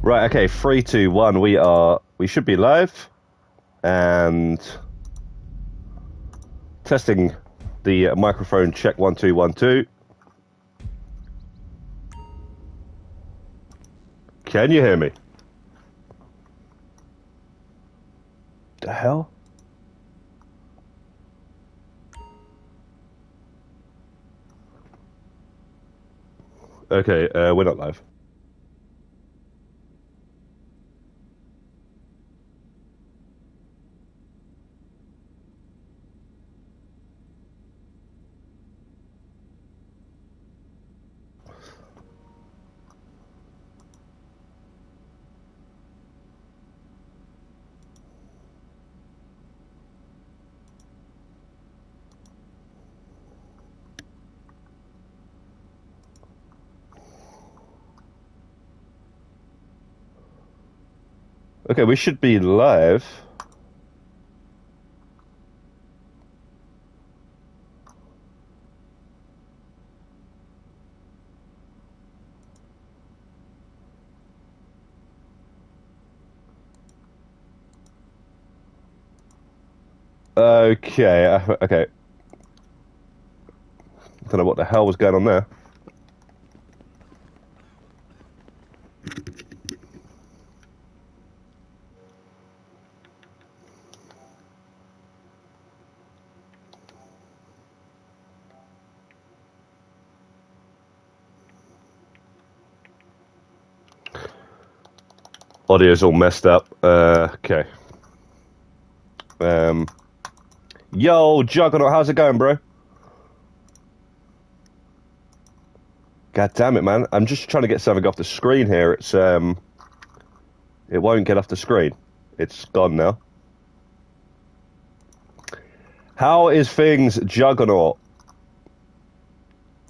Right, okay, 3, 2, 1. We should be live. And testing the microphone check 1, 2, 1, 2. Can you hear me? The hell? Okay, we're not live. Okay, we should be live. Okay, okay. Don't know what the hell was going on there. Audio's all messed up. Okay. Yo, Juggernaut, how's it going, bro? God damn it, man. I'm just trying to get something off the screen here. It's, it won't get off the screen. It's gone now. How is things, Juggernaut?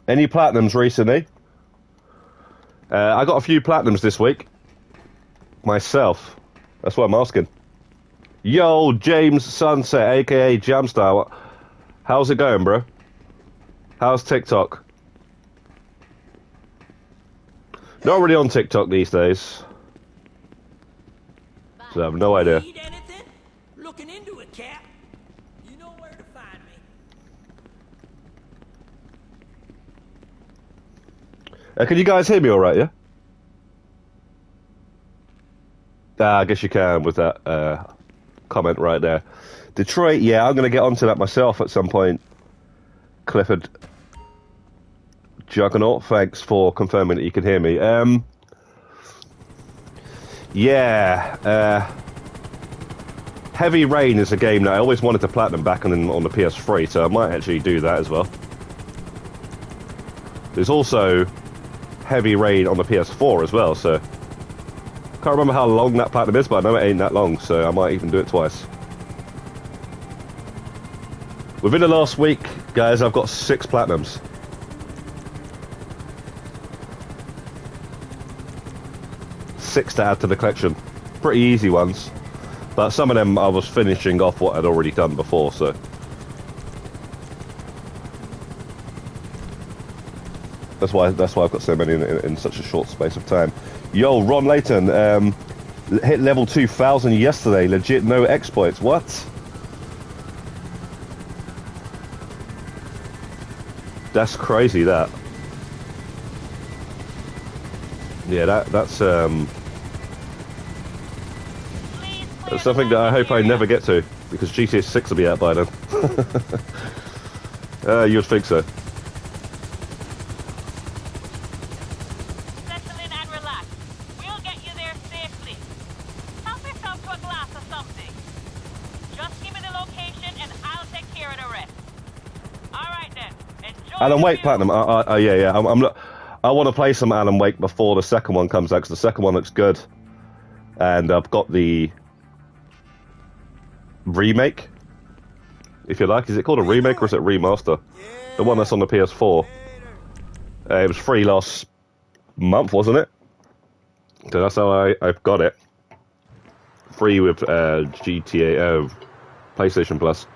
Any platinums recently? I got a few platinums this week. Myself. That's what I'm asking. Yo, James Sunset, aka Jamstar. How's it going, bro? How's TikTok? Not really on TikTok these days. So I have no idea. Looking into it, Cap. You know where to find me. Can you guys hear me all right, yeah? I guess you can with that comment right there. Detroit, yeah, I'm going to get onto that myself at some point. Clifford Juggernaut, thanks for confirming that you can hear me. Yeah, Heavy Rain is a game that I always wanted to platinum back on the PS3, so I might actually do that as well. There's also Heavy Rain on the PS4 as well, so can't remember how long that platinum is, but I know it ain't that long, so I might even do it twice. Within the last week, guys, I've got 6 platinums. Six to add to the collection. Pretty easy ones, but some of them I was finishing off what I'd already done before, so that's why I've got so many in such a short space of time. Yo, Ron Layton, hit level 2000 yesterday. Legit, no exploits. What? That's crazy. That. Yeah, that's something that I hope I never get to, because GTA 6 will be out by then. You'd think so. Settle in and relax. We'll get you there safely. Help yourself to a glass of something. Just give me the location and I'll take care of the rest. Alright then. Enjoy. Alan Wake Platinum. Yeah. I want to play some Alan Wake before the second one comes out, because the second one looks good. And I've got the remake, if you like. Is it called a remake or is it remaster? The one that's on the PS4. It was free last month, wasn't it? So that's how I've got it. Free with GTA, PlayStation Plus.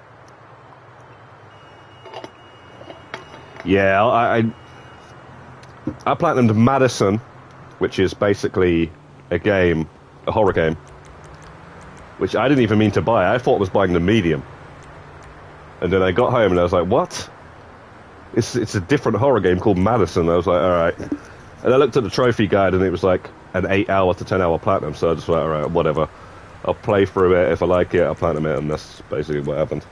Yeah, I platinumed Madison, which is basically a game, a horror game, which I didn't even mean to buy. I thought I was buying the medium. And then I got home and I was like, what? It's a different horror game called Madison. I was like, alright. And I looked at the trophy guide and it was like an 8-hour to 10-hour platinum. So I just went, alright, whatever. I'll play through it. If I like it, I'll platinum it. And that's basically what happened.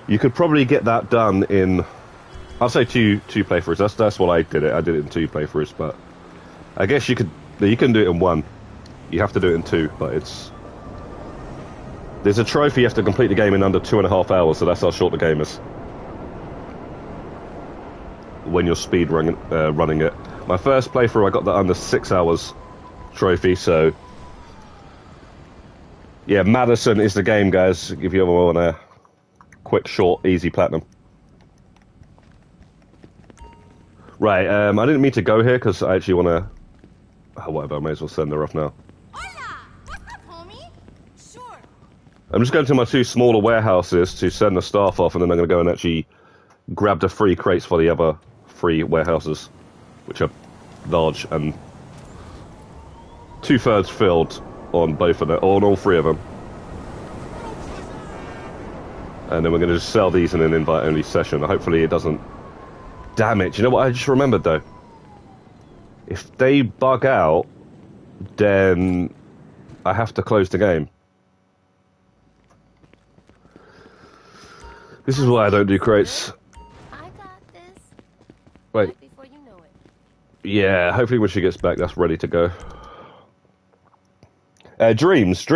You could probably get that done in, I'll say two playthroughs. That's what I did it. I did it in 2 playthroughs, but I guess you can do it in 1. You have to do it in 2, but there's a trophy you have to complete the game in under 2.5 hours, so that's how short the game is. When you're speed running it. My first playthrough, I got that under 6 hours trophy, so yeah, Madison is the game, guys. If you ever want a quick, short, easy platinum. Right, I didn't mean to go here because I actually want to. Oh, whatever, I may as well send her off now. Hola! What's up, homie? Sure. I'm just going to my 2 smaller warehouses to send the staff off, and then I'm going to go and actually grab the 3 crates for the other 3 warehouses, which are large and 2/3 filled on both of them, on all 3 of them. And then we're going to just sell these in an invite-only session. Hopefully it doesn't damage. You know what I just remembered, though? If they bug out, then I have to close the game. This is why I don't do crates. I got this. Wait. Right before you know it. Yeah, hopefully when she gets back, that's ready to go. Dreams.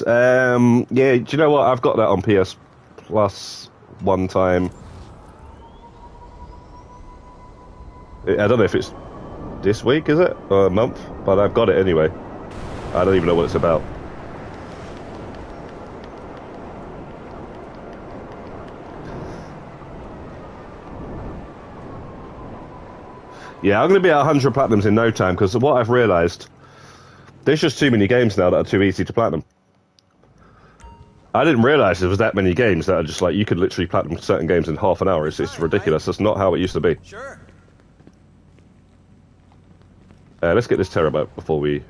Yeah, do you know what? I've got that on PS Plus one time. I don't know if it's this week, is it? Or a month? But I've got it anyway. I don't even know what it's about. Yeah, I'm going to be at 100 platinums in no time, because what I've realised, there's just too many games now that are too easy to platinum. I didn't realise there was that many games that are just like, you could literally platinum certain games in half an hour. It's ridiculous. That's not how it used to be. Sure. Let's get this terabyte before we...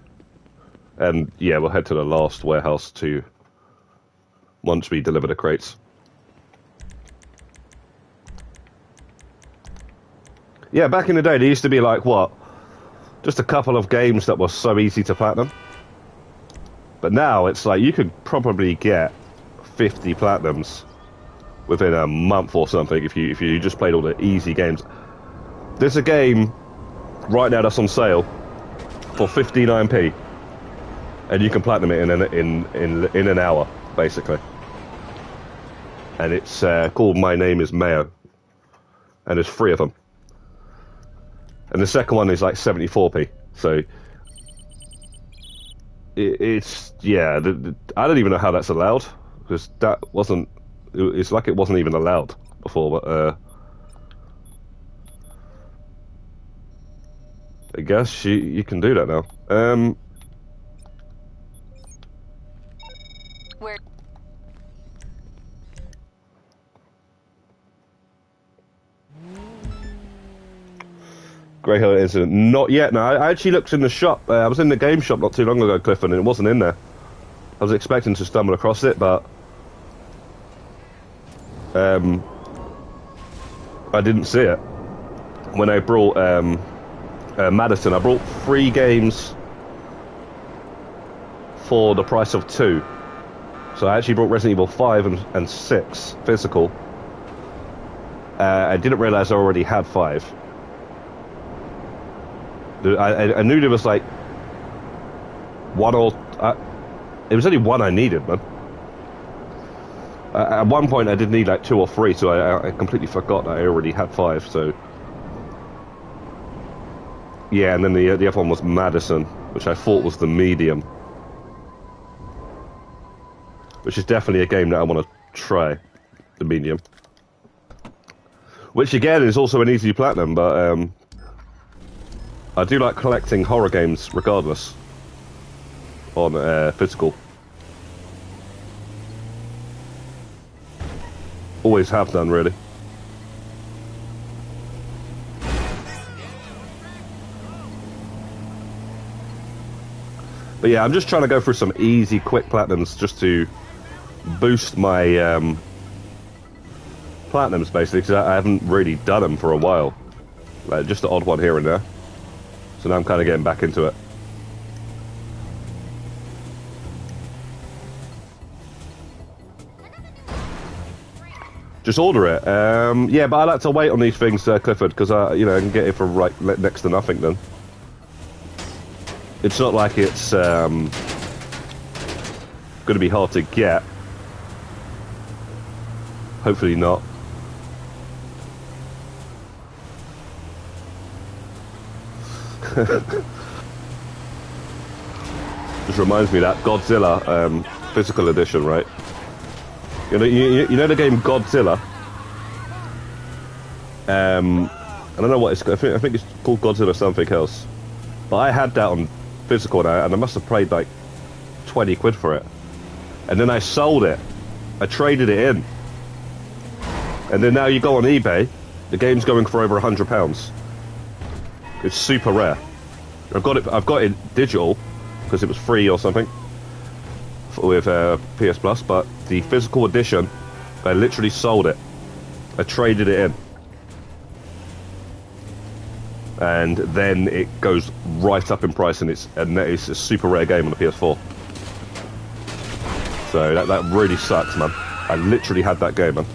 And yeah, we'll head to the last warehouse to... once we deliver the crates. Yeah, back in the day, there used to be like, what? Just a couple of games that were so easy to platinum. But now, it's like, you could probably get 50 platinums within a month or something if you just played all the easy games. There's a game right now that's on sale for 59p, and you can platinum it in an hour, basically. And it's called My Name Is Mayo, and there's 3 of them. And the second one is like 74p. So it's yeah. I don't even know how that's allowed, because that wasn't. It's like it wasn't even allowed before. But I guess you can do that now. Where? Grey Hill incident. Not yet. No, I actually looked in the shop. I was in the game shop not too long ago, Clifford, and it wasn't in there. I was expecting to stumble across it, but I didn't see it. When I brought Madison, I brought 3 games for the price of 2. So I actually brought Resident Evil 5 and 6 physical. I didn't realise I already had 5. I knew there was like one or it was only 1 I needed, man. At one point I did need like 2 or 3, so I completely forgot that I already had 5. So yeah, and then the other one was Madison, which I thought was the medium, which is definitely a game that I want to try, the medium, which again is also an easy platinum, but I do like collecting horror games regardless on physical. Always have done, really. But yeah, I'm just trying to go through some easy, quick platinums just to boost my platinums, basically, because I haven't really done them for a while. Like, just the odd one here and there. So now I'm kind of getting back into it. Just order it. Yeah, but I like to wait on these things, Clifford, because you know, I can get it for next to nothing then. It's not like it's going to be hard to get. Hopefully not. Just reminds me of that Godzilla physical edition, right? You know the game Godzilla? I don't know what it's called. I think it's called Godzilla something else. But I had that on physical and I must have paid like 20 quid for it. And then I sold it. I traded it in. And then now you go on eBay, the game's going for over £100. It's super rare. I've got it digital because it was free or something with PS Plus, but the physical edition, I literally sold it. I traded it in. And then it goes right up in price, and it's a super rare game on the PS4. So that really sucks, man. I literally had that game, man.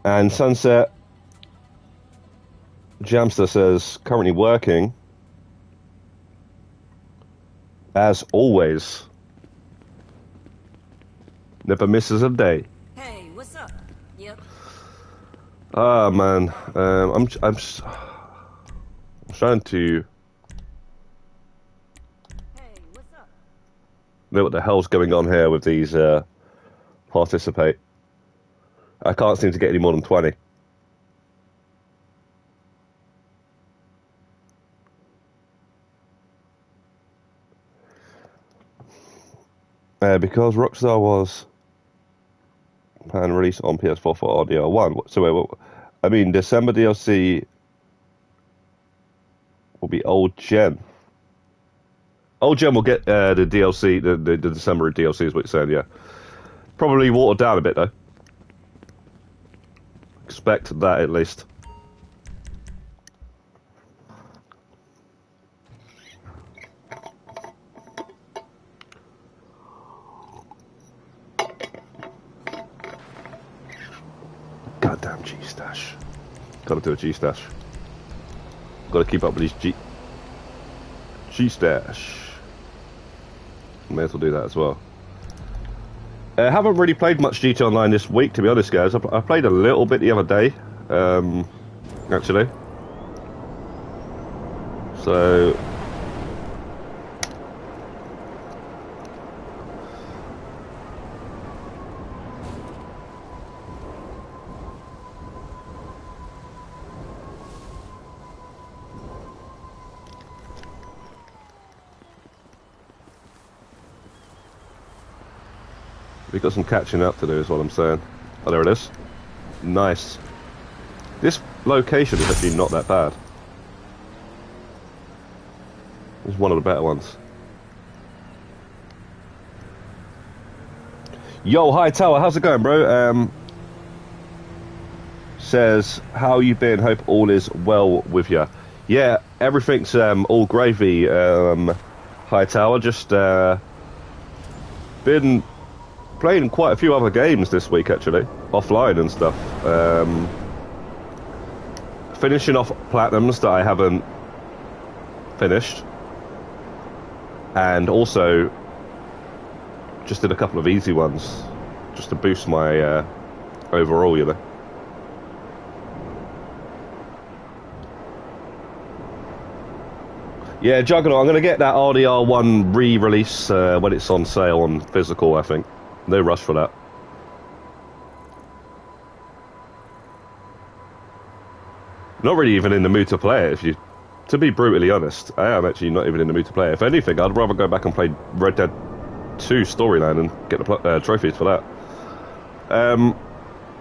And Sunset Jamster says, currently working. As always. Never misses a day. Hey, what's up? Yep. Ah, man. I'm trying to What's up? know what the hell's going on here with these participate. I can't seem to get any more than 20. Because Rockstar was planned release on PS4 for RDR1. So wait, I mean, December DLC will be old gen. Old gen will get the DLC, the December DLC is what you're saying, yeah. Probably watered down a bit though. Expect that at least. Goddamn G-stash. Gotta do a G-stash. Gotta keep up with these G-stash. May as well do that as well. I haven't really played much GT Online this week, to be honest, guys. I played a little bit the other day, actually. So... we've got some catching up to do is what I'm saying. Oh, there it is. Nice. This location is actually not that bad. It's one of the better ones. Yo, hi Tower, how's it going, bro? Says, how you been? Hope all is well with you. Yeah, everything's all gravy. Hi Tower, just been playing quite a few other games this week, actually, offline and stuff. Finishing off platinums that I haven't finished, and also just did a couple of easy ones just to boost my overall, you know. Yeah, Juggernaut, I'm going to get that RDR1 re-release when it's on sale on physical, I think. No rush for that. Not really even in the mood to play it, if you... To be brutally honest, I am actually not even in the mood to play it. If anything, I'd rather go back and play Red Dead 2 storyline and get the trophies for that.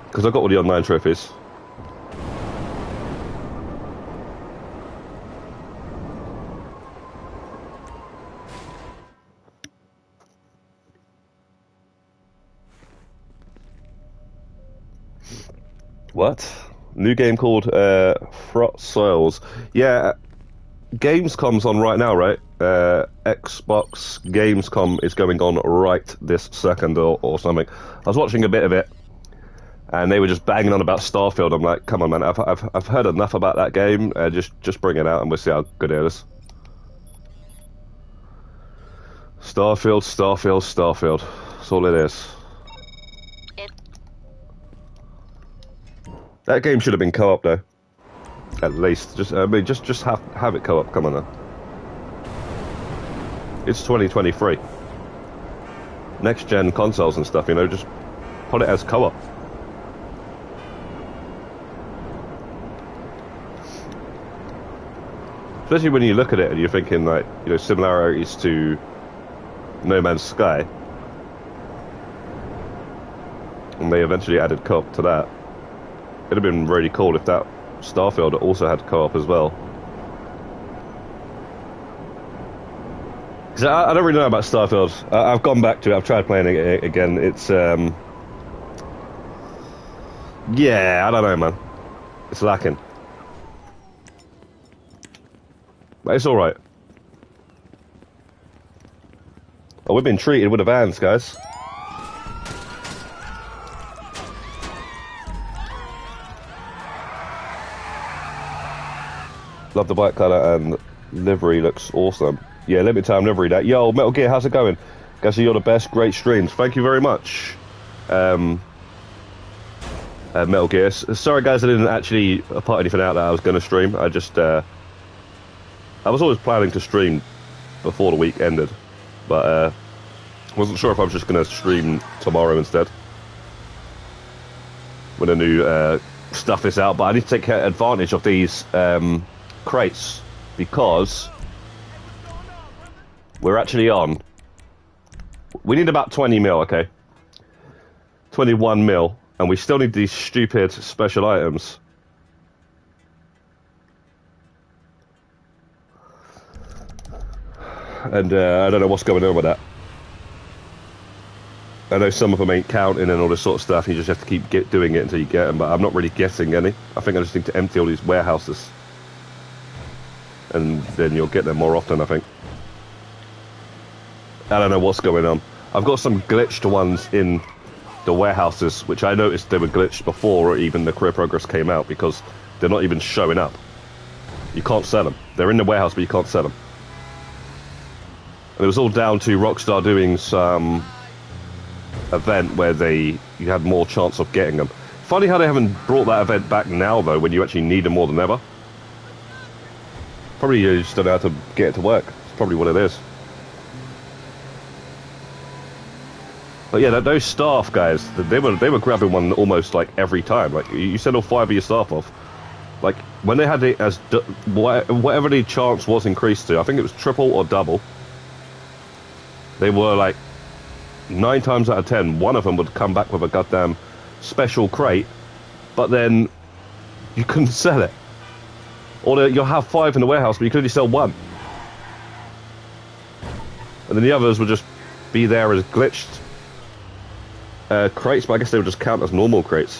Because I got all the online trophies. What? New game called Frot Soils. Yeah, Gamescom's on right now, right? Xbox Gamescom is going on right this second or something. I was watching a bit of it, and they were just banging on about Starfield. I'm like, come on, man, I've heard enough about that game. Just bring it out, and we'll see how good it is. Starfield, Starfield, Starfield. That's all it is. That game should have been co-op though. At least, just have it co-op. Come on now. It's 2023. Next gen consoles and stuff, you know, just put it as co-op. Especially when you look at it and you're thinking like, you know, similarities to No Man's Sky. And they eventually added co-op to that. It'd have been really cool if that Starfield also had co-op as well. Because I don't really know about Starfield. I've gone back to it. I've tried playing it again. It's yeah, I don't know, man. It's lacking. But it's all right. Oh, we've been treated with a vans, guys. Love the bike colour and livery, looks awesome. Yeah, limited time livery that. Yo, Metal Gear, how's it going? Guess you're the best. Great streams. Thank you very much. Metal Gear. Sorry guys, I didn't actually put anything out that I was going to stream. I just, I was always planning to stream before the week ended. But, wasn't sure if I was just going to stream tomorrow instead. When the new stuff is out. But I need to take advantage of these crates because we're actually on. We need about 20 mil, okay? 21 mil, and we still need these stupid special items. And I don't know what's going on with that. I know some of them ain't counting and all this sort of stuff. You just have to keep doing it until you get them, but I'm not really getting any. I think I just need to empty all these warehouses. And then you'll get them more often, I think. I don't know what's going on. I've got some glitched ones in the warehouses, which I noticed they were glitched before even the career progress came out, because they're not even showing up. You can't sell them. They're in the warehouse, but you can't sell them. And it was all down to Rockstar doing some event where you had more chance of getting them. Funny how they haven't brought that event back now, though, when you actually need them more than ever. Probably you just don't know how to get it to work. It's probably what it is. But yeah, those staff guys, they were grabbing one almost like every time. Like you send all 5 of your staff off. Like when they had it as whatever the chance was increased to, I think it was triple or double. They were like 9 times out of 10, one of them would come back with a goddamn special crate, but then you couldn't sell it. Or you'll have 5 in the warehouse, but you could only sell 1. And then the others would just be there as glitched crates, but I guess they would just count as normal crates.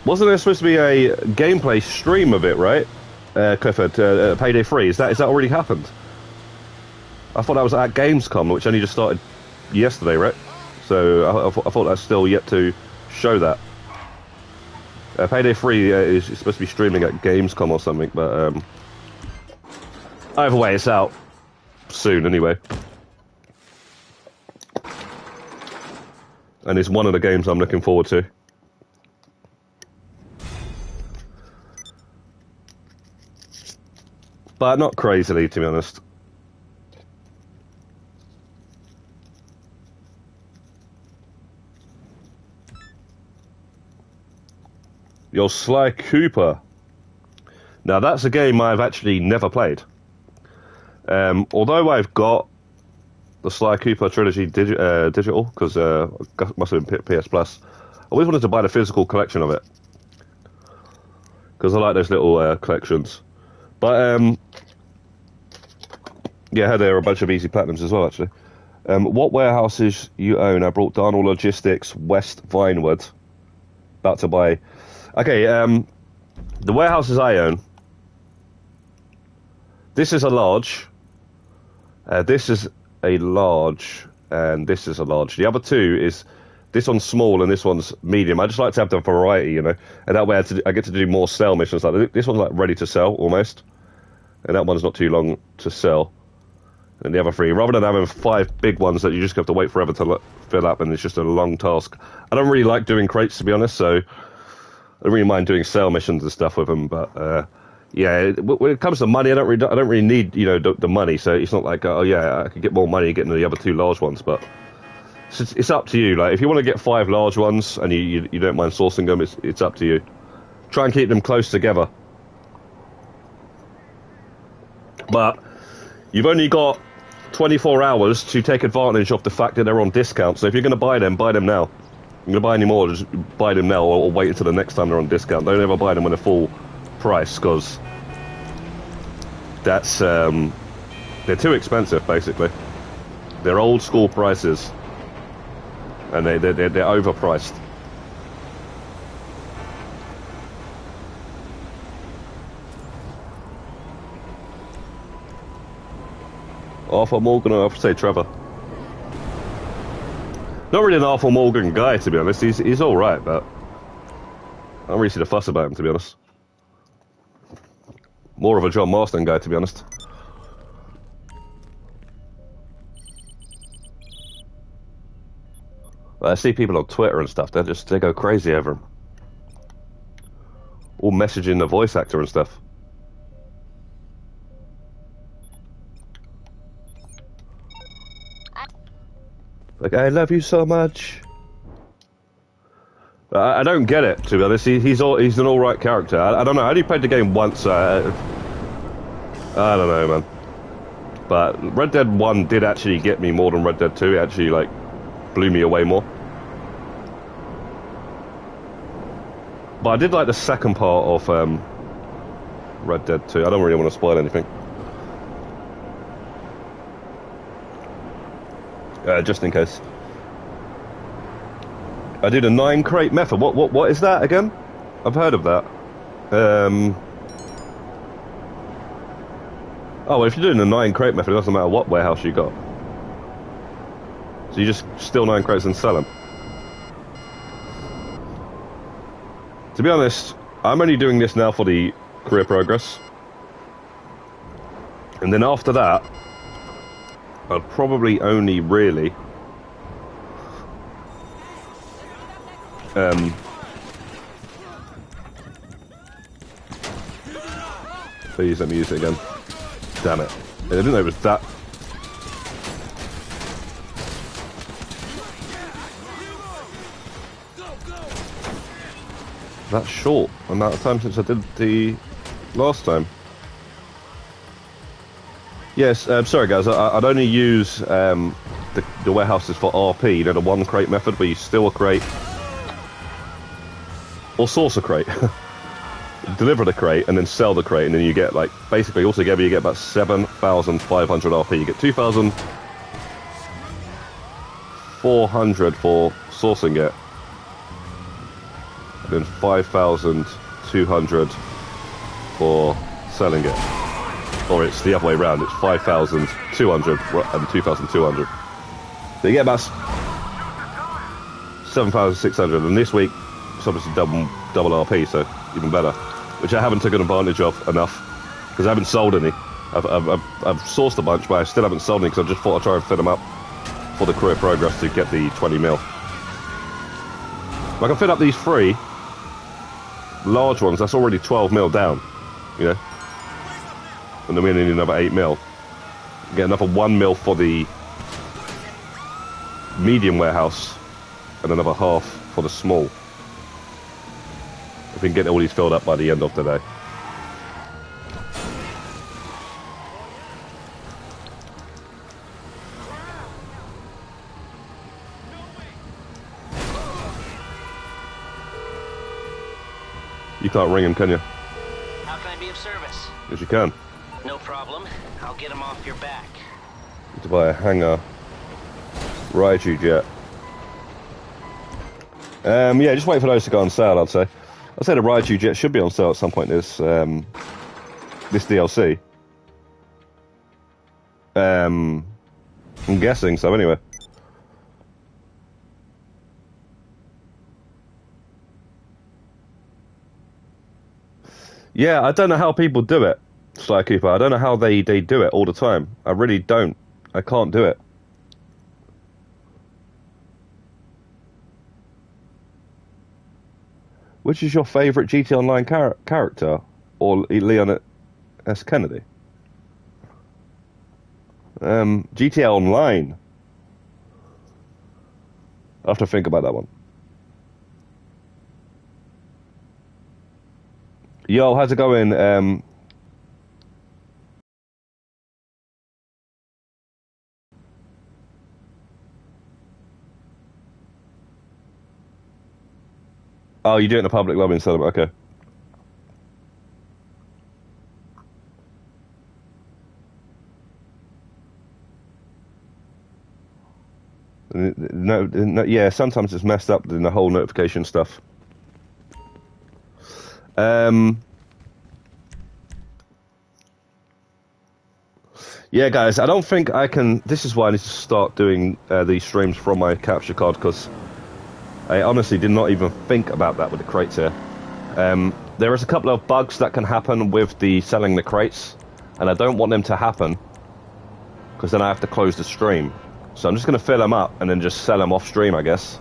Wasn't there supposed to be a gameplay stream of it, right? Clifford, Payday 3, is that already happened? I thought that was at Gamescom, which only just started yesterday, right? So I thought that's still yet to show that. Payday 3 is supposed to be streaming at Gamescom or something, but either way, it's out soon anyway. and it's one of the games I'm looking forward to. But not crazily, to be honest. Your Sly Cooper. Now that's a game I've actually never played. Although I've got the Sly Cooper trilogy digital, because must have been PS Plus. I always wanted to buy the physical collection of it, because I like those little collections. But yeah, I heard there are a bunch of easy platinums as well, actually. What warehouses you own? I brought Darnell Logistics, West Vinewood. About to buy. Okay, the warehouses I own. This is a large. This is a large, and this is a large. The other two is this one's small and this one's medium. I just like to have the variety, you know, and that way I get to do more sell missions. Like this one's like ready to sell almost, and that one's not too long to sell. And the other three, rather than having 5 big ones that you just have to wait forever to fill up, and it's just a long task. I don't really like doing crates, to be honest, so I don't really mind doing sale missions and stuff with them. But yeah, when it comes to money, I don't really need, you know, the money. So it's not like, oh yeah, I could get more money getting the other 2 large ones. But it's up to you. Like if you want to get 5 large ones and you don't mind sourcing them, it's up to you. Try and keep them close together. But you've only got 24 hours to take advantage of the fact that they're on discount. So if you're going to buy them now. If you're going to buy any more, just buy them now, or wait until the next time they're on discount. Don't ever buy them when they're full price, because that's they're too expensive. Basically, they're old school prices, and they're overpriced. Arthur Morgan, I have to say Trevor. Not really an Arthur Morgan guy, to be honest. He's all right, but I don't really see the fuss about him, to be honest. More of a John Marston guy, to be honest. I see people on Twitter and stuff. They go crazy over him. All messaging the voice actor and stuff. Like, I love you so much. I don't get it, to be honest. He's an alright character. I don't know. I only played the game once. I don't know, man. But Red Dead 1 did actually get me more than Red Dead 2. It actually, like, blew me away more. But I did like the second part of Red Dead 2. I don't really want to spoil anything. Just in case. I do the 9 crate method. What is that again? I've heard of that. Oh, well, if you're doing the 9 crate method, it doesn't matter what warehouse you got. So you just steal 9 crates and sell them. To be honest, I'm only doing this now for the career progress. And then after that, I'll probably only really please let me use it again. Damn it. I didn't know it was that. That short amount of time since I did the last time. Yes, sorry guys, I'd only use the warehouses for RP, you know, the 1 crate method where you steal a crate or source a crate, deliver the crate and then sell the crate, and then you get, like, basically altogether you get about 7,500 RP. You get 2,400 for sourcing it, and then 5,200 for selling it. Or it's the other way around, it's 5,200 and 2,200. So you get about 7,600, and this week it's obviously double RP, so even better. Which I haven't taken advantage of enough, because I haven't sold any. I've sourced a bunch, but I still haven't sold any, because I just thought I'd try and fill them up for the career progress to get the 20 mil. Like I fill up these 3 large ones. That's already 12 mil down. You know. And then we only need another 8 mil. Get another 1 mil for the medium warehouse, and another half for the small. If we can get all these filled up by the end of the day. You can't ring him, can you? How can I be of service? Yes, you can. No problem. I'll get him off your back. To buy a hangar Raiju jet. Yeah, just wait for those to go on sale, I'd say. I'd say the Raiju jet should be on sale at some point this this DLC. I'm guessing so anyway. Yeah, I don't know how people do it, Sly Cooper. I don't know how they do it all the time. I really don't. I can't do it. Which is your favourite GT Online character? Or Leon S. Kennedy? GTA Online. I have to think about that one. Yo, how's it going? Oh, you do it in a public lobby instead of... Okay. No, yeah, sometimes it's messed up in the whole notification stuff. Yeah, guys, I don't think I can... This is why I need to start doing these streams from my capture card, because I honestly did not even think about that with the crates here. There is a couple of bugs that can happen with the selling the crates, and I don't want them to happen, because then I have to close the stream. So I'm just going to fill them up and then just sell them off stream, I guess.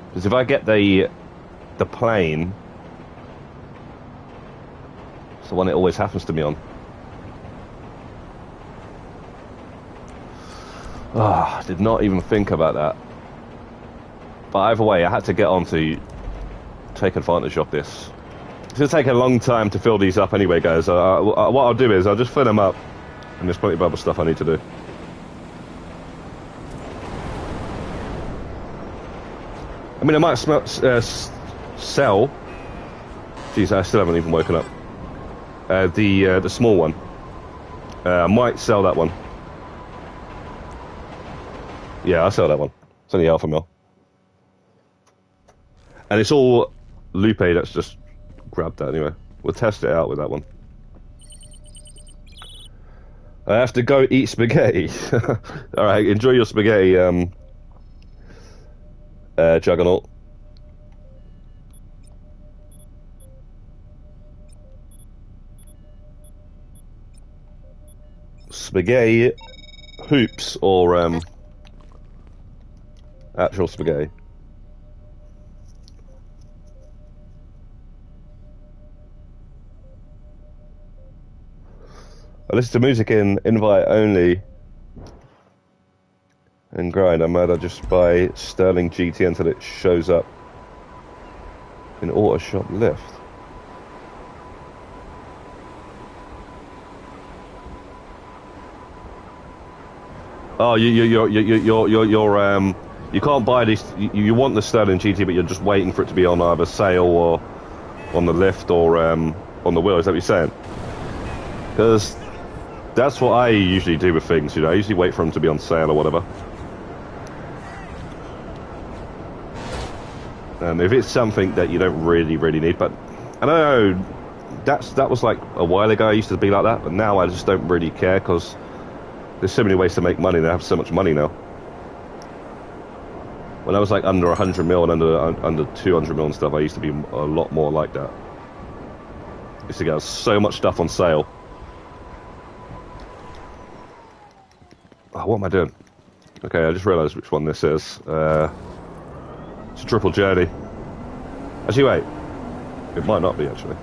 Because if I get the plane, it's the one it always happens to me on. Ah, I did not even think about that. But either way, I had to get on to take advantage of this. It's going to take a long time to fill these up anyway, guys. What I'll do is I'll just fill them up, and there's plenty of other stuff I need to do. I mean, I might sell... Jeez, I still haven't even woken up. The small one. I might sell that one. Yeah, I'll sell that one. It's only half a mil. And it's all Lupe that's just grabbed that anyway. We'll test it out with that one. I have to go eat spaghetti. Alright, enjoy your spaghetti, Juggernaut. Spaghetti hoops or actual spaghetti. I listen to music in invite only and grind. I'm mad I just buy Sterling GT until it shows up in auto shop lift. Oh, you can't buy these. You want the Sterling GT, but you're just waiting for it to be on either sale or on the lift or on the wheel. Is that what you're saying? Because that's what I usually do with things. You know, I usually wait for them to be on sale or whatever. And if it's something that you don't really need, but I don't know. That was like a while ago. I used to be like that, but now I just don't really care because there's so many ways to make money. They have so much money now. When I was like under 100 mil and under 200 mil and stuff, I used to be a lot more like that. I used to get so much stuff on sale. Oh, what am I doing? Okay, I just realised which one this is. It's a triple journey. Actually, wait. It might not be, actually.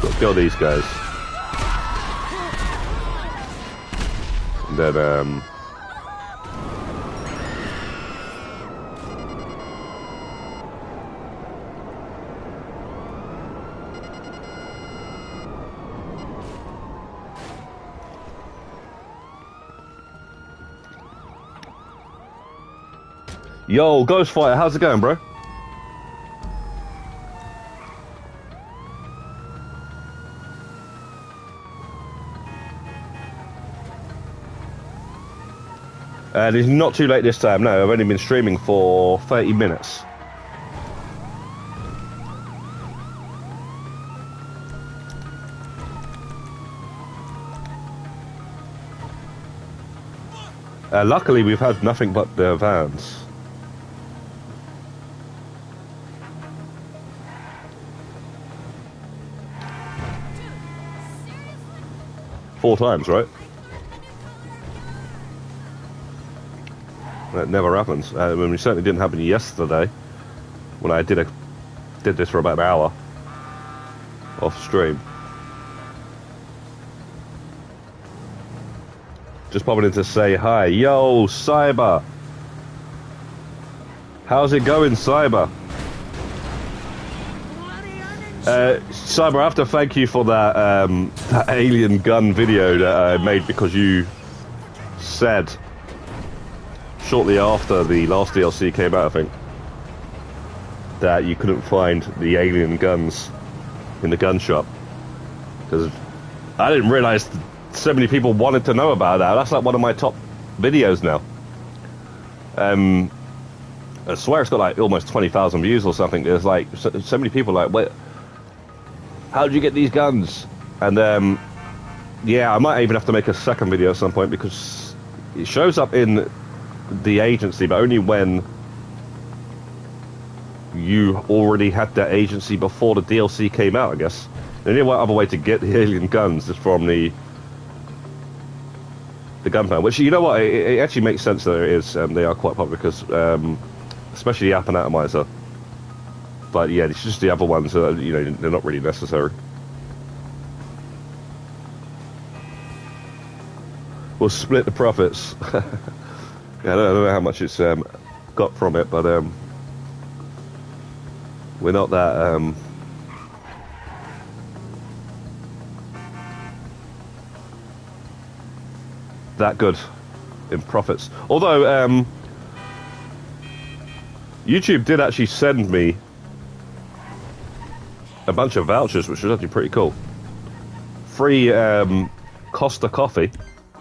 Let's kill these guys. And then, Yo, Ghostfighter, how's it going, bro? And it's not too late this time, no. I've only been streaming for 30 minutes. Luckily, we've had nothing but the vans. Four times, right? That never happens. I mean, it certainly didn't happen yesterday when I did this for about an hour off stream. Just popping in to say hi. Yo, Cyber. How's it going, Cyber? Cyber, I have to thank you for that alien gun video that I made because you said shortly after the last DLC came out, I think, that you couldn't find the alien guns in the gun shop. Because I didn't realise so many people wanted to know about that. That's like one of my top videos now. I swear it's got like almost 20,000 views or something. There's like so many people like, wait, how did you get these guns? And yeah, I might even have to make a second video at some point because it shows up in the agency, but only when you already had that agency before the DLC came out, I guess. The only other way to get the alien guns is from the gun fan, which, you know what, it actually makes sense that it is. They are quite popular because, especially the App Atomizer. But yeah, it's just the other ones, you know, they're not really necessary. We'll split the profits. Yeah, I don't know how much it's got from it, but we're not that that good in profits. Although YouTube did actually send me a bunch of vouchers, which was actually pretty cool. Free Costa coffee,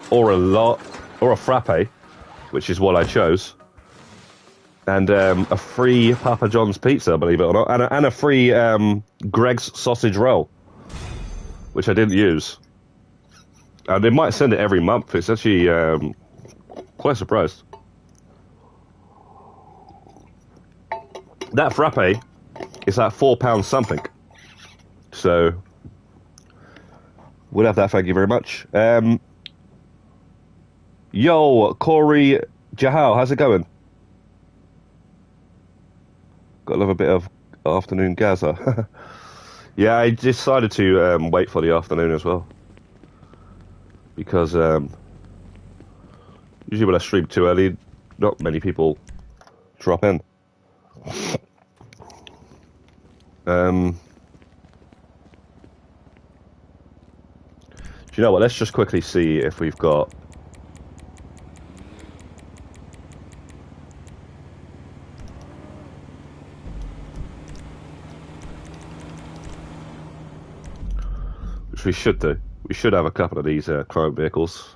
or a frappe, which is what I chose, and a free Papa John's pizza, believe it or not, and a free Greg's sausage roll, which I didn't use. And they might send it every month. It's actually quite surprised. That frappe is at £4 something. So we'll have that. Thank you very much. Yo, Corey Jahal, how's it going? Got a little bit of afternoon Gaza. Yeah, I decided to wait for the afternoon as well. Because usually when I stream too early, not many people drop in. Do you know what? Let's just quickly see if we've got... Which we should do. We should have a couple of these chrome vehicles,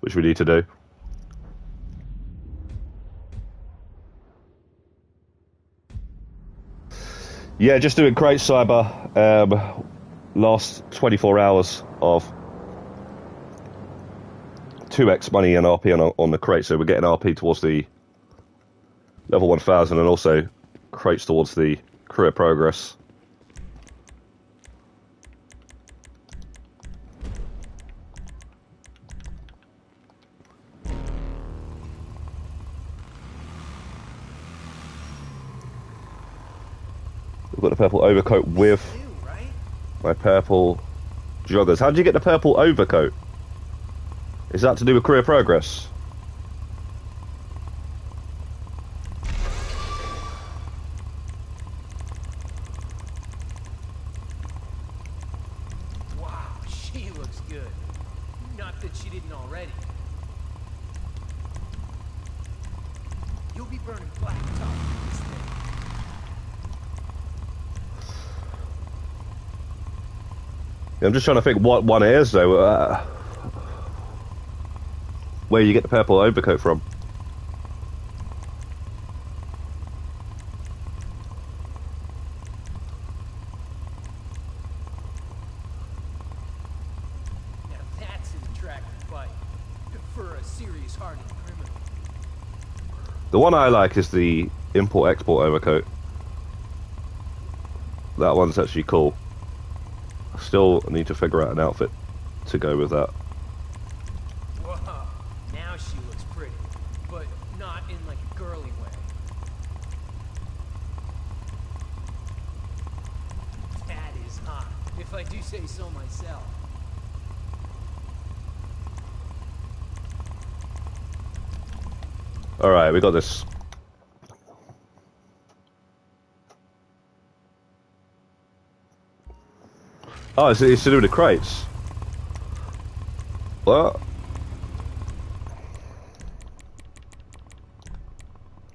which we need to do. Yeah, just doing Crete Cyber. Last 24 hours of 2x money and RP on the Crete, so we're getting RP towards the level 1000 and also Crates towards the career progress. got the purple overcoat with my purple joggers. How did you get the purple overcoat? Is that to do with career progress? Wow, she looks good. Not that she didn't already. You'll be burning black top with this thing. I'm just trying to think what one it is, though. Where you get the purple overcoat from. Now that's an attractive fight for a serious hardened criminal. The one I like is the import-export overcoat. That one's actually cool. I still need to figure out an outfit to go with that. Whoa, now she looks pretty, but not in like a girly way. That is hot, if I do say so myself. Alright, we got this. Oh, it's to do with the crates. What?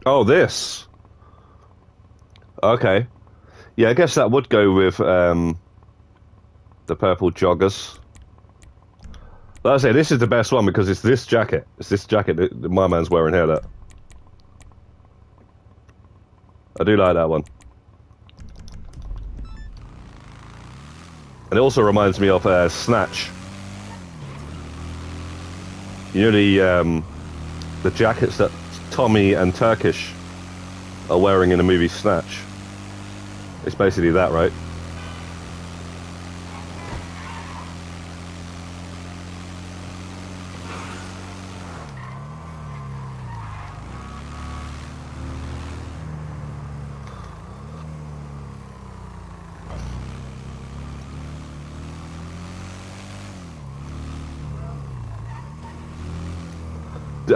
Oh, this. Okay. Yeah, I guess that would go with the purple joggers. Like I say, this is the best one because it's this jacket. It's this jacket that my man's wearing here. That I do like that one. And it also reminds me of Snatch. You know the jackets that Tommy and Turkish are wearing in the movie Snatch. It's basically that, right?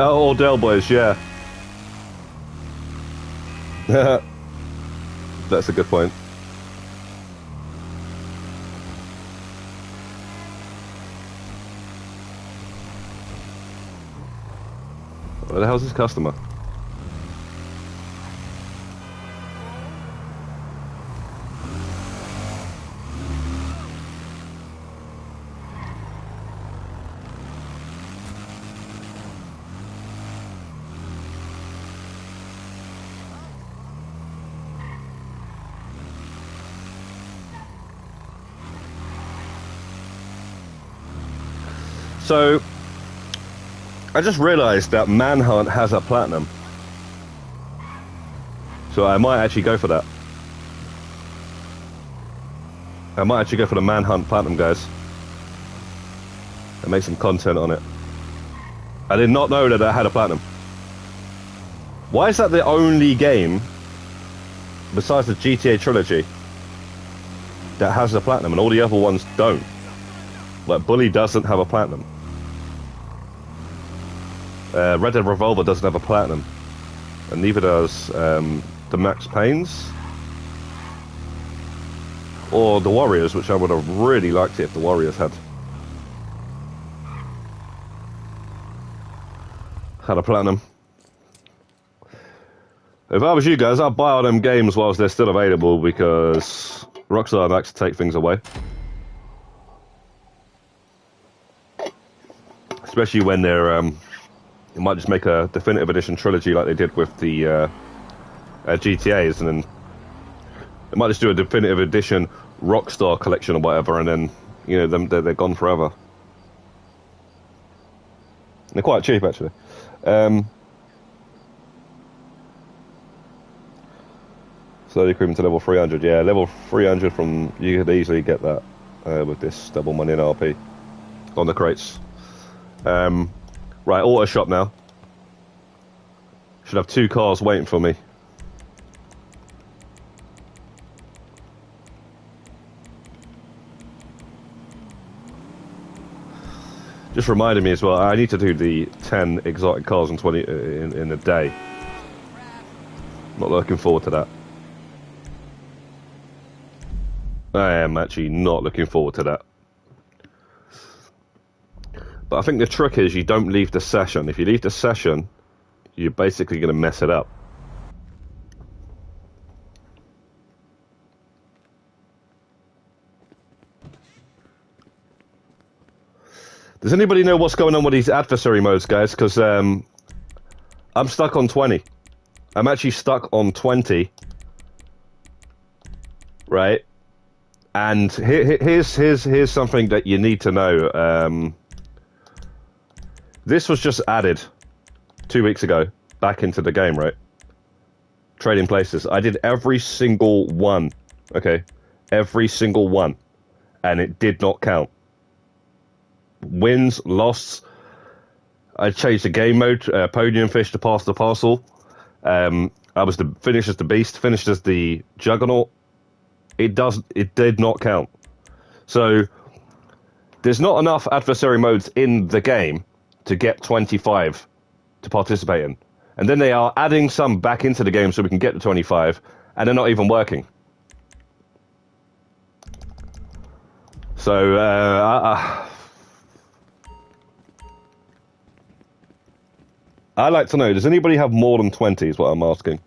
Oh, Del Boys, yeah. That's a good point. Where the hell's this customer? So, I just realised that Manhunt has a platinum. So I might actually go for that. I might actually go for the Manhunt platinum, guys. And make some content on it. I did not know that I had a platinum. Why is that the only game, besides the GTA trilogy, that has a platinum and all the other ones don't? Like, Bully doesn't have a platinum. Red Dead Revolver doesn't have a platinum, and neither does the Max Payne's or the Warriors, which I would have really liked it if the Warriors had a platinum. If I was you guys, I'd buy all them games whilst they're still available, because Rockstar likes to take things away, especially when they're you might just make a definitive edition trilogy like they did with the GTAs, and then they might just do a definitive edition Rockstar collection or whatever, and then, you know, they're gone forever. They're quite cheap, actually. Slowly creeping to level 300. Yeah, level 300 from, you could easily get that with this double money and RP on the crates. Right, auto shop now. Should have 2 cars waiting for me. Just reminded me as well, I need to do the 10 exotic cars in 20 in a day. Not looking forward to that. I am actually not looking forward to that. But I think the trick is you don't leave the session. If you leave the session, you're basically going to mess it up. Does anybody know what's going on with these adversary modes, guys? Because I'm stuck on 20. I'm actually stuck on 20. Right? And here's something that you need to know. This was just added 2 weeks ago back into the game, right? Trading places. I did every single one. Okay? Every single one. And it did not count. Wins, losts. I changed the game mode, podium fish to pass the parcel. I was finished as the beast, finished as the juggernaut. It did not count. So there's not enough adversary modes in the game to get 25 to participate in. And then they are adding some back into the game so we can get to 25, and they're not even working. So I'd like to know, does anybody have more than 20 is what I'm asking.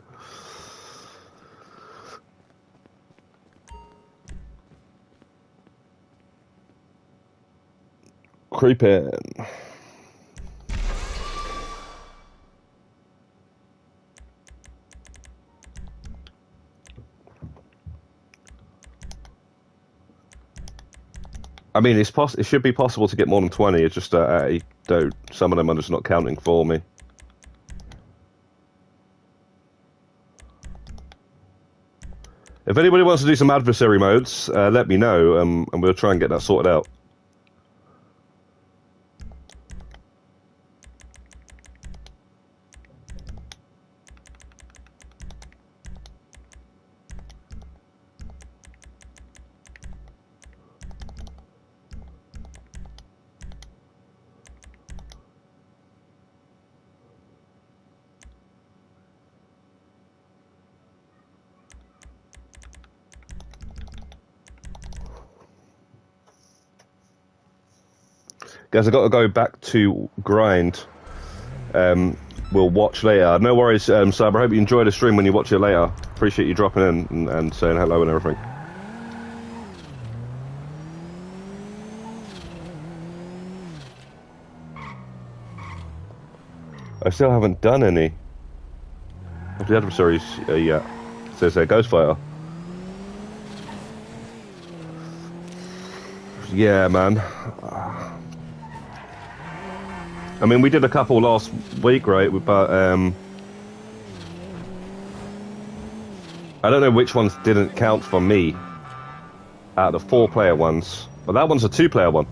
Creep in. I mean, it should be possible to get more than 20. It's just some of them are just not counting for me. If anybody wants to do some adversary modes, let me know, and we'll try and get that sorted out. Guys, I've got to go back to grind. We'll watch later. No worries, Sab. I hope you enjoy the stream when you watch it later. Appreciate you dropping in and saying hello and everything. I still haven't done any of the adversaries yet. It says Ghostfighter. Yeah, man. I mean, we did a couple last week, right? But I don't know which ones didn't count for me out of the 4-player ones. But that one's a 2-player one.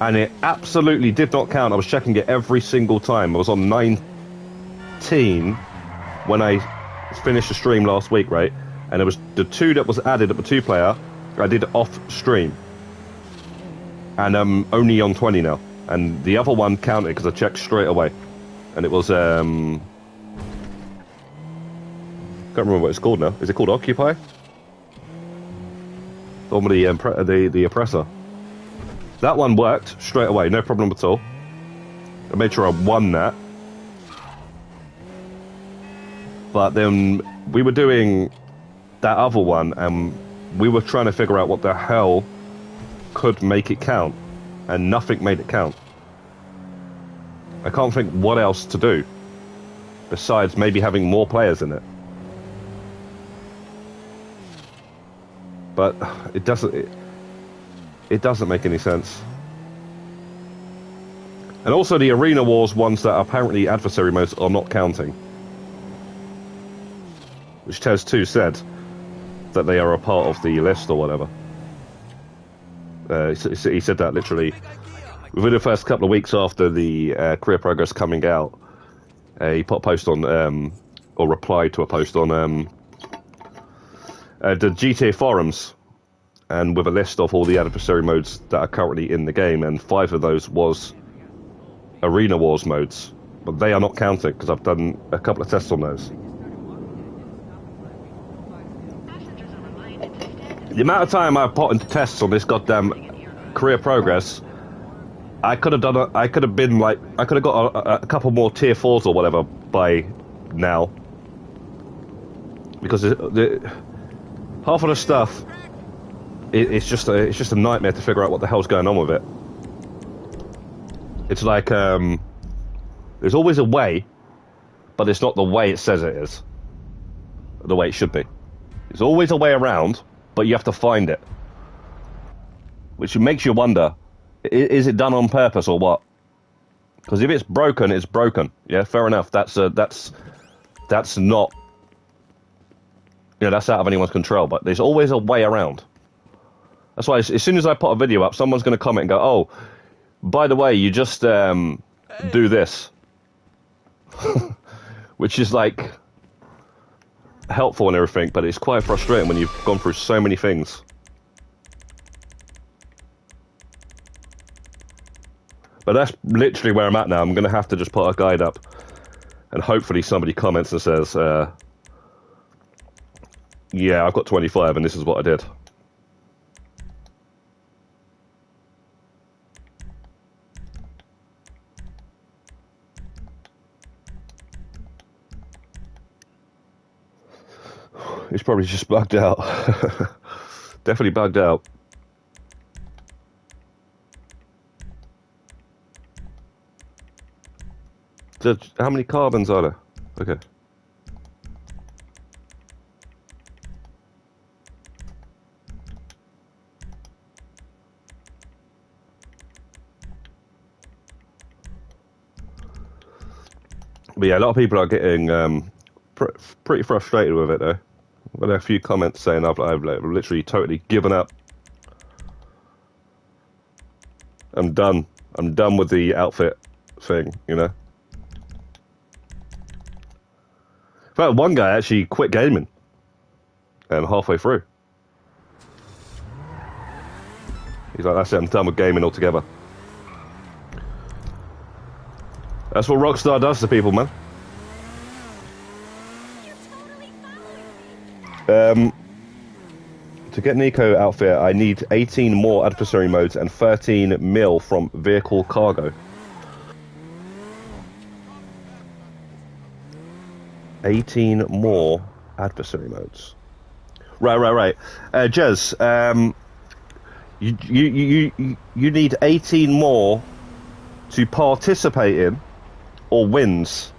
And it absolutely did not count. I was checking it every single time. I was on 19 when I finished the stream last week, right? And it was the 2 that was added at the 2-player, I did off stream. And I'm only on 20 now. And the other one counted because I checked straight away. And it was, can't remember what it's called now. Is it called Occupy? Or the oppressor. That one worked straight away, no problem at all. I made sure I won that. But then we were doing that other one, and we were trying to figure out what the hell could make it count. And nothing made it count. I can't think what else to do besides maybe having more players in it. But it doesn't make any sense. And also the Arena Wars ones that are apparently adversary modes are not counting. Which Tez2 said that they are a part of the list or whatever. He said that literally within the first couple of weeks after the career progress coming out. He put a post on, or replied to a post on the GTA forums, and with a list of all the adversary modes that are currently in the game, and 5 of those was Arena Wars modes. But they are not counted because I've done a couple of tests on those. The amount of time I put into tests on this goddamn career progress, I could have got a couple more tier 4s or whatever by now. Because half of the stuff, it's just a nightmare to figure out what the hell's going on with it. It's like, there's always a way, but it's not the way it says it is. The way it should be. There's always a way around, but you have to find it. Which makes you wonder, is it done on purpose or what? Because if it's broken, it's broken. Yeah, fair enough. That's not... that's out of anyone's control, but there's always a way around. That's why as soon as I put a video up, someone's going to comment and go, oh, by the way, you just do this. Which is like helpful and everything, but it's quite frustrating when you've gone through so many things. But that's literally where I'm at now. I'm going to have to just put a guide up, and hopefully somebody comments and says, yeah, I've got 25 and this is what I did. He's probably just bugged out. Definitely bugged out. How many carbons are there? Okay. But yeah, a lot of people are getting pretty frustrated with it though. I've had a few comments saying I've literally totally given up. I'm done. I'm done with the outfit thing, you know. In fact, one guy actually quit gaming halfway through. He's like, that's it, I'm done with gaming altogether. That's what Rockstar does to people, man. To get an eco outfit, I need 18 more adversary modes and 13 mil from vehicle cargo. 18 more adversary modes. Right. Jez, you need 18 more to participate in or wins.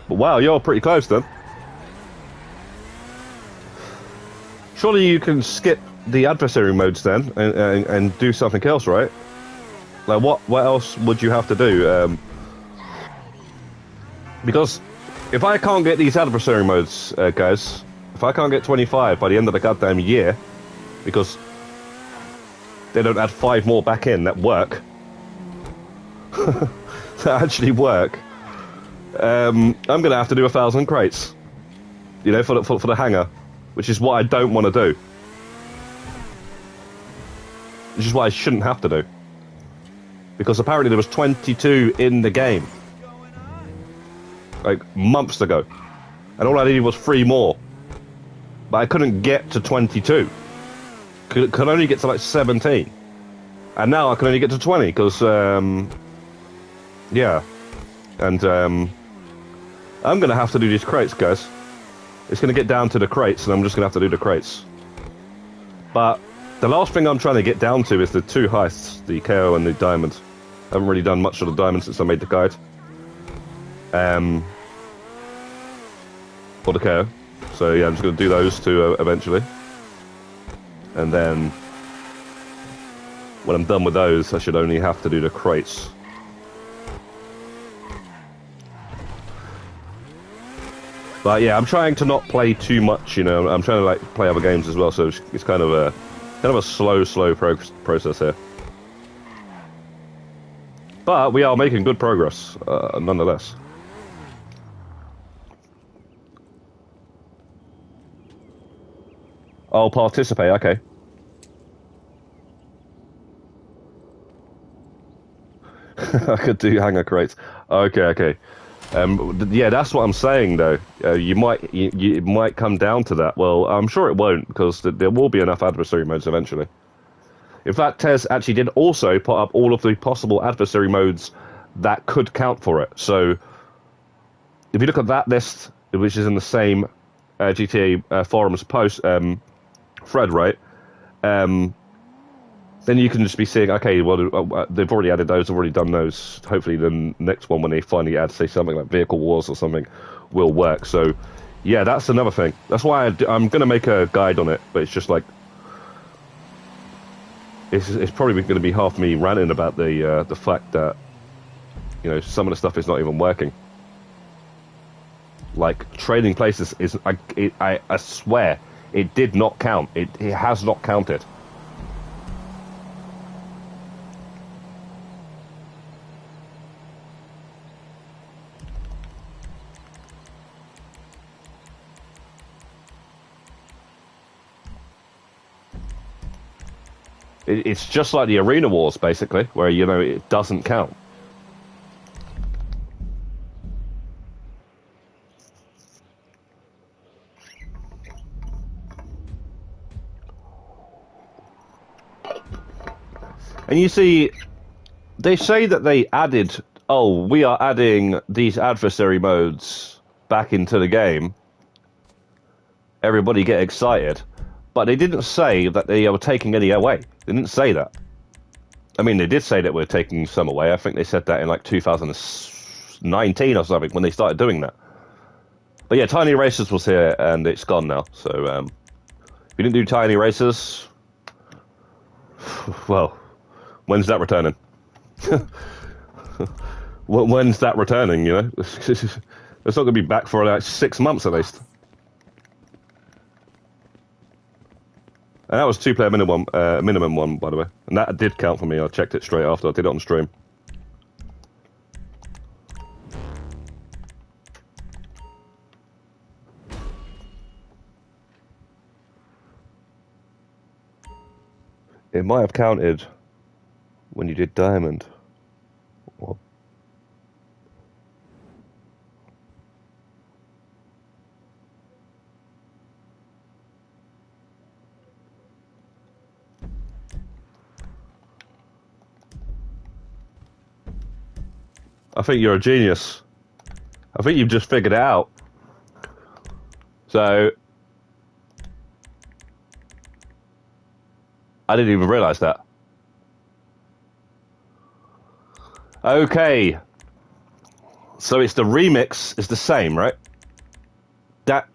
But wow, you're pretty close then. Surely you can skip the adversary modes then and do something else, right? Like what else would you have to do? Because if I can't get these adversary modes, guys, if I can't get 25 by the end of the goddamn year, because they don't add 5 more back in that work, that actually work, I'm gonna have to do 1,000 crates, you know, for the hangar, which is what I don't want to do. Which is what I shouldn't have to do, because apparently there was 22 in the game, like months ago, and all I needed was 3 more, but I couldn't get to 22. Could only get to like 17, and now I can only get to 20 because yeah, and I'm gonna have to do these crates, guys. It's gonna get down to the crates, and I'm just gonna have to do the crates. But the last thing I'm trying to get down to is the 2 heists, the KO and the diamond. I haven't really done much of the diamond since I made the guide. Or the KO. So yeah, I'm just gonna do those 2 eventually. And then when I'm done with those, I should only have to do the crates. But yeah, I'm trying to not play too much, you know. I'm trying to like play other games as well, so it's kind of a slow process here. But we are making good progress, nonetheless. Oh, participate. Okay. I could do hanger crates. Okay. Yeah, that's what I'm saying though. You might it might come down to that. Well, I'm sure it won't because there will be enough adversary modes eventually. In fact, Tez actually did also put up all of the possible adversary modes that could count for it. So if you look at that list, which is in the same GTA forums post thread, right? Then you can just be seeing, okay, well, they've already added those, they've already done those. Hopefully the next one, when they finally add, say, something like Vehicle Wars or something, will work. So, yeah, that's another thing. That's why I'm going to make a guide on it, but it's just like, it's probably going to be half me ranting about the fact that, you know, some of the stuff is not even working. Like, trading places is, I swear, it did not count. It has not counted. It's just like the Arena Wars, basically, where, you know, it doesn't count. And you see, they say that they added, oh, we are adding these adversary modes back into the game. Everybody get excited. But they didn't say that they were taking any away. They didn't say that. I mean, they did say that we're taking some away. I think they said that in like 2019 or something when they started doing that. But yeah, Tiny Racers was here and it's gone now. So if you didn't do Tiny Racers, well, when's that returning? When's that returning, you know? It's not going to be back for like 6 months at least. And that was 2-player minimum one, by the way. And that did count for me. I checked it straight after. I did it on stream. It might have counted when you did Diamond. What? I think you're a genius. I think you've just figured it out. So, I didn't even realise that. Okay. So it's the remix is the same, right? That.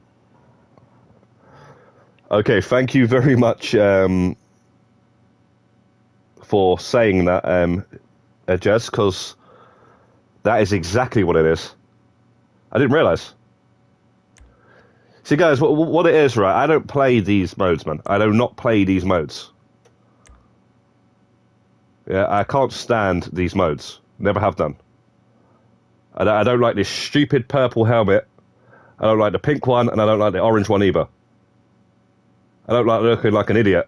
Okay, thank you very much for saying that, Jez, because that is exactly what it is. I didn't realise. See, guys, what it is, right? I don't play these modes, man. I do not play these modes. Yeah, I can't stand these modes. Never have done. I don't like this stupid purple helmet. I don't like the pink one, and I don't like the orange one either. I don't like looking like an idiot.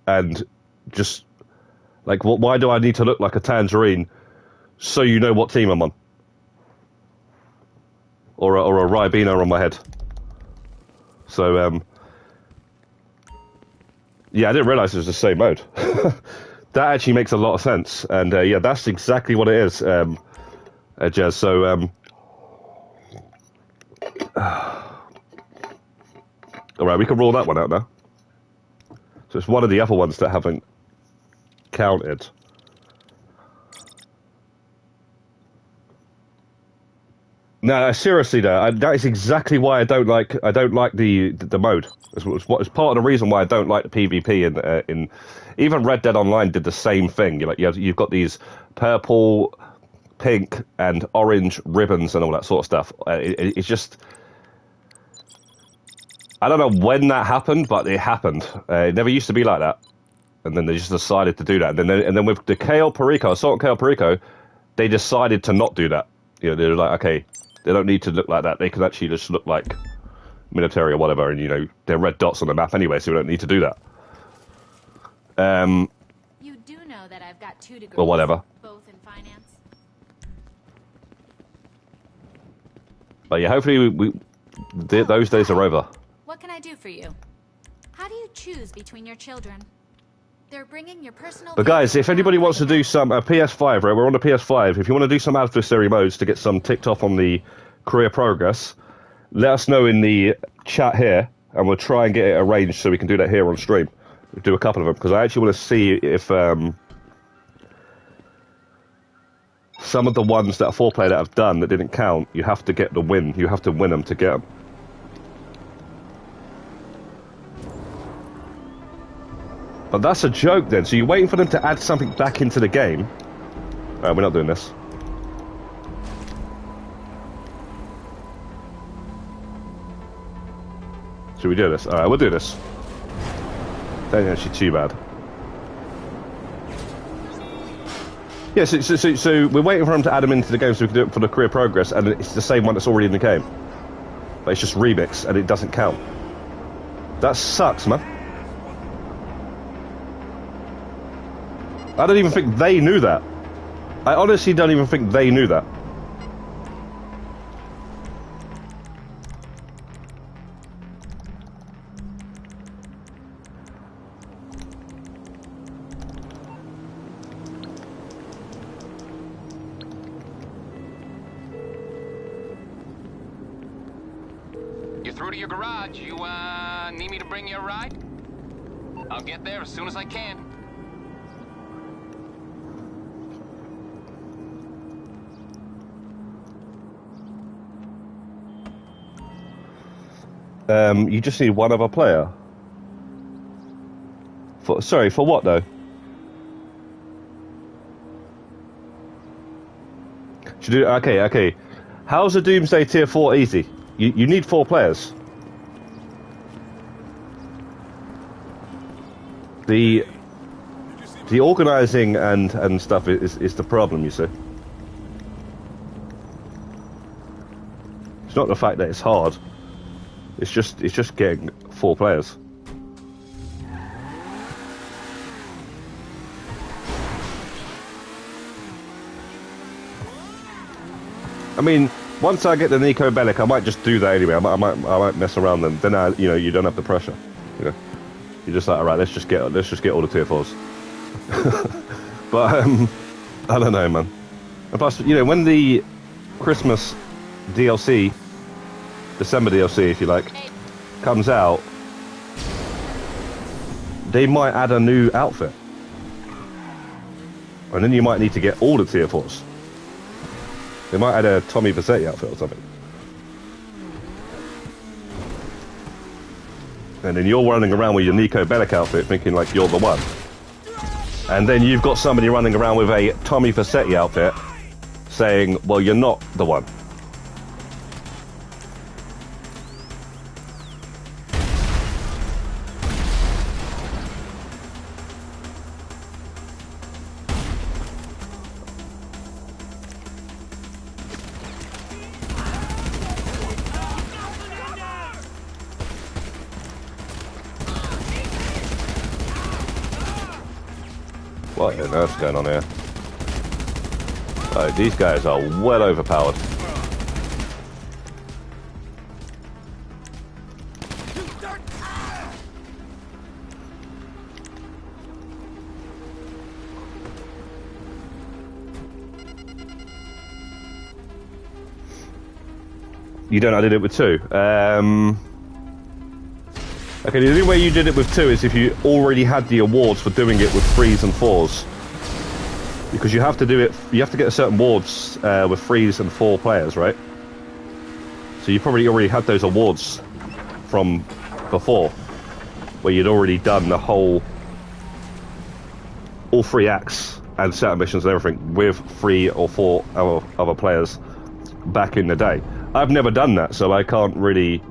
And just, like, why do I need to look like a tangerine so you know what team I'm on? Or a Ribena on my head. So, yeah, I didn't realise it was the same mode. That actually makes a lot of sense. And, yeah, that's exactly what it is, Jez. So, alright, we can rule that one out now. So it's one of the other ones that haven't counted. No, seriously though, that is exactly why I don't like the mode. It's part of the reason why I don't like the PvP in even Red Dead Online did the same thing. You've got these purple, pink, and orange ribbons and all that sort of stuff. It's just, I don't know when that happened, but it happened. It never used to be like that, and then they just decided to do that. And then with the Kale Perico, Assault and Kale Perico, they decided to not do that. You know, they're like, okay, they don't need to look like that. They can actually just look like military or whatever, and you know they're red dots on the map anyway, so we don't need to do that. You do know that I've got 2 degrees. Or whatever. Both in finance. But yeah, hopefully those days are over. What can I do for you? How do you choose between your children? They're bringing your personal. But guys, if anybody wants to do some PS5, right? We're on the PS5. If you want to do some adversary modes to get some ticked off on the career progress, let us know in the chat here, and we'll try and get it arranged so we can do that here on stream. We'll do a couple of them because I actually want to see if some of the ones that are 4-player that have done that didn't count. You have to get the win. You have to win them to get them. But that's a joke then. So you're waiting for them to add something back into the game. Alright, we're not doing this. Should we do this? Alright, we'll do this. That ain't actually too bad. Yeah, so we're waiting for them to add them into the game so we can do it for the career progress, and it's the same one that's already in the game. But it's just remix, and it doesn't count. That sucks, man. I don't even think they knew that. I honestly don't even think they knew that. You're through to your garage. You, need me to bring you a ride? I'll get there as soon as I can. You just need one other player. Sorry, for what though? Should do okay. How's a Doomsday Tier 4 easy? You need 4 players. The organising and stuff is the problem, you see. It's not the fact that it's hard. It's just getting 4 players. I mean, once I get the Nico Bellic, I might just do that anyway. I might mess around them. Then you don't have the pressure. You know, you're just like, all right, let's just get all the tier 4s. But I don't know, man. And plus, you know, when the Christmas DLC, December DLC, if you like, comes out, they might add a new outfit, and then you might need to get all the tier 4s. They might add a Tommy Vercetti outfit or something. And then you're running around with your Nico Bellic outfit thinking like you're the one. And then you've got somebody running around with a Tommy Vercetti outfit saying, well, you're not the one. What on earth's going on here? Oh, these guys are well overpowered. You don't, I did it with 2. Okay, the only way you did it with 2 is if you already had the awards for doing it with 3s and 4s. Because you have to do it, you have to get a certain awards with 3s and 4 players, right? So you probably already had those awards from before, where you'd already done the whole, all 3 acts and set missions and everything with 3 or 4 other players back in the day. I've never done that, so I can't really...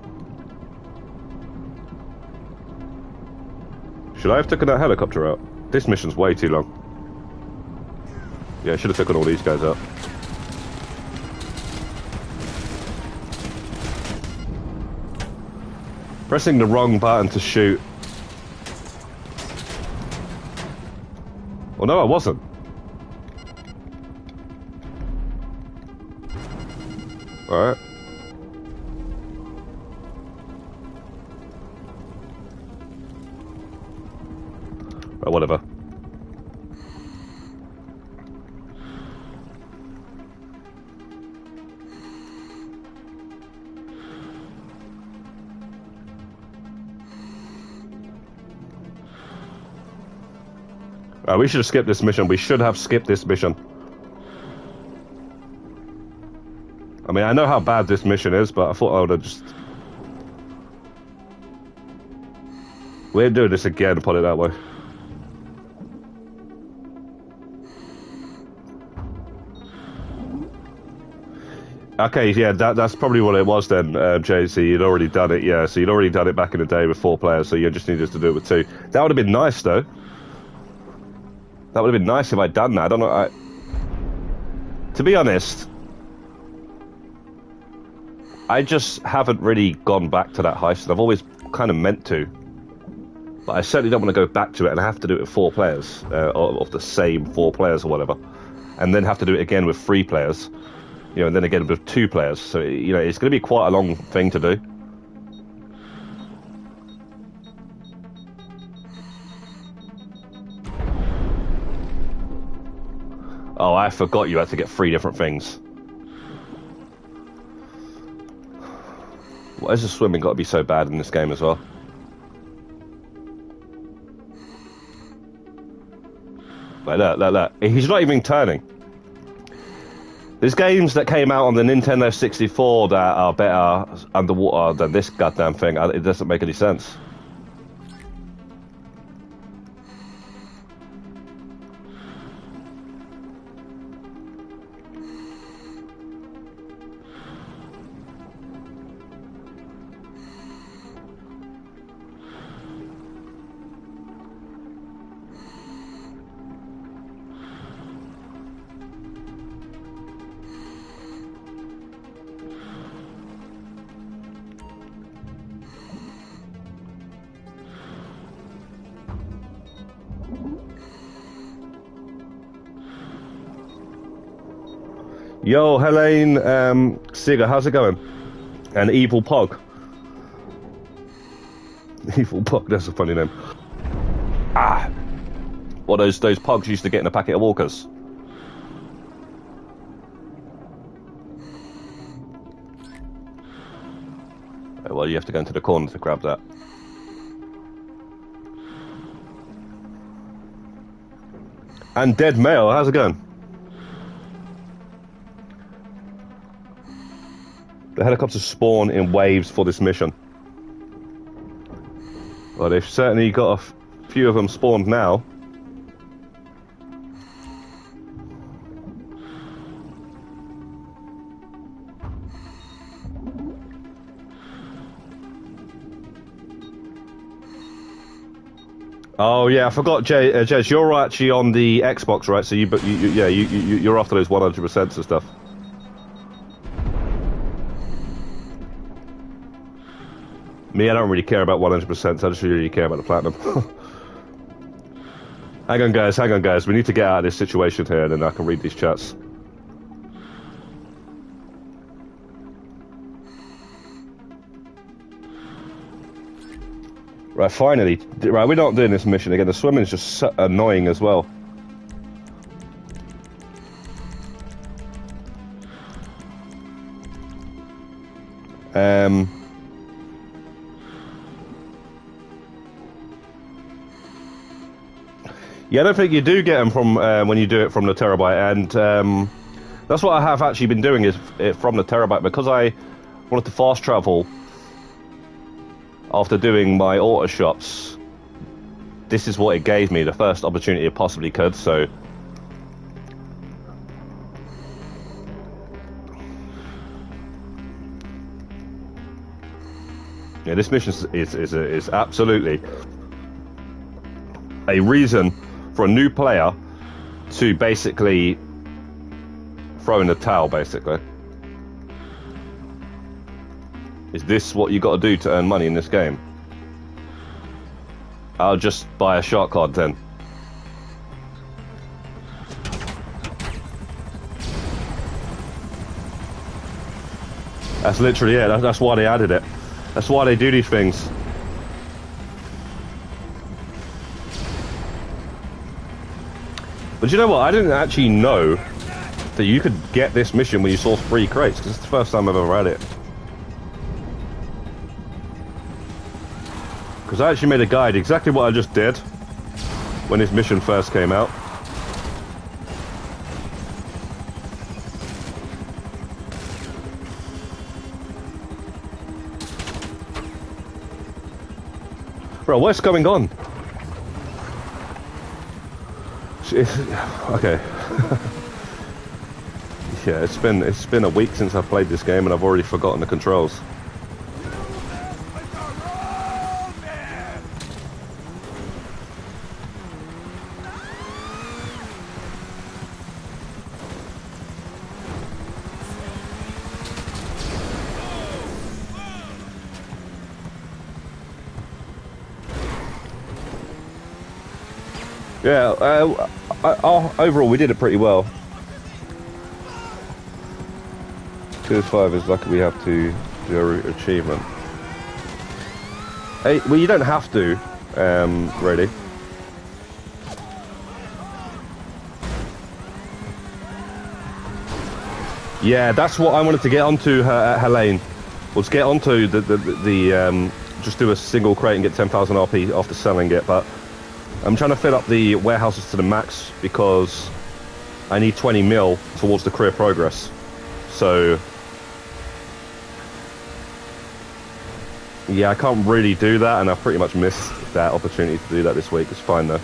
Should I have taken that helicopter out? This mission's way too long. Yeah, I should have taken all these guys out. Pressing the wrong button to shoot. Well, no, I wasn't. Alright. Right, whatever. We should have skipped this mission. We should have skipped this mission. I mean, I know how bad this mission is, but I thought I would have just... We're doing this again, put it that way. Okay, yeah, that's probably what it was then, JC. You'd already done it, yeah. So you'd already done it back in the day with 4 players, so you just needed to do it with 2. That would have been nice, though. That would have been nice if I'd done that. I don't know. To be honest, I just haven't really gone back to that heist, and I've always kind of meant to. But I certainly don't want to go back to it, and I have to do it with 4 players, of the same 4 players or whatever. And then have to do it again with 3 players. You know, and then again with 2 players. So, you know, it's going to be quite a long thing to do. Oh, I forgot you had to get 3 different things. Why is the swimming got to be so bad in this game as well? Like that. He's not even turning. There's games that came out on the Nintendo 64 that are better underwater than this goddamn thing. It doesn't make any sense. Yo, Helene, Siga, how's it going? And Evil Pog. Evil Pog, that's a funny name. Ah! What those pogs used to get in a packet of walkers. Well, you have to go into the corner to grab that. And Dead Male, how's it going? The helicopters spawn in waves for this mission. Well, they've certainly got a few of them spawned now. Oh yeah, I forgot, Jez, you're actually on the Xbox, right? So you're after those 100% and stuff. Me, I don't really care about 100%, I just really care about the platinum. Hang on guys, we need to get out of this situation here and then I can read these chats. Right, finally. Right, we're not doing this mission again. The swimming is just so annoying as well. Yeah, I don't think you do get them from when you do it from the terabyte, and that's what I have actually been doing is from the terabyte because I wanted to fast travel. After doing my auto shops, this is what it gave me, the first opportunity it possibly could, so... Yeah, this mission is absolutely a reason for a new player to basically throw in the towel, basically. Is this what you got to do to earn money in this game? I'll just buy a shark card then. That's literally it. That's why they added it. That's why they do these things. But you know what? I didn't actually know that you could get this mission when you source 3 crates, because it's the first time I've ever had it. Because I actually made a guide, exactly what I just did when this mission first came out. Bro, what's going on? Okay. Yeah, it's been a week since I've played this game and I've already forgotten the controls. Yeah, overall we did it pretty well. 2-5 is lucky we have to do a route achievement. Hey, well, you don't have to, really. Yeah, that's what I wanted to get onto, Helene. Was get onto the just do a single crate and get 10,000 RP after selling it, but I'm trying to fill up the warehouses to the max because I need 20 mil towards the career progress. So yeah, I can't really do that, and I've pretty much missed that opportunity to do that this week. It's fine though.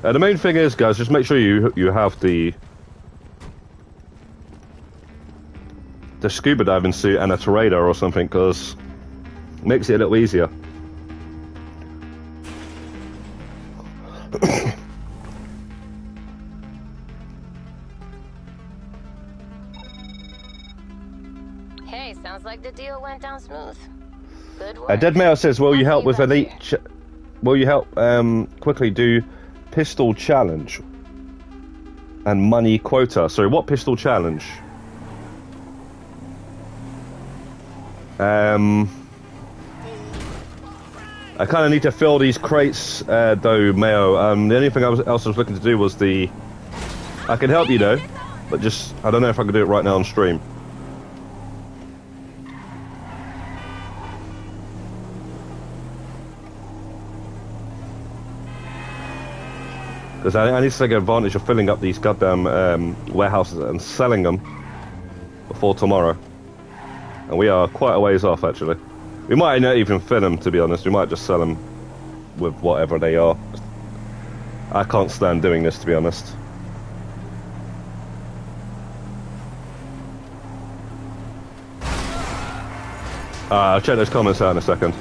The main thing is, guys, just make sure you have the scuba diving suit and a radar or something, because it makes it a little easier. Hey, sounds like the deal went down smooth. Good work. Dead Mail says, "Will you help with elite? Will you help quickly do pistol challenge and money quota?" Sorry, what pistol challenge? I kind of need to fill these crates, though, Mayo. The only thing else I was looking to do was I can help you though, but just I don't know if I can do it right now on stream. Because I need to take advantage of filling up these goddamn warehouses and selling them before tomorrow. And we are quite a ways off, actually. We might not even fill them, to be honest. We might just sell them with whatever they are. I can't stand doing this, to be honest. I'll check those comments out in a second.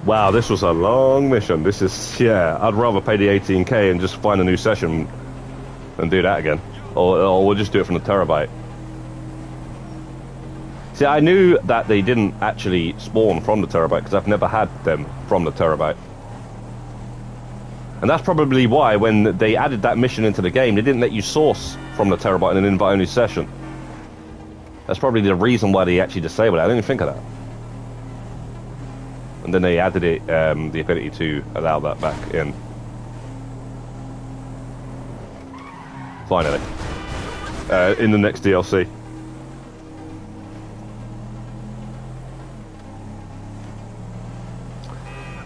Wow, this was a long mission. This is, yeah, I'd rather pay the 18k and just find a new session and do that again. Or we'll just do it from the terabyte. See, I knew that they didn't actually spawn from the terabyte because I've never had them from the terabyte. And that's probably why when they added that mission into the game, they didn't let you source from the terabyte in an invite-only session. That's probably the reason why they actually disabled it. I didn't even think of that. And then they added it, the ability to allow that back in. Finally. In the next DLC.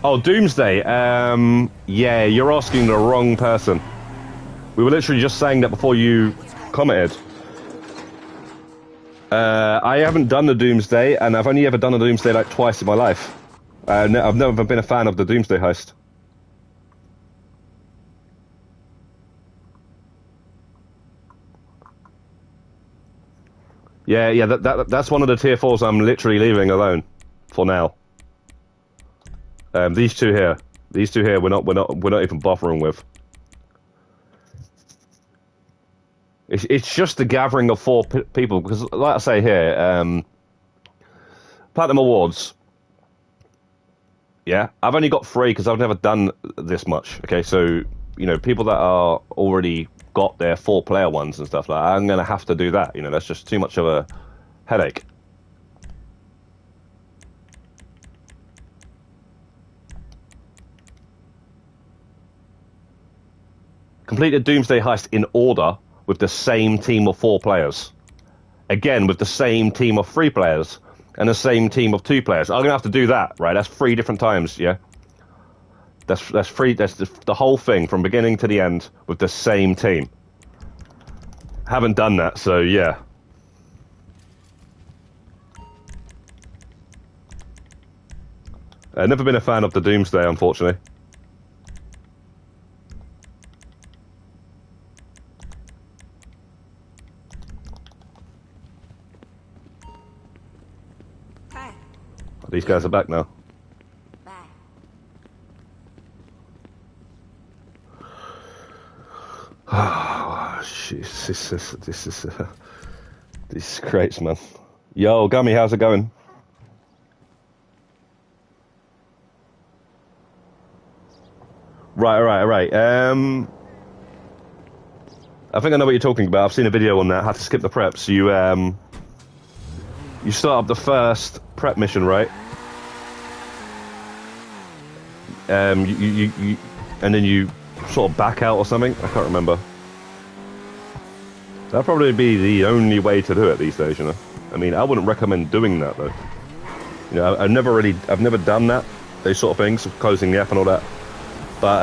Oh, Doomsday. Yeah, you're asking the wrong person. We were literally just saying that before you commented. I haven't done the Doomsday, and I've only ever done a Doomsday like twice in my life. I've never been a fan of the Doomsday heist. Yeah, that's one of the tier 4s I'm literally leaving alone for now. These two here, we're not even bothering with. It's just the gathering of 4 people because, like I say here, Platinum Awards. Yeah, I've only got 3 because I've never done this much. Okay, so you know, people that are already got their 4-player ones and stuff like that, I'm gonna have to do that. You know, that's just too much of a headache. Completed Doomsday Heist in order with the same team of 4 players. Again, with the same team of 3 players and the same team of 2 players. I'm gonna have to do that, right? That's 3 different times, yeah. That's 3. That's the whole thing from beginning to the end with the same team. Haven't done that, so yeah. I've never been a fan of the Doomsday, unfortunately. These guys are back now. Oh, jeez, this is great, man. Yo, Gummy, how's it going? Right. I think I know what you're talking about. I've seen a video on that. Had to skip the preps. You start up the first prep mission, right? You and then you sort of back out or something. I can't remember. That'd probably be the only way to do it these days, you know. I mean, I wouldn't recommend doing that though. You know, I've never done that. Those sort of things, closing the app and all that. But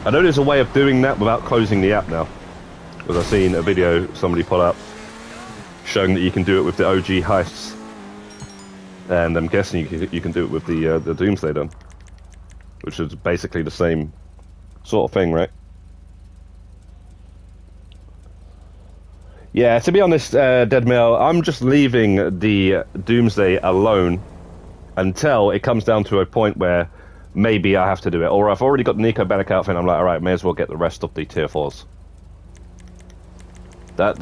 I know there's a way of doing that without closing the app now. Because I've seen a video somebody put up showing that you can do it with the OG heists, and I'm guessing you can do it with the Doomsday done, which is basically the same sort of thing, right? Yeah, to be honest, Deadmail, I'm just leaving the Doomsday alone until it comes down to a point where maybe I have to do it, or I've already got the Nico Bellic outfit and I'm like, alright, may as well get the rest of the tier 4s. That's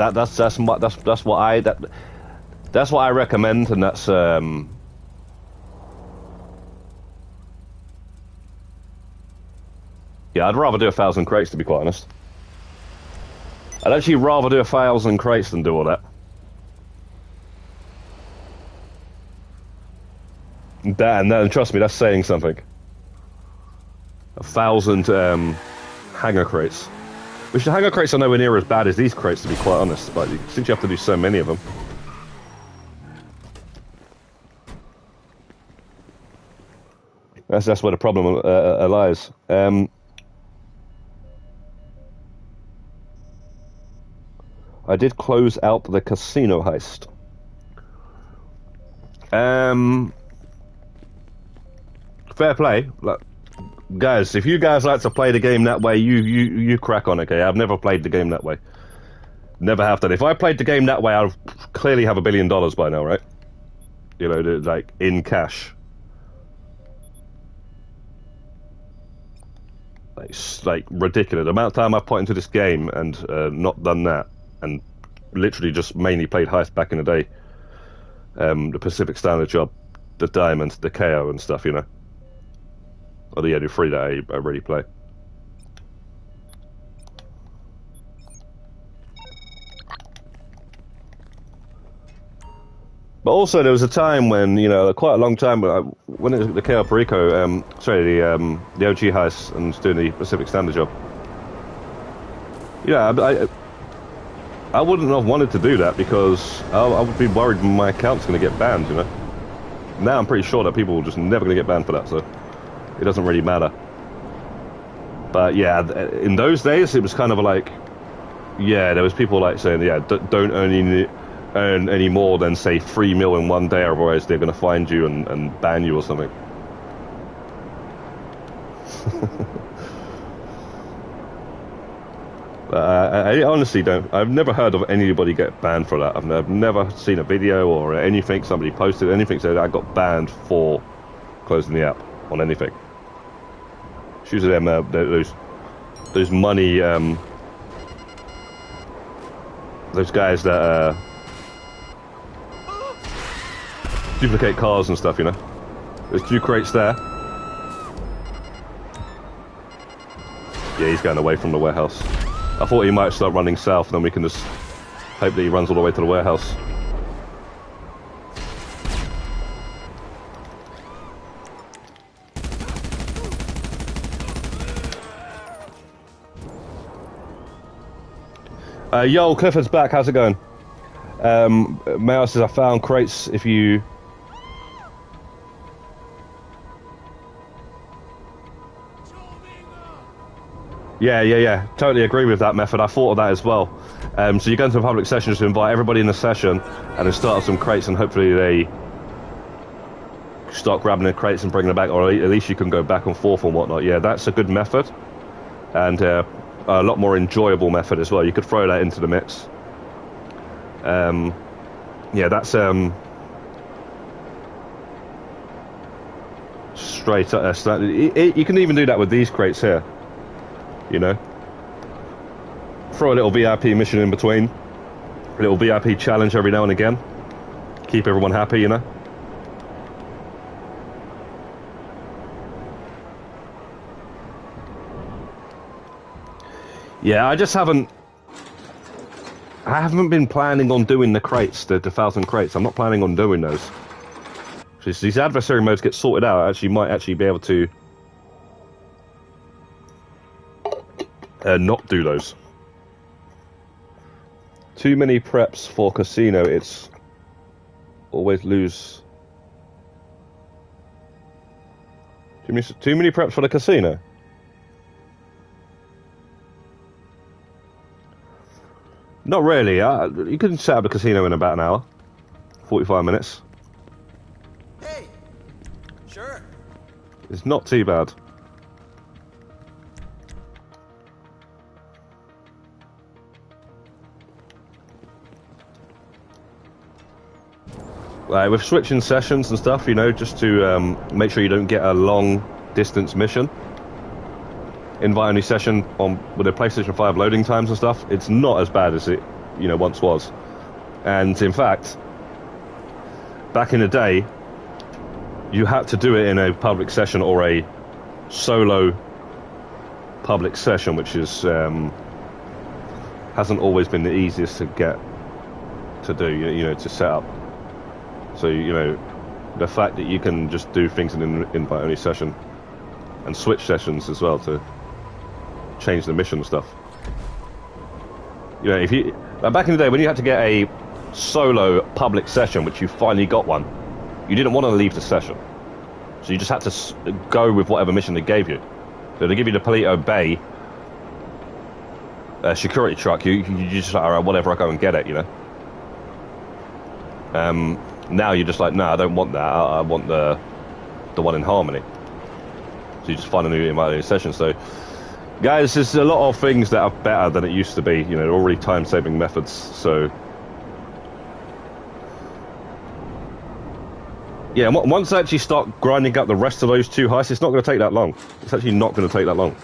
what I recommend, and that's yeah, I'd rather do 1,000 crates, to be quite honest. I'd actually rather do 1,000 crates than do all that. And trust me, that's saying something. 1,000 hanger crates. Which the hanger crates are nowhere near as bad as these crates, to be quite honest, but since you have to do so many of them. That's where the problem lies. I did close out the casino heist. Fair play. Like, guys, if you guys like to play the game that way, you crack on, okay? I've never played the game that way. Never have done. If I played the game that way, I'd clearly have $1 billion by now, right? You know, like, in cash. Like ridiculous. The amount of time I've put into this game and not done that, and literally just mainly played Heist back in the day. The Pacific Standard job, the Diamond, the KO and stuff, you know. Or the only 3 that I really play. But also there was a time when, you know, quite a long time, when it was the KO Perico, the OG Heist and doing the Pacific Standard job. Yeah, I wouldn't have wanted to do that because I would be worried my account's going to get banned, you know. Now I'm pretty sure that people are just never going to get banned for that, so it doesn't really matter. But yeah, in those days it was kind of like, yeah, there was people like saying, yeah, don't earn any more than say 3 mil in one day, otherwise they're going to find you and ban you or something. I honestly don't. I've never heard of anybody get banned for that. I've never seen a video or anything. Somebody posted anything said I got banned for closing the app on anything. It's usually them those money those guys that duplicate cars and stuff. You know, there's 2 crates there. Yeah, he's going away from the warehouse. I thought he might start running south, and then we can just hope that he runs all the way to the warehouse. Yo, Clifford's back. How's it going? Mail says I found crates. If you Yeah, totally agree with that method. I thought of that as well. So you go into a public session, just invite everybody in the session, and then start up some crates, and hopefully they start grabbing the crates and bringing them back, or at least you can go back and forth and whatnot. Yeah, that's a good method, and a lot more enjoyable method as well. You could throw that into the mix. Yeah, that's straight up. You can even do that with these crates here. You know, throw a little VIP mission in between, a little VIP challenge every now and again. Keep everyone happy, you know. Yeah, I haven't been planning on doing the crates, the 1,000 crates. I'm not planning on doing those. So these adversary modes get sorted out. I might actually be able to not do those. Too many preps for casino. It's always lose. Too many preps for the casino. Not really. You can set up a casino in about an hour, 45 minutes. Hey, sure. It's not too bad. With switching sessions and stuff, you know, just to make sure you don't get a long distance mission. Invite only session on with the PlayStation 5 loading times and stuff. It's not as bad as it, you know, once was. And in fact, back in the day, you had to do it in a public session or a solo public session, which is hasn't always been the easiest to get to do. You know, to set up. So, you know, the fact that you can just do things in an invite-only session and switch sessions as well to change the mission and stuff. You know, if you back in the day when you had to get a solo public session, which you finally got one, you didn't want to leave the session, so you just had to go with whatever mission they gave you. So they give you the Palito Bay security truck. You just like, all right, whatever, I'll go and get it. You know. Now you're just like, no, I don't want that. I want the one in Harmony. So you just find a new invite session. So, guys, there's a lot of things that are better than it used to be. You know, they're already time-saving methods. So, yeah, once I actually start grinding up the rest of those 2 heists, it's not going to take that long. It's actually not going to take that long.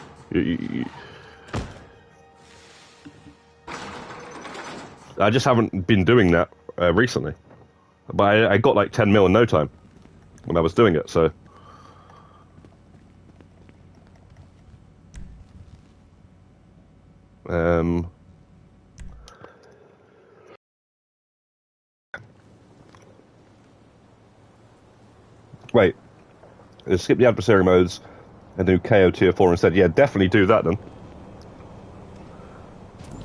I just haven't been doing that recently. But I got like 10 mil in no time when I was doing it, so. Wait. Let's skip the adversary modes and do KO tier 4 instead. Yeah, definitely do that then.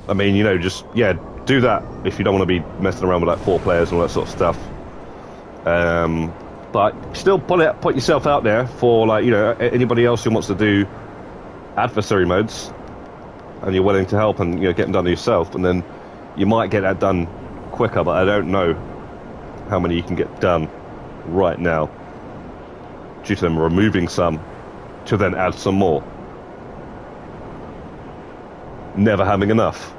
I mean, you know, just, yeah, do that if you don't want to be messing around with like 4 players and all that sort of stuff. But still put yourself out there for, like, you know, anybody else who wants to do adversary modes and you're willing to help and, you know, get them done yourself, and then you might get that done quicker, but I don't know how many you can get done right now due to them removing some to then add some more. never having enough.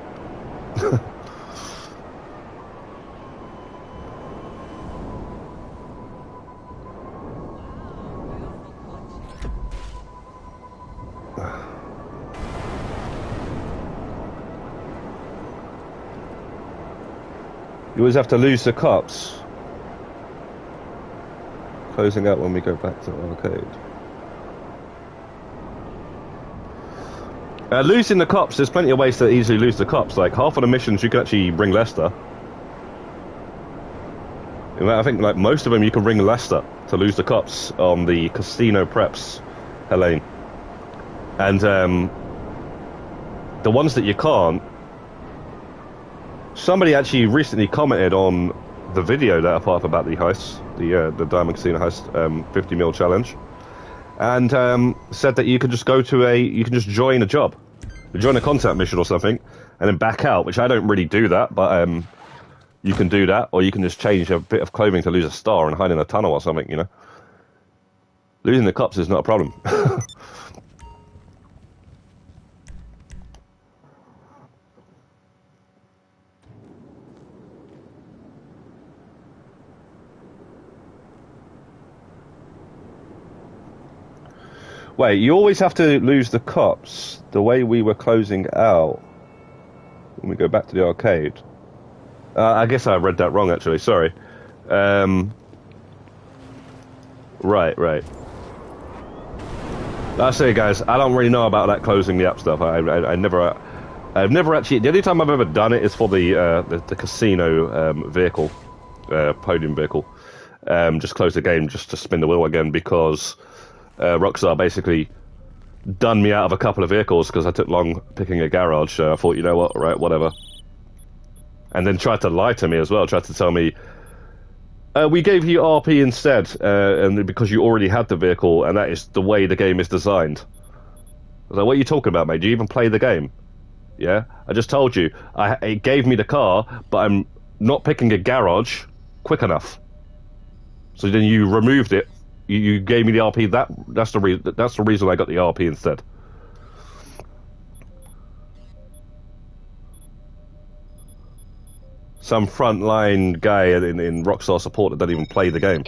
You always have to lose the cops. Closing out when we go back to the arcade. Losing the cops, there's plenty of ways to easily lose the cops. Like, half of the missions you can actually bring Lester. In fact, I think like most of them you can bring Lester to lose the cops on the casino preps, Helene. And the ones that you can't, somebody actually recently commented on the video that I put up about the heists, the Diamond Casino heist 50 mil challenge. And said that you could just you can just join a job, join a contact mission or something, and then back out, which I don't really do that, but you can do that, or you can just change a bit of clothing to lose a star and hide in a tunnel or something, you know. Losing the cops is not a problem. Wait, you always have to lose the cops the way we were closing out when we go back to the arcade. I guess I read that wrong, actually. Sorry. Right. That's it, guys. I don't really know about that closing the app stuff. I've never actually. The only time I've ever done it is for the casino vehicle, podium vehicle. Just close the game just to spin the wheel again because. Rockstar basically done me out of a couple of vehicles because I took long picking a garage, so I thought, you know what, right, whatever. And then tried to lie to me as well, tried to tell me, we gave you RP instead, and because you already had the vehicle, and that is the way the game is designed. I was like, what are you talking about, mate? Do you even play the game? Yeah? I just told you, it gave me the car, but I'm not picking a garage quick enough. So then you removed it. You gave me the RP. That's the reason I got the RP instead. Some frontline guy in Rockstar support that doesn't even play the game.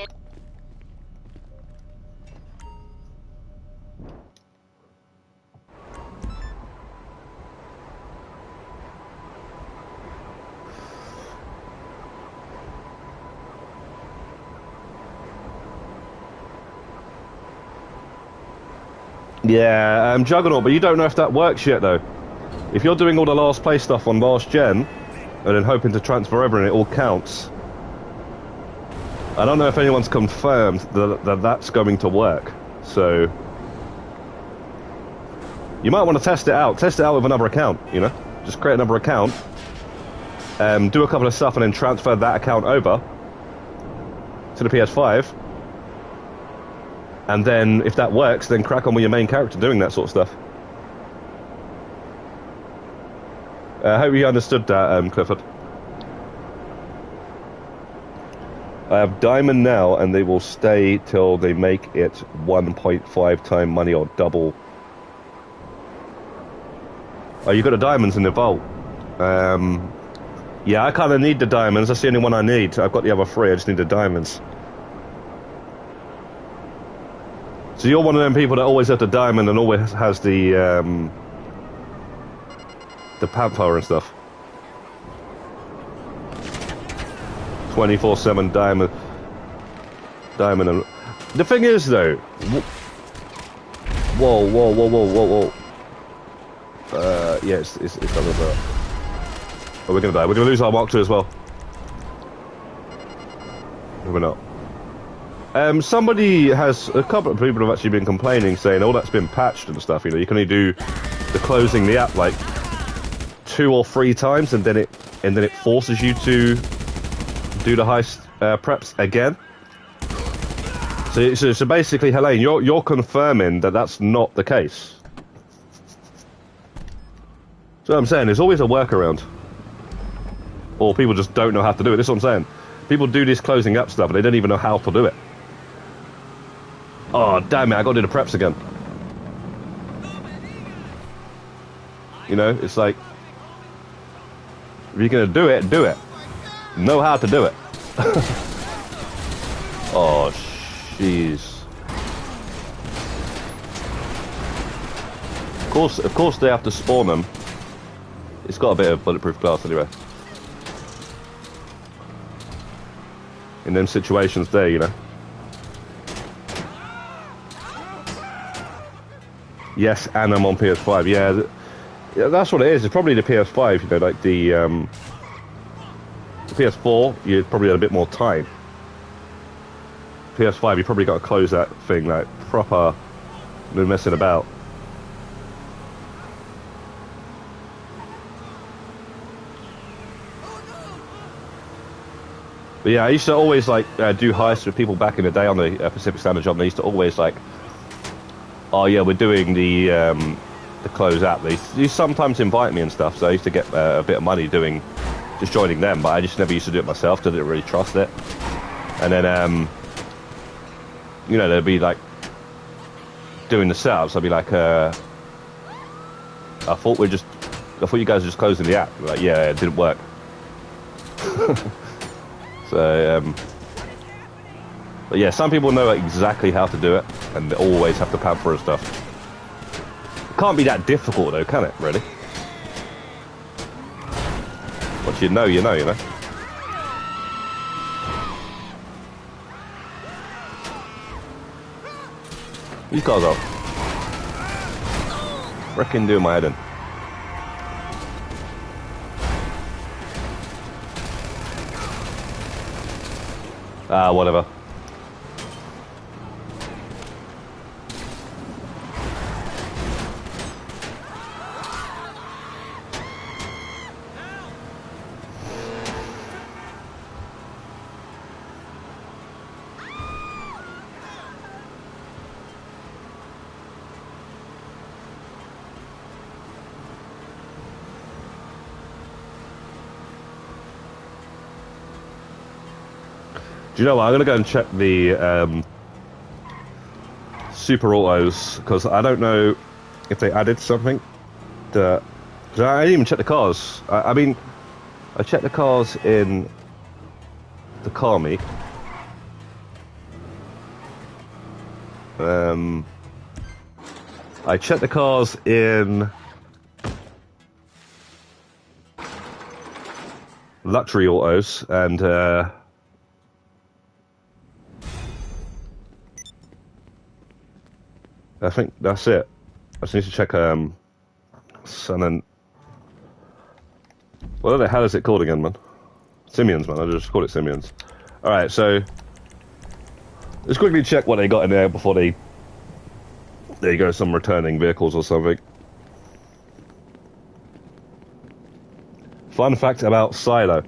Yeah, Juggernaut, but you don't know if that works yet, though. If you're doing all the last play stuff on last gen, and then hoping to transfer over and it all counts, I don't know if anyone's confirmed that that's going to work. So, you might want to test it out. Test it out with another account, you know? Just create another account, do a couple of stuff, and then transfer that account over to the PS5. And then, if that works, then crack on with your main character doing that sort of stuff. I hope you understood that, Clifford. I have Diamond now, and they will stay till they make it 1.5 time money or double. Oh, you got the diamonds in the vault. Yeah, I kind of need the diamonds. That's the only one I need. I've got the other three. I just need the diamonds. So you're one of them people that always have the diamond and always has the Panther and stuff. 24/7 diamond. And the thing is, though, whoa. Yeah, it's under that. Oh, we're gonna die. We're gonna lose our Mark II as well. No, we're not. Somebody has, a couple of people have actually been complaining, saying, oh, that's been patched and stuff, you know, you can only do the closing the app like 2 or 3 times, and then it forces you to do the heist preps again. So basically, Helene, you're confirming that that's not the case. So I'm saying, there's always a workaround. Or people just don't know how to do it, that's what I'm saying. People do this closing up stuff and they don't even know how to do it. Oh, damn it, I gotta do the preps again. You know, it's like, if you're gonna do it, do it. Know how to do it. Oh, jeez. Of course, they have to spawn them. It's got a bit of bulletproof glass anyway. In them situations there, you know. Yes, and I'm on PS5. Yeah, that's what it is. It's probably the PS5. You know, like the PS4. You probably had a bit more time. PS5, you probably got to close that thing like proper. No messing about. But yeah, I used to always like do heists with people back in the day on the Pacific Standard job. And they used to always like, oh yeah, we're doing the close out. They used to sometimes invite me and stuff, so I used to get a bit of money just joining them. But I just never used to do it myself because I didn't really trust it. And then you know, they'd be like doing the setups. I'd be like, I thought you guys were just closing the app. Like, yeah, it didn't work. So, but yeah, some people know exactly how to do it, and they always have to pamper and stuff. It can't be that difficult though, can it, really? Once you know, you know, you know. These cars are freaking doing my head in. Ah, whatever. Do you know what? I'm going to go and check the super autos, because I don't know if they added something. Cause I didn't even check the cars. I mean, I checked the cars in the car meet. I checked the cars in luxury autos, and I think that's it. I just need to check Sun and... What the hell is it called again, man? Simeons, man. I just called it Simeons. Alright, so... Let's quickly check what they got in there before they... There you go, some returning vehicles or something. Fun fact about Silo.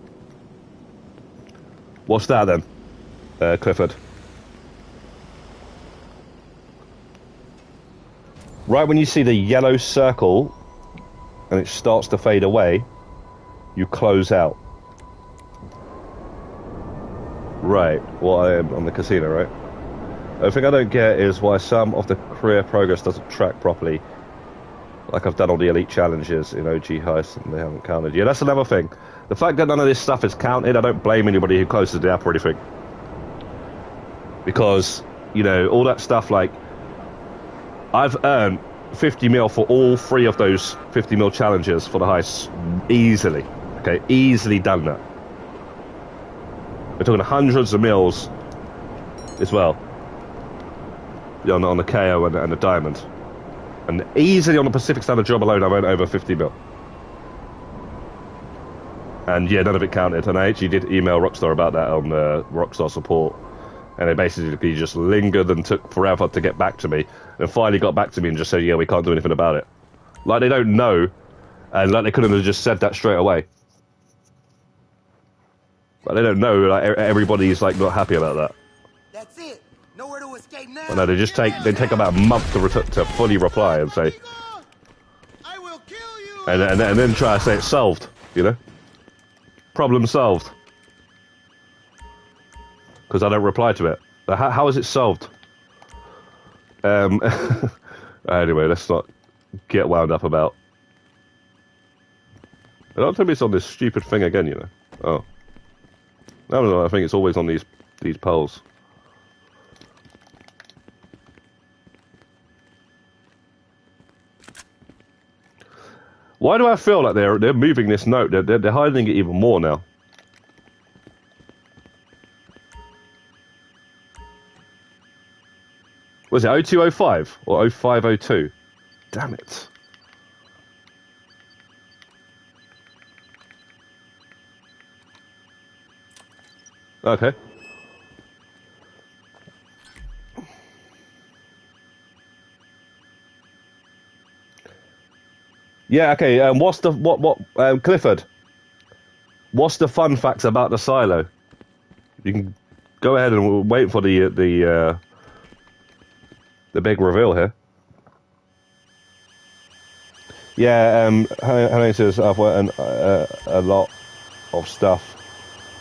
What's that then, Clifford? Right when you see the yellow circle and it starts to fade away, you close out. Right, well, I am on the casino, right? The thing I don't get is why some of the career progress doesn't track properly, like I've done all the elite challenges in OG Heists and they haven't counted. Yeah, that's another thing. The fact that none of this stuff is counted, I don't blame anybody who closes the app or anything. Because, you know, all that stuff, like, I've earned 50 mil for all 3 of those 50 mil challenges for the heists. Easily. Okay, easily done that. We're talking hundreds of mils as well. On the KO and the Diamond. And easily on the Pacific Standard job alone, I've earned over 50 mil. And yeah, none of it counted. And I actually did email Rockstar about that on Rockstar support. And they basically just lingered and took forever to get back to me. And finally got back to me and just said, yeah, we can't do anything about it. Like, they don't know. And like, they couldn't have just said that straight away. But they don't know. Like, everybody's like not happy about that. That's it. Nowhere to escape now. Well, no, they take about a month to fully reply and say, I will kill you. and then try to say it's solved. You know, problem solved. Because I don't reply to it. But how is it solved? Anyway, let's not get wound up about Don't tell me it's on this stupid thing again, you know. Oh. No, I think it's always on these poles. Why do I feel like they're moving this note? They're hiding it even more now. Was it 0205 or 0502? Damn it. Okay. Yeah, okay, Clifford, what's the fun facts about the silo? You can go ahead and wait for the big reveal here. Yeah, Hannah says I've worked a lot of stuff,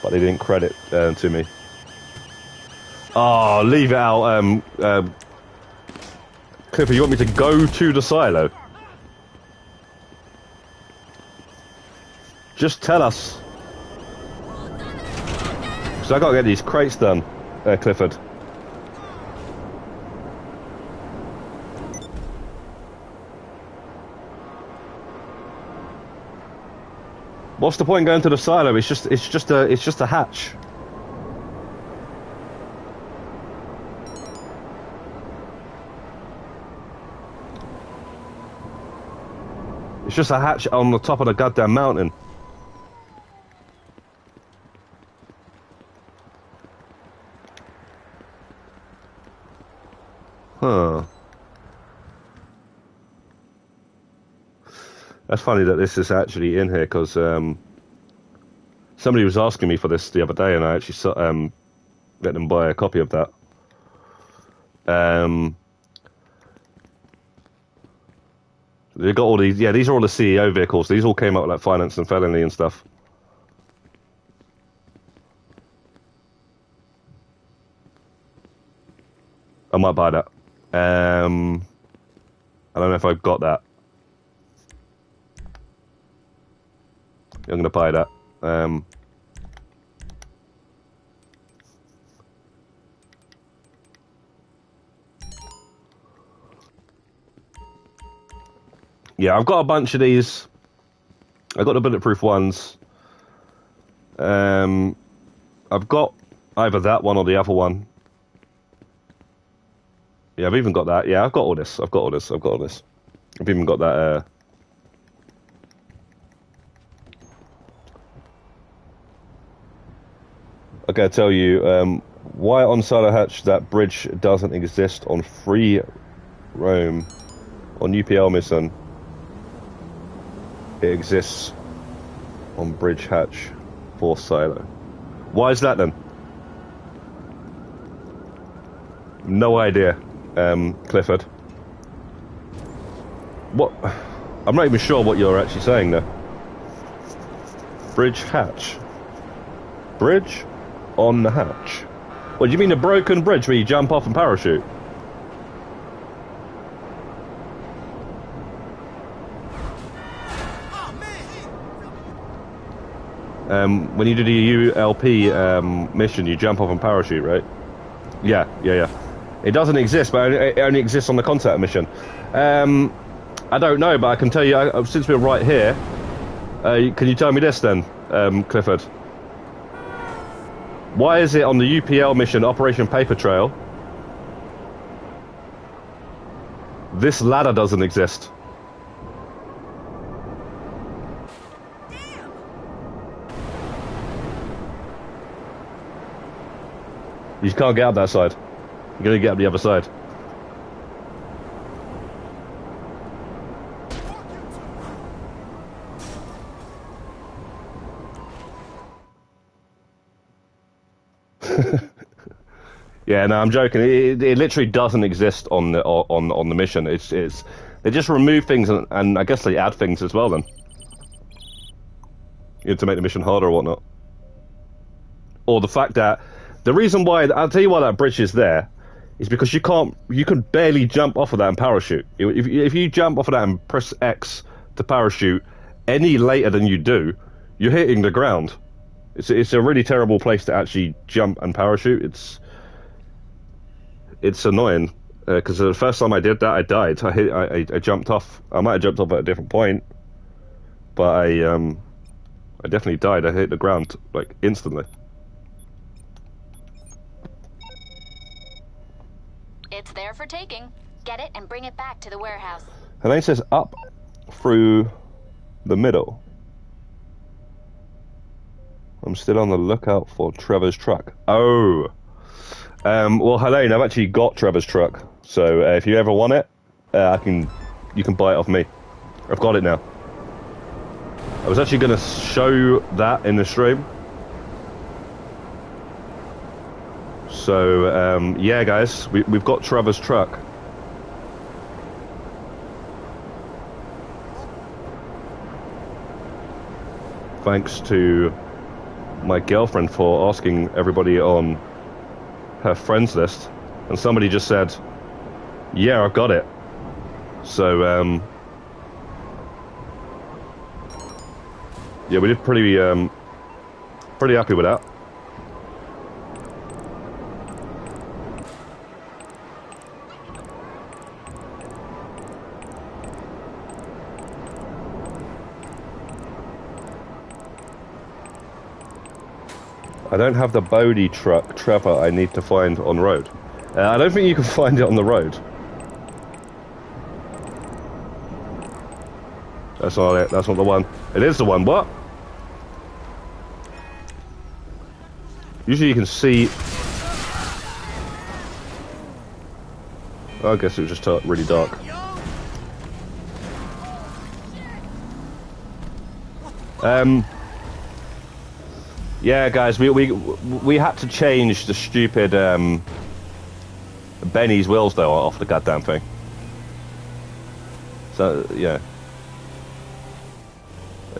but they didn't credit to me. Oh, leave it out. Clifford, you want me to go to the silo? Just tell us. So I gotta get these crates done, Clifford. What's the point going to the silo? It's just a hatch. It's just a hatch on the top of the goddamn mountain. Huh. That's funny that this is actually in here, because somebody was asking me for this the other day, and I actually let them buy a copy of that. They got all these. Yeah, these are all the CEO vehicles. These all came out with like finance and felony and stuff. I might buy that. I don't know if I've got that. I'm gonna buy that. Yeah, I've got a bunch of these. I got the bulletproof ones. I've got either that one or the other one. Yeah, I've even got that. Yeah, I've got all this. I've got all this. I've got all this. I've even got that. I gotta tell you, why on Silo Hatch that bridge doesn't exist on Freeroam on UPL mission. It exists on Bridge Hatch for Silo. Why is that then? No idea, Clifford. What? I'm not even sure what you're actually saying there. Bridge Hatch. Bridge on the hatch. What do you mean, a broken bridge where you jump off and parachute? When you do the ULP mission, you jump off and parachute, right? Yeah. It doesn't exist, but it only exists on the contact mission. I don't know, but I can tell you, since we're right here, can you tell me this then, Clifford? Why is it on the UPL mission, Operation Paper Trail, this ladder doesn't exist? You just can't get up that side. You're gonna get up the other side. Yeah, no, I'm joking. It literally doesn't exist on the mission. It's they just remove things and I guess they add things as well then. You know, to make the mission harder or whatnot. Or the fact that the reason why, I'll tell you why that bridge is there, is because you can barely jump off of that and parachute. If you jump off of that and press X to parachute, any later than you do, you're hitting the ground. It's a really terrible place to actually jump and parachute. It's annoying because the first time I did that, I died. I jumped off. I might have jumped off at a different point, but I definitely died. I hit the ground like instantly. It's there for taking. Get it and bring it back to the warehouse. Helene says up through the middle. I'm still on the lookout for Trevor's truck. Oh. Well, Helene, I've actually got Trevor's truck. So if you ever want it, you can buy it off me. I've got it now. I was actually going to show that in the stream. So, yeah, guys, we've got Trevor's truck. Thanks to my girlfriend for asking everybody on her friends list, and somebody just said, yeah, I've got it. So, yeah, we did pretty happy with that. I don't have the Bodie truck, Trevor, I need to find on road. I don't think you can find it on the road. That's not it, that's not the one. It is the one, what? Usually you can see... I guess it was just really dark. Yeah, guys, we had to change the stupid Benny's wheels though off the goddamn thing. So yeah,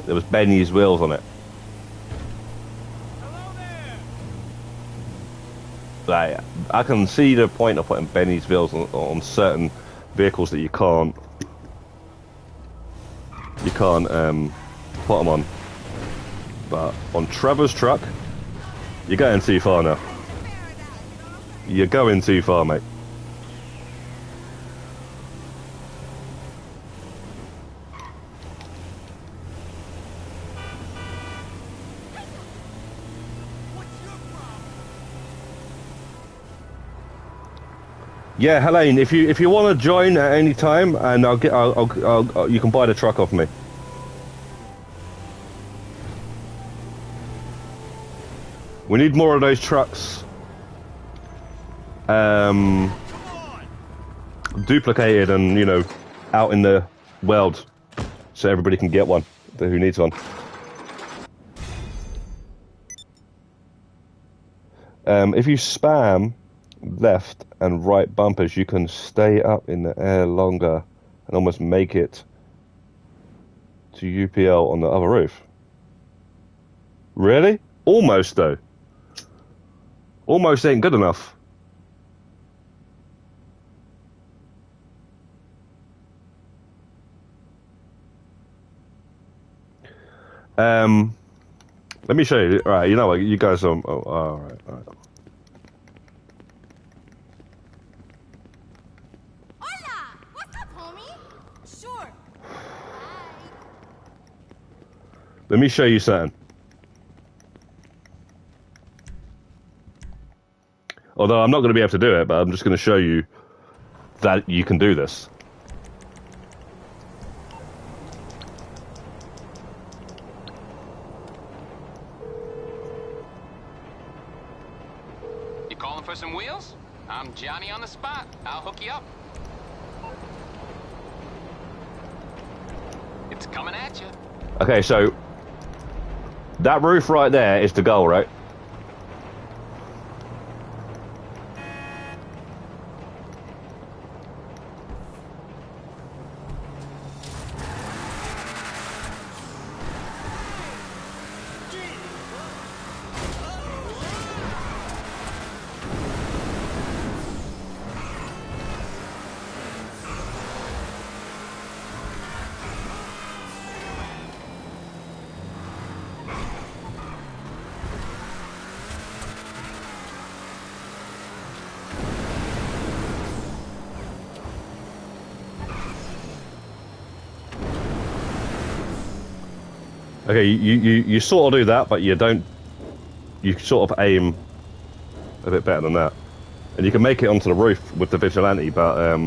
there was Benny's wheels on it. Like, I can see the point of putting Benny's wheels on certain vehicles that you can't put them on. But on Trevor's truck, you're going too far now. You're going too far, mate. Yeah, Helene, if you want to join at any time, and you can buy the truck off me. We need more of those trucks duplicated and, you know, out in the world so everybody can get one who needs one. If you spam left and right bumpers, you can stay up in the air longer and almost make it to UPL on the other roof. Really? Almost, though. Almost ain't good enough. Let me show you. All right, you know what? You guys are... Oh, all right, all right. Hola! What's up, homie? Sure. Let me show you something. Although I'm not going to be able to do it, but I'm just going to show you that you can do this. You calling for some wheels? I'm Johnny on the spot. I'll hook you up. It's coming at you. Okay, so that roof right there is the goal, right? Okay, you sort of do that, but you don't. You sort of aim a bit better than that, and you can make it onto the roof with the vigilante, but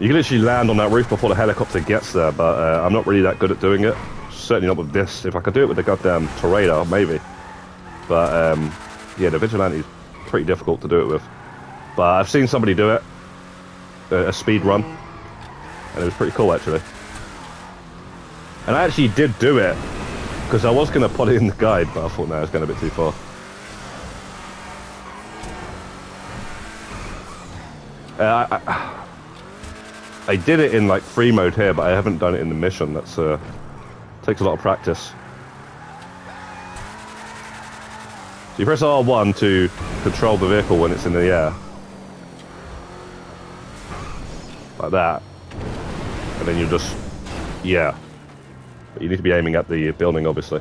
you can literally land on that roof before the helicopter gets there. But I'm not really that good at doing it. Certainly not with this. If I could do it with the goddamn Tornado, maybe. But yeah, the vigilante is pretty difficult to do it with. But I've seen somebody do it, a speed run, and it was pretty cool actually. And I actually did do it because I was going to put it in the guide, but I thought no, it's going a bit too far. I did it in like free mode here, but I haven't done it in the mission. That's takes a lot of practice. So you press R1 to control the vehicle when it's in the air, like that, and then you just, yeah. But you need to be aiming at the building, obviously.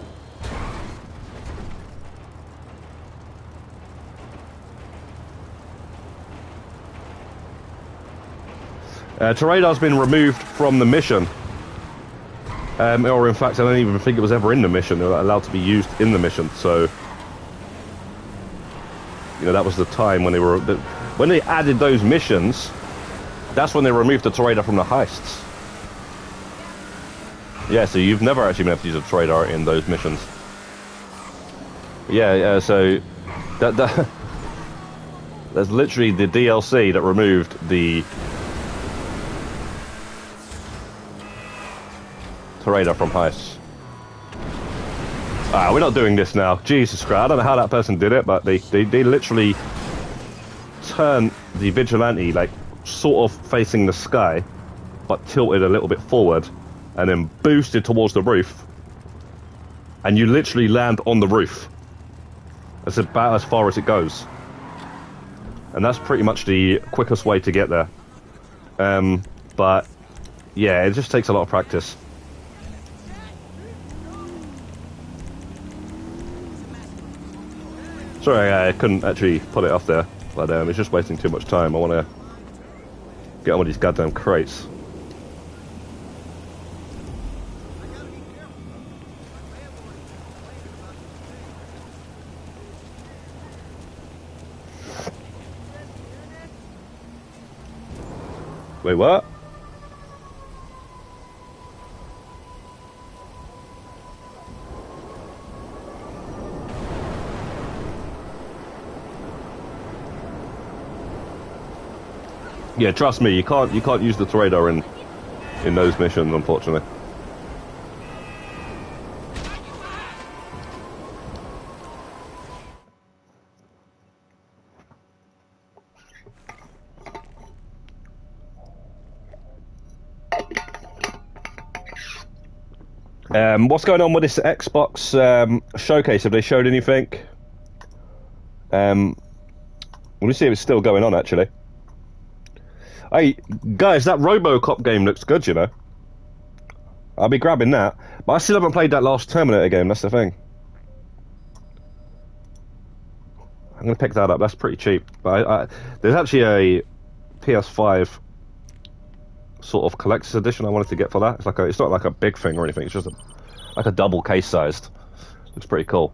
Radar's been removed from the mission. Or in fact, I don't even think it was ever in the mission. They were allowed to be used in the mission, so... You know, that was the time when they were... When they added those missions, that's when they removed the radar from the heists. Yeah, so you've never actually been able to use a radar in those missions. Yeah, so... That's literally the DLC that removed the... radar from heists. We're not doing this now. Jesus Christ, I don't know how that person did it, but they literally turned the vigilante like sort of facing the sky, but tilted a little bit forward, and then boosted towards the roof, and you literally land on the roof. That's about as far as it goes, and that's pretty much the quickest way to get there. But yeah, it just takes a lot of practice. Sorry, I couldn't actually put it off there, but it's just wasting too much time. I want to get on with these goddamn crates. Wait, what? Yeah, trust me, you can't use the radar in those missions, unfortunately. What's going on with this Xbox showcase? Have they showed anything? Let me see if it's still going on, actually. Hey, guys, that RoboCop game looks good, you know. I'll be grabbing that. But I still haven't played that last Terminator game, that's the thing. I'm going to pick that up, that's pretty cheap. But there's actually a PS5 sort of collector's edition I wanted to get for that. It's not like a big thing or anything, it's just like a double case sized. Looks pretty cool.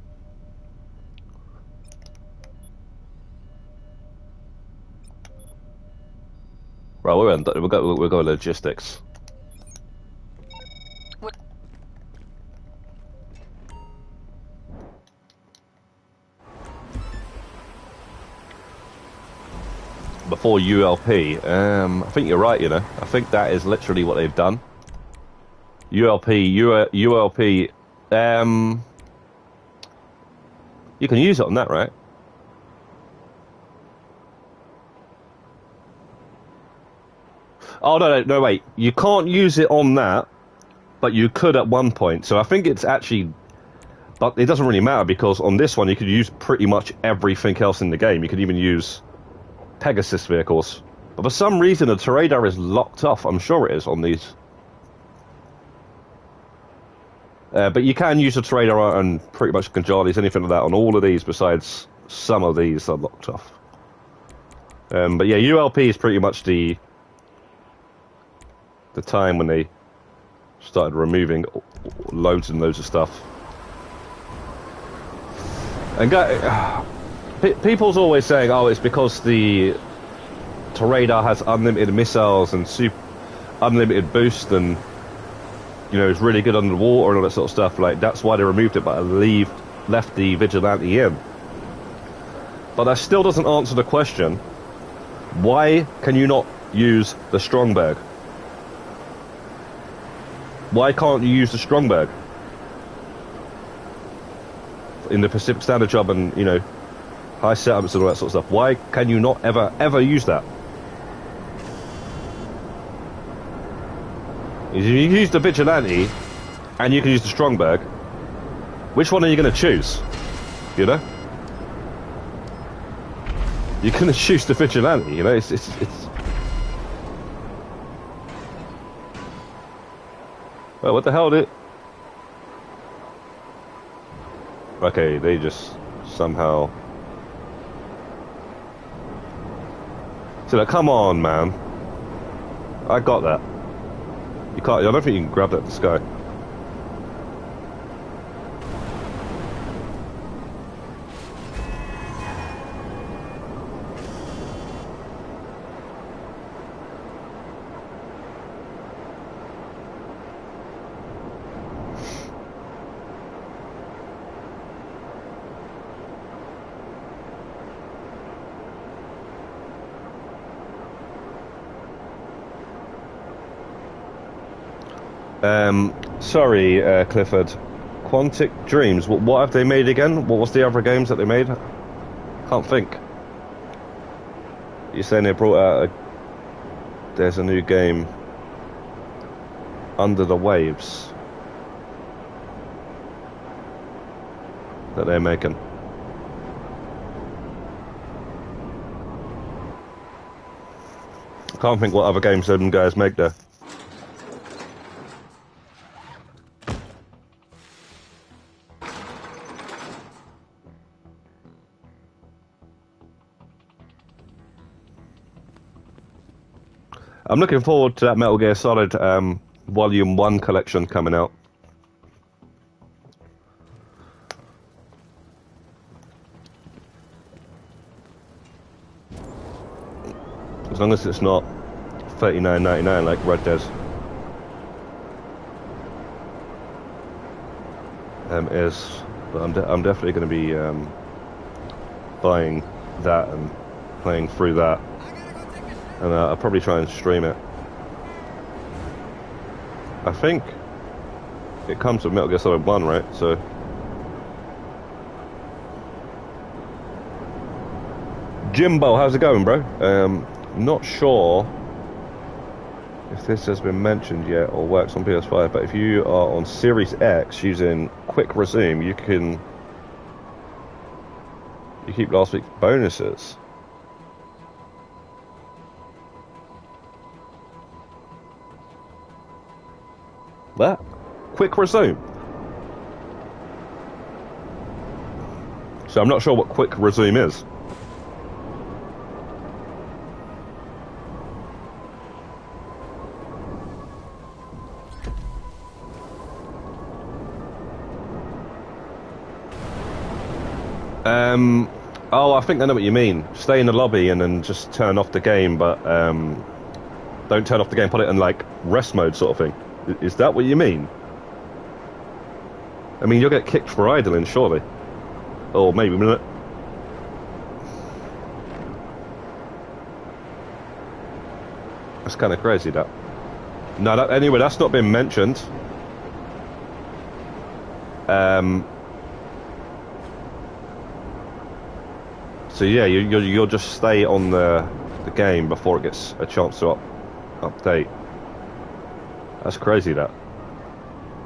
Right, we'll go logistics. Before ULP, I think you're right, you know. I think that is literally what they've done. ULP, you can use it on that, right? Oh, no, wait. You can't use it on that, but you could at one point. So I think it's actually... But it doesn't really matter, because on this one, you could use pretty much everything else in the game. You could even use Pegasus vehicles. But for some reason, the radar is locked off. I'm sure it is on these. But you can use the radar on pretty much Gonjali's, anything like that, on all of these, besides some of these are locked off. But yeah, ULP is pretty much the time when they started removing loads and loads of stuff. And people's always saying, oh, it's because the radar has unlimited missiles and unlimited boost and, you know, it's really good underwater and all that sort of stuff. Like, that's why they removed it, but I left the Vigilante in. But that still doesn't answer the question, why can you not use the Stromberg? Why can't you use the Stromberg in the Pacific Standard job and, you know, high setups and all that sort of stuff? Why can you not ever use that? You can use the Vigilante and you can use the Stromberg. Which one are you going to choose? You know? You're going to choose the Vigilante, you know? It's well, what the hell did... Okay, they just somehow... So, like, come on, man. I got that. You can't... I don't think you can grab that in the sky. Sorry, Clifford. Quantic Dreams. What have they made again? What was the other games that they made? Can't think. You're saying they brought out there's a new game. Under the Waves. That they're making. Can't think what other games them guys make there. I'm looking forward to that Metal Gear Solid Volume 1 collection coming out. As long as it's not $39.99 like Red Dead is. But I'm definitely going to be buying that and playing through that. And I'll probably try and stream it. I think it comes with Metal Gear Solid 1, right? So... Jimbo, how's it going, bro? Not sure if this has been mentioned yet or works on PS5, but if you are on Series X using Quick Resume, you keep last week's bonuses. That? Quick Resume. So I'm not sure what Quick Resume is. Oh, I think I know what you mean. Stay in the lobby and then just turn off the game, but don't turn off the game, put it in like rest mode sort of thing. Is that what you mean? I mean, you'll get kicked for idling, surely. Or maybe a minute. That's kind of crazy, that. No, anyway, that's not been mentioned. So yeah, you'll just stay on the game before it gets a chance to update. That's crazy, that.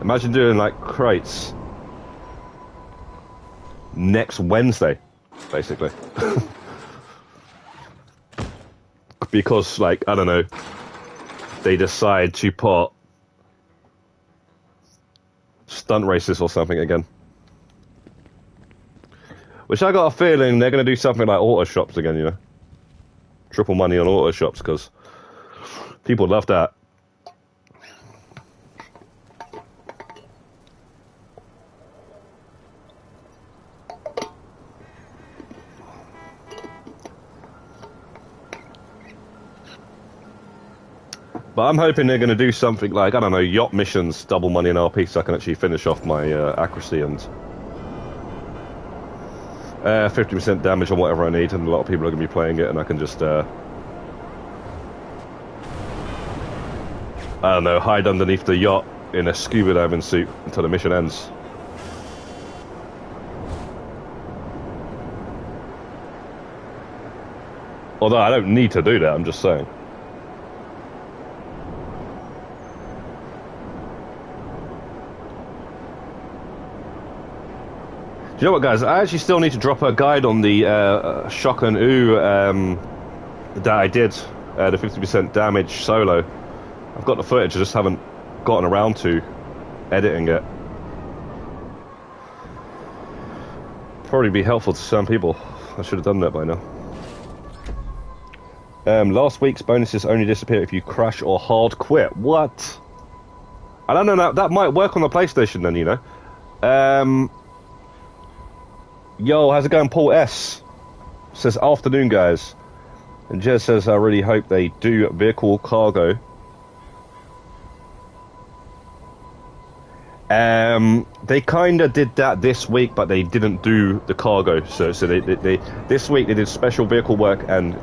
Imagine doing like crates next Wednesday, basically. Because, like, I don't know, they decide to put stunt races or something again. Which I got a feeling they're going to do something like auto shops again, you know. Triple money on auto shops, because people love that. But I'm hoping they're going to do something like, I don't know, yacht missions, double money in RP, so I can actually finish off my accuracy and 50% damage on whatever I need, and a lot of people are going to be playing it, and I can just, I don't know, hide underneath the yacht in a scuba diving suit until the mission ends. Although I don't need to do that, I'm just saying. Do you know what, guys? I actually still need to drop a guide on the Shock and Ooh that I did, the 50% damage solo. I've got the footage, I just haven't gotten around to editing it. Probably be helpful to some people. I should have done that by now. Last week's bonuses only disappear if you crash or hard quit. What? I don't know, that might work on the PlayStation then, you know. Yo, how's it going? Paul S. says, afternoon, guys. And Jez says, I really hope they do vehicle cargo. They kind of did that this week, but they didn't do the cargo. So they this week they did special vehicle work and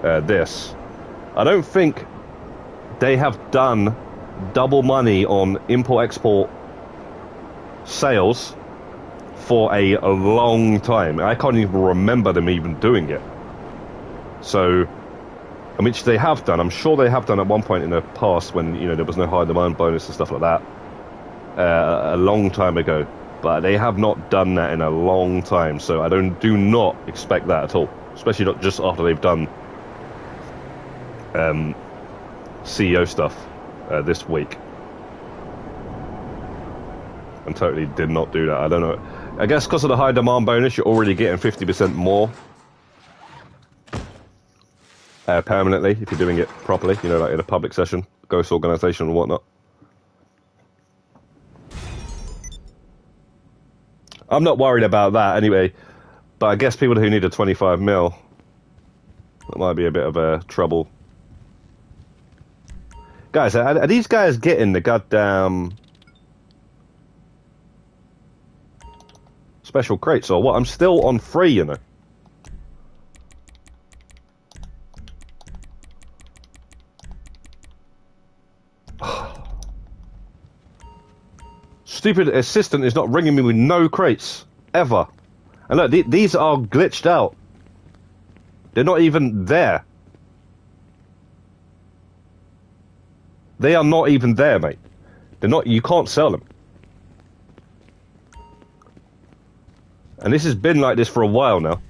this. I don't think they have done double money on import-export sales for a long time. I can't even remember them even doing it. So, I mean, they have done. I'm sure they have done at one point in the past when, you know, there was no high demand bonus and stuff like that a long time ago. But they have not done that in a long time. So I do not expect that at all. Especially not just after they've done CEO stuff this week. And totally did not do that. I don't know. I guess because of the high demand bonus, you're already getting 50% more permanently if you're doing it properly, you know, like in a public session, ghost organization and whatnot. I'm not worried about that anyway, but I guess people who need a 25 mil, that might be a bit of trouble. Guys, are these guys getting the goddamn special crates or what? I'm still on free, you know. Stupid assistant is not ringing me with no crates ever. And look, these are glitched out. They're not even there. They are not even there, mate. They're not. You can't sell them. And this has been like this for a while now.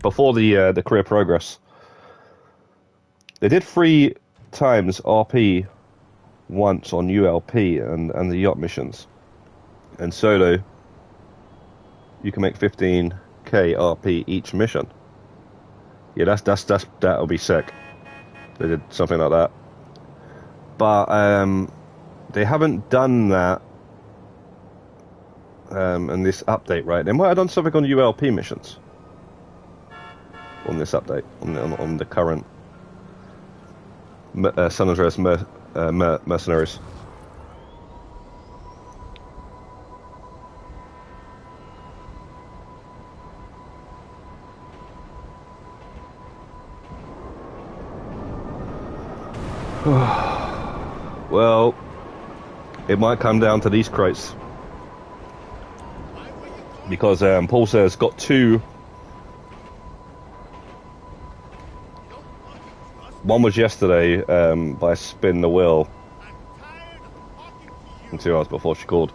Before the career progress. They did 3 times RP once on ULP and the yacht missions. And solo, you can make 15k RP each mission. Yeah, that'll be sick. They did something like that. But they haven't done that in this update, right? They might have done something on ULP missions on this update, on the current San Andreas mercenaries. Well, it might come down to these crates. Because Paul says got 2. One was yesterday by Spin the Wheel. And 2 hours before she called.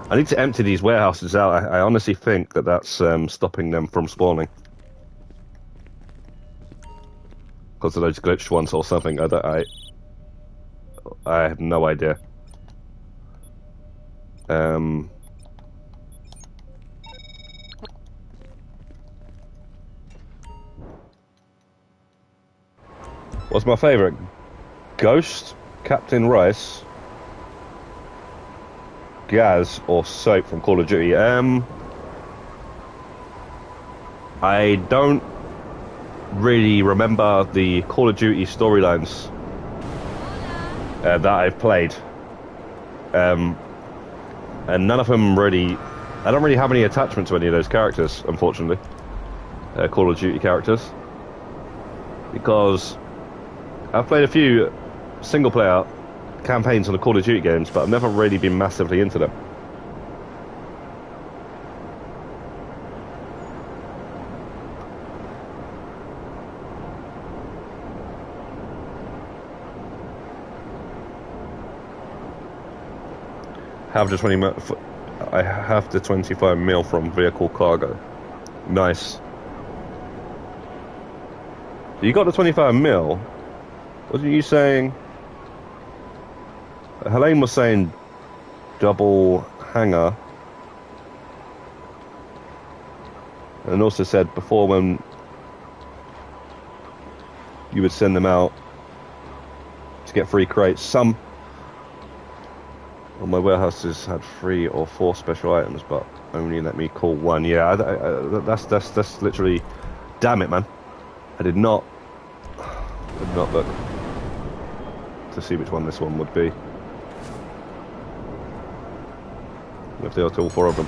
I need to empty these warehouses out. I honestly think that that's stopping them from spawning. Because of those glitched ones or something. I have no idea. What's my favourite? Ghost, Captain Rice, Gaz, or Soap from Call of Duty? I don't really remember the Call of Duty storylines that I've played. And none of them really... I don't really have any attachment to any of those characters, unfortunately. Call of Duty characters. Because I've played a few single-player campaigns on the Call of Duty games, but I've never really been massively into them. I have the 25 mil from vehicle cargo. Nice. You got the 25 mil. Wasn't you saying? Helene was saying double hanger, and also said before when you would send them out to get free crates. Some of my warehouses had 3 or 4 special items, but only let me call one. Yeah, that's literally. Damn it, man! I did not look to see which one this one would be. If they are all 4 of them.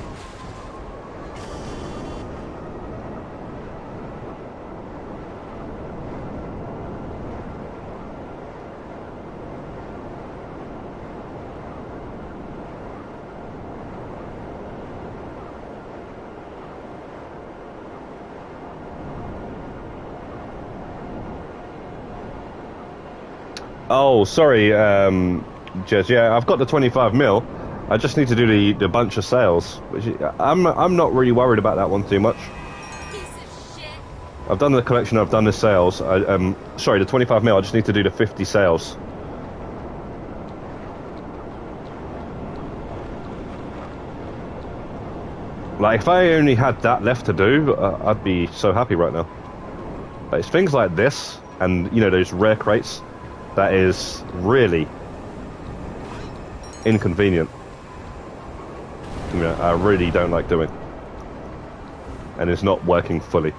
Oh, sorry, Jez. Yeah, I've got the 25 mil. I just need to do the bunch of sales, which I'm not really worried about that one too much. Piece of shit. I've done the collection. I've done the sales. Sorry, the 25 mil. I just need to do the 50 sales. Like, if I only had that left to do, I'd be so happy right now. But it's things like this, and you know, those rare crates, that is really inconvenient. You know, I really don't like doing, and it's not working fully.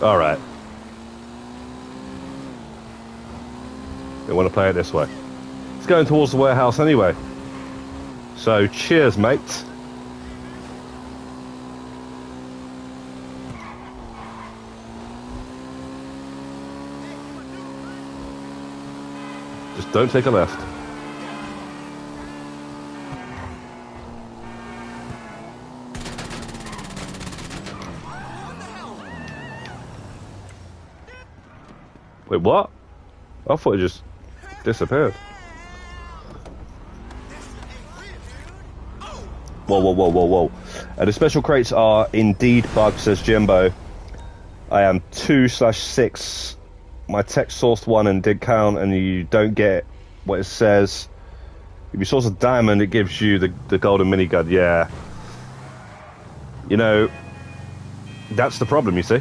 All right. They want to play it this way. It's going towards the warehouse anyway. So, cheers, mate. Just don't take a left. Wait, what? I thought it just disappeared. Whoa. The special crates are indeed bugged, says Jimbo. I am 2/6. My text sourced one and did count, and you don't get what it says. If you source a diamond, it gives you the golden minigun. Yeah. You know, that's the problem, you see.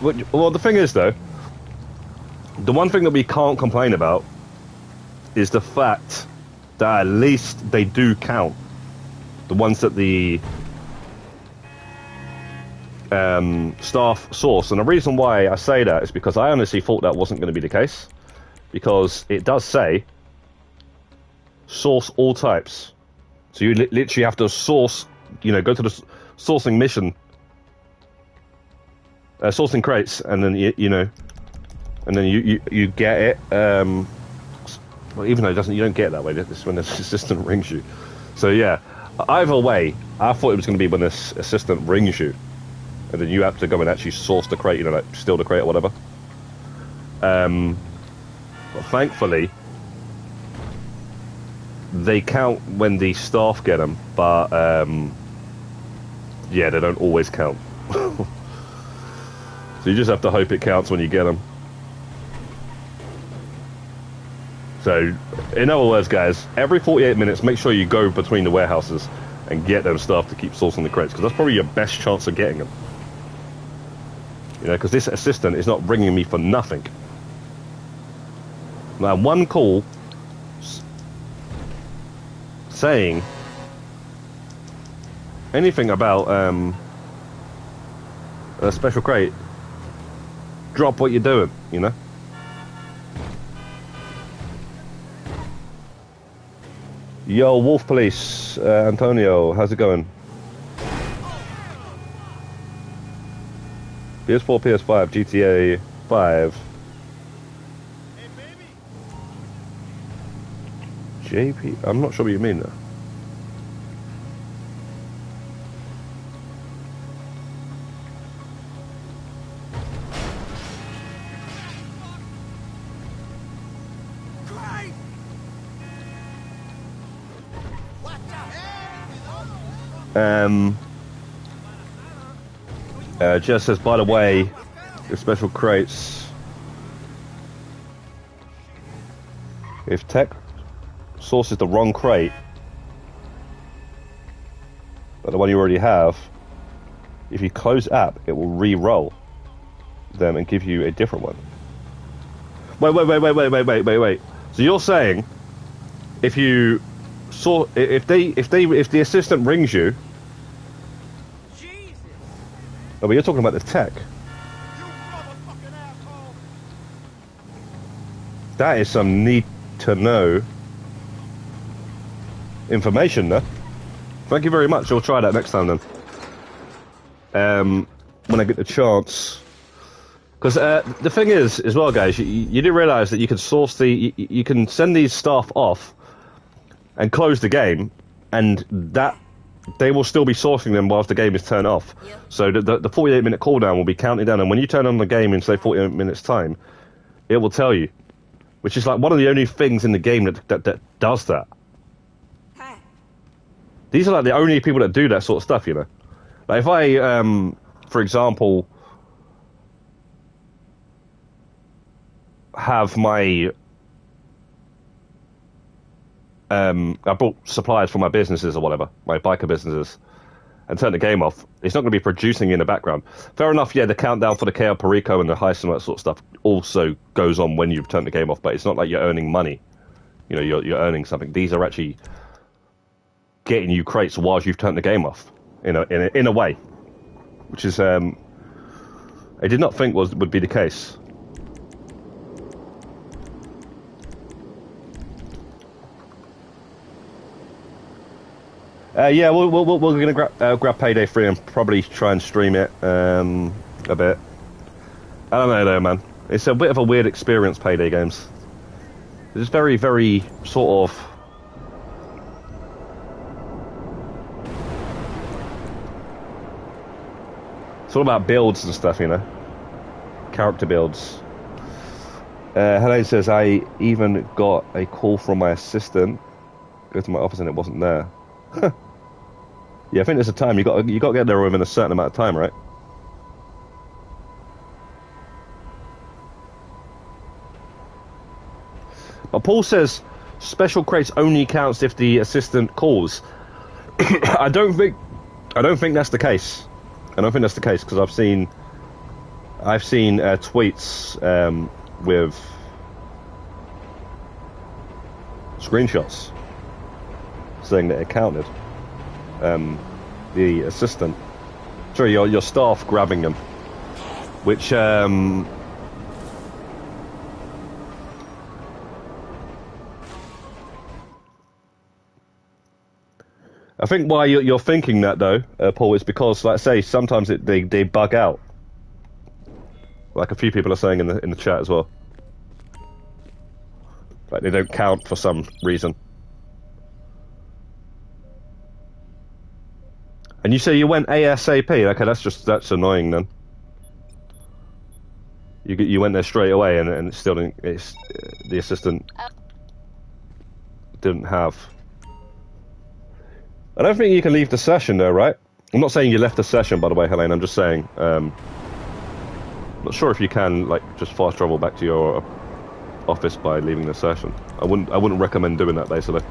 Well, the thing is, though, the one thing that we can't complain about is the fact that at least they do count. The ones that the staff source. And the reason why I say that is because I honestly thought that wasn't going to be the case. Because it does say source all types. So you literally have to source, you know, go to the sourcing mission. Sourcing crates, and then you know, and then you get it. Well, even though it doesn't, you don't get it that way. This when the assistant rings you. So yeah, either way, I thought it was going to be when this assistant rings you, and then you have to go and actually source the crate. You know, like steal the crate or whatever. But thankfully, they count when the staff get them, but yeah, they don't always count. So you just have to hope it counts when you get them. So, in other words, guys, every 48 minutes, make sure you go between the warehouses and get them stuff to keep sourcing the crates, because that's probably your best chance of getting them. You know, because this assistant is not ringing me for nothing. Now, one call saying anything about a special crate, drop what you're doing, you know? Yo, Wolf Police, Antonio, how's it going? PS4, PS5, GTA 5. JP, I'm not sure what you mean though. Jess says, by the way, the special crates, if tech sources the wrong crate, like the one you already have, if you close app, it will re-roll them and give you a different one. Wait. So you're saying if you saw if the assistant rings you, oh, but you're talking about the tech. That is some need to know information there. Thank you very much. I'll try that next time then. When I get the chance. Because the thing is, as well, guys, you do realise that you can source you can send these staff off and close the game, and that they will still be sourcing them whilst the game is turned off. Yep. So the 48-minute cooldown will be counting down, and when you turn on the game in, say, 48 minutes time, it will tell you. Which is like one of the only things in the game that does that. Hey. These are like the only people that do that sort of stuff, you know. Like if I, for example, have my... I bought supplies for my businesses or whatever, my biker businesses, and turn the game off, it's not going to be producing in the background. Fair enough, yeah, the countdown for the KL Perico and the Heists and all that sort of stuff also goes on when you've turned the game off, but it's not like you're earning money. You know, you're earning something. These are actually getting you crates whilst you've turned the game off, in a way, which is I did not think would be the case. Yeah, we're gonna grab Payday 3 and probably try and stream it a bit. I don't know though, man. It's a bit of a weird experience, Payday games. It's very, very sort of... It's all about builds and stuff, you know. Character builds. Helene says, I even got a call from my assistant. Go to my office and it wasn't there. Yeah, I think there's a time. You got to get there within a certain amount of time, right? But Paul says special crates only counts if the assistant calls. I don't think that's the case. I don't think that's the case because I've seen tweets with screenshots saying that it counted. The assistant, sorry, your staff grabbing them, which I think why you're thinking that though, Paul, is because, like I say, sometimes they bug out. Like a few people are saying in the chat as well. Like they don't count for some reason. And you say you went ASAP. Okay, that's annoying then. You went there straight away, and it still didn't. The assistant didn't have. I don't think you can leave the session though, right? I'm not saying you left the session, by the way, Helene. I'm just saying. Not sure if you can like just fast travel back to your office by leaving the session. I wouldn't recommend doing that basically.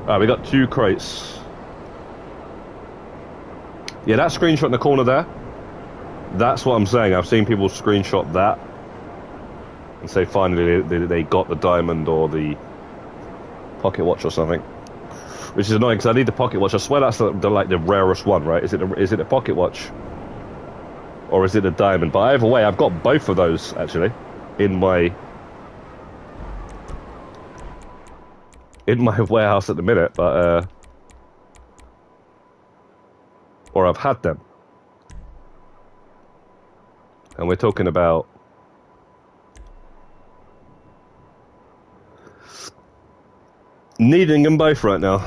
Alright, we got 2 crates. Yeah, that screenshot in the corner there. That's what I'm saying. I've seen people screenshot that and say finally they got the diamond or the pocket watch or something. Which is annoying because I need the pocket watch. I swear that's like the rarest one, right? Is it a pocket watch? Or is it a diamond? But either way, I've got both of those, actually, in my warehouse at the minute, but or I've had them. And we're talking about needing them both right now.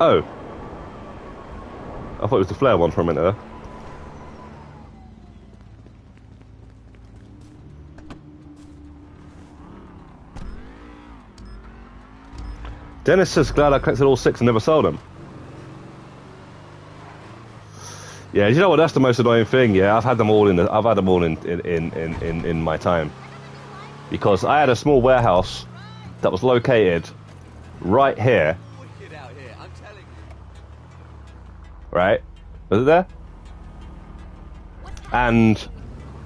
Oh. I thought it was the flare one for a minute there. Dennis says, glad I collected all 6 and never sold them. Yeah, you know what? That's the most annoying thing. Yeah, I've had them all in my time, because I had a small warehouse that was located right here. Right? Was it there? And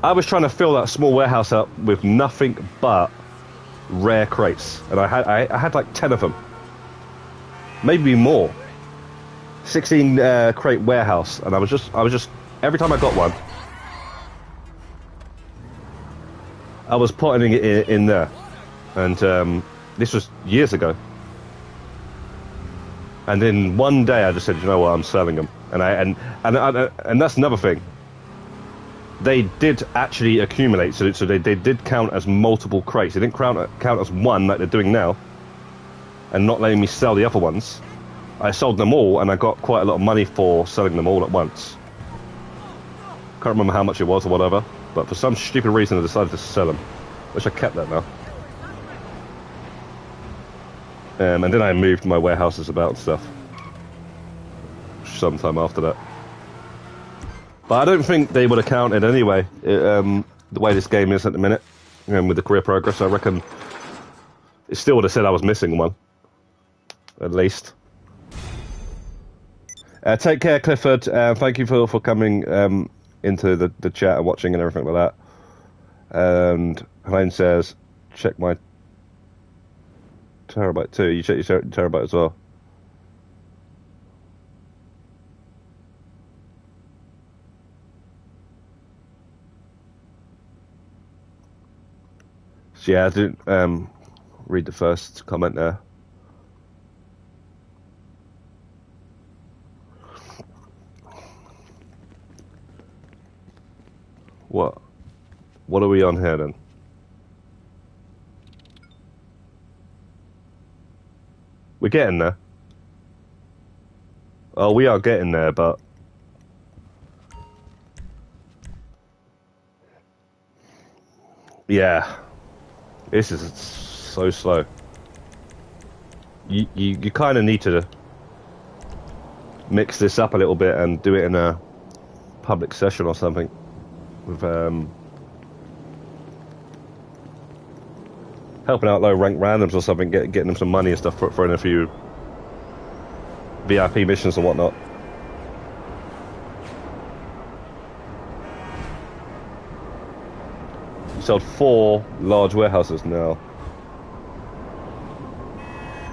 I was trying to fill that small warehouse up with nothing but rare crates, and I had like 10 of them, maybe more. 16 crate warehouse, and I was just every time I got one, I was putting it in there, and this was years ago. And then one day I just said, you know what, I'm selling them, and that's another thing. They did actually accumulate, so they did count as multiple crates. They didn't count as one like they're doing now, and not letting me sell the other ones. I sold them all, and I got quite a lot of money for selling them all at once. Can't remember how much it was or whatever, but for some stupid reason I decided to sell them. Wish I kept that now. And then I moved my warehouses about and stuff sometime after that. But I don't think they would have counted anyway, the way this game is at the minute. With the career progress, I reckon it still would have said I was missing one. At least. Take care, Clifford. Thank you for coming into the chat and watching and everything like that. And Helene says, check my terabyte too. You check your terabyte as well. So yeah, I didn't read the first comment there. What are we on here then? We're getting there. Oh, we are getting there, but yeah, this is so slow. You kind of need to mix this up a little bit and do it in a public session or something with helping out low rank randoms or something, getting them some money and stuff for in a few VIP missions and whatnot. You sold 4 large warehouses now.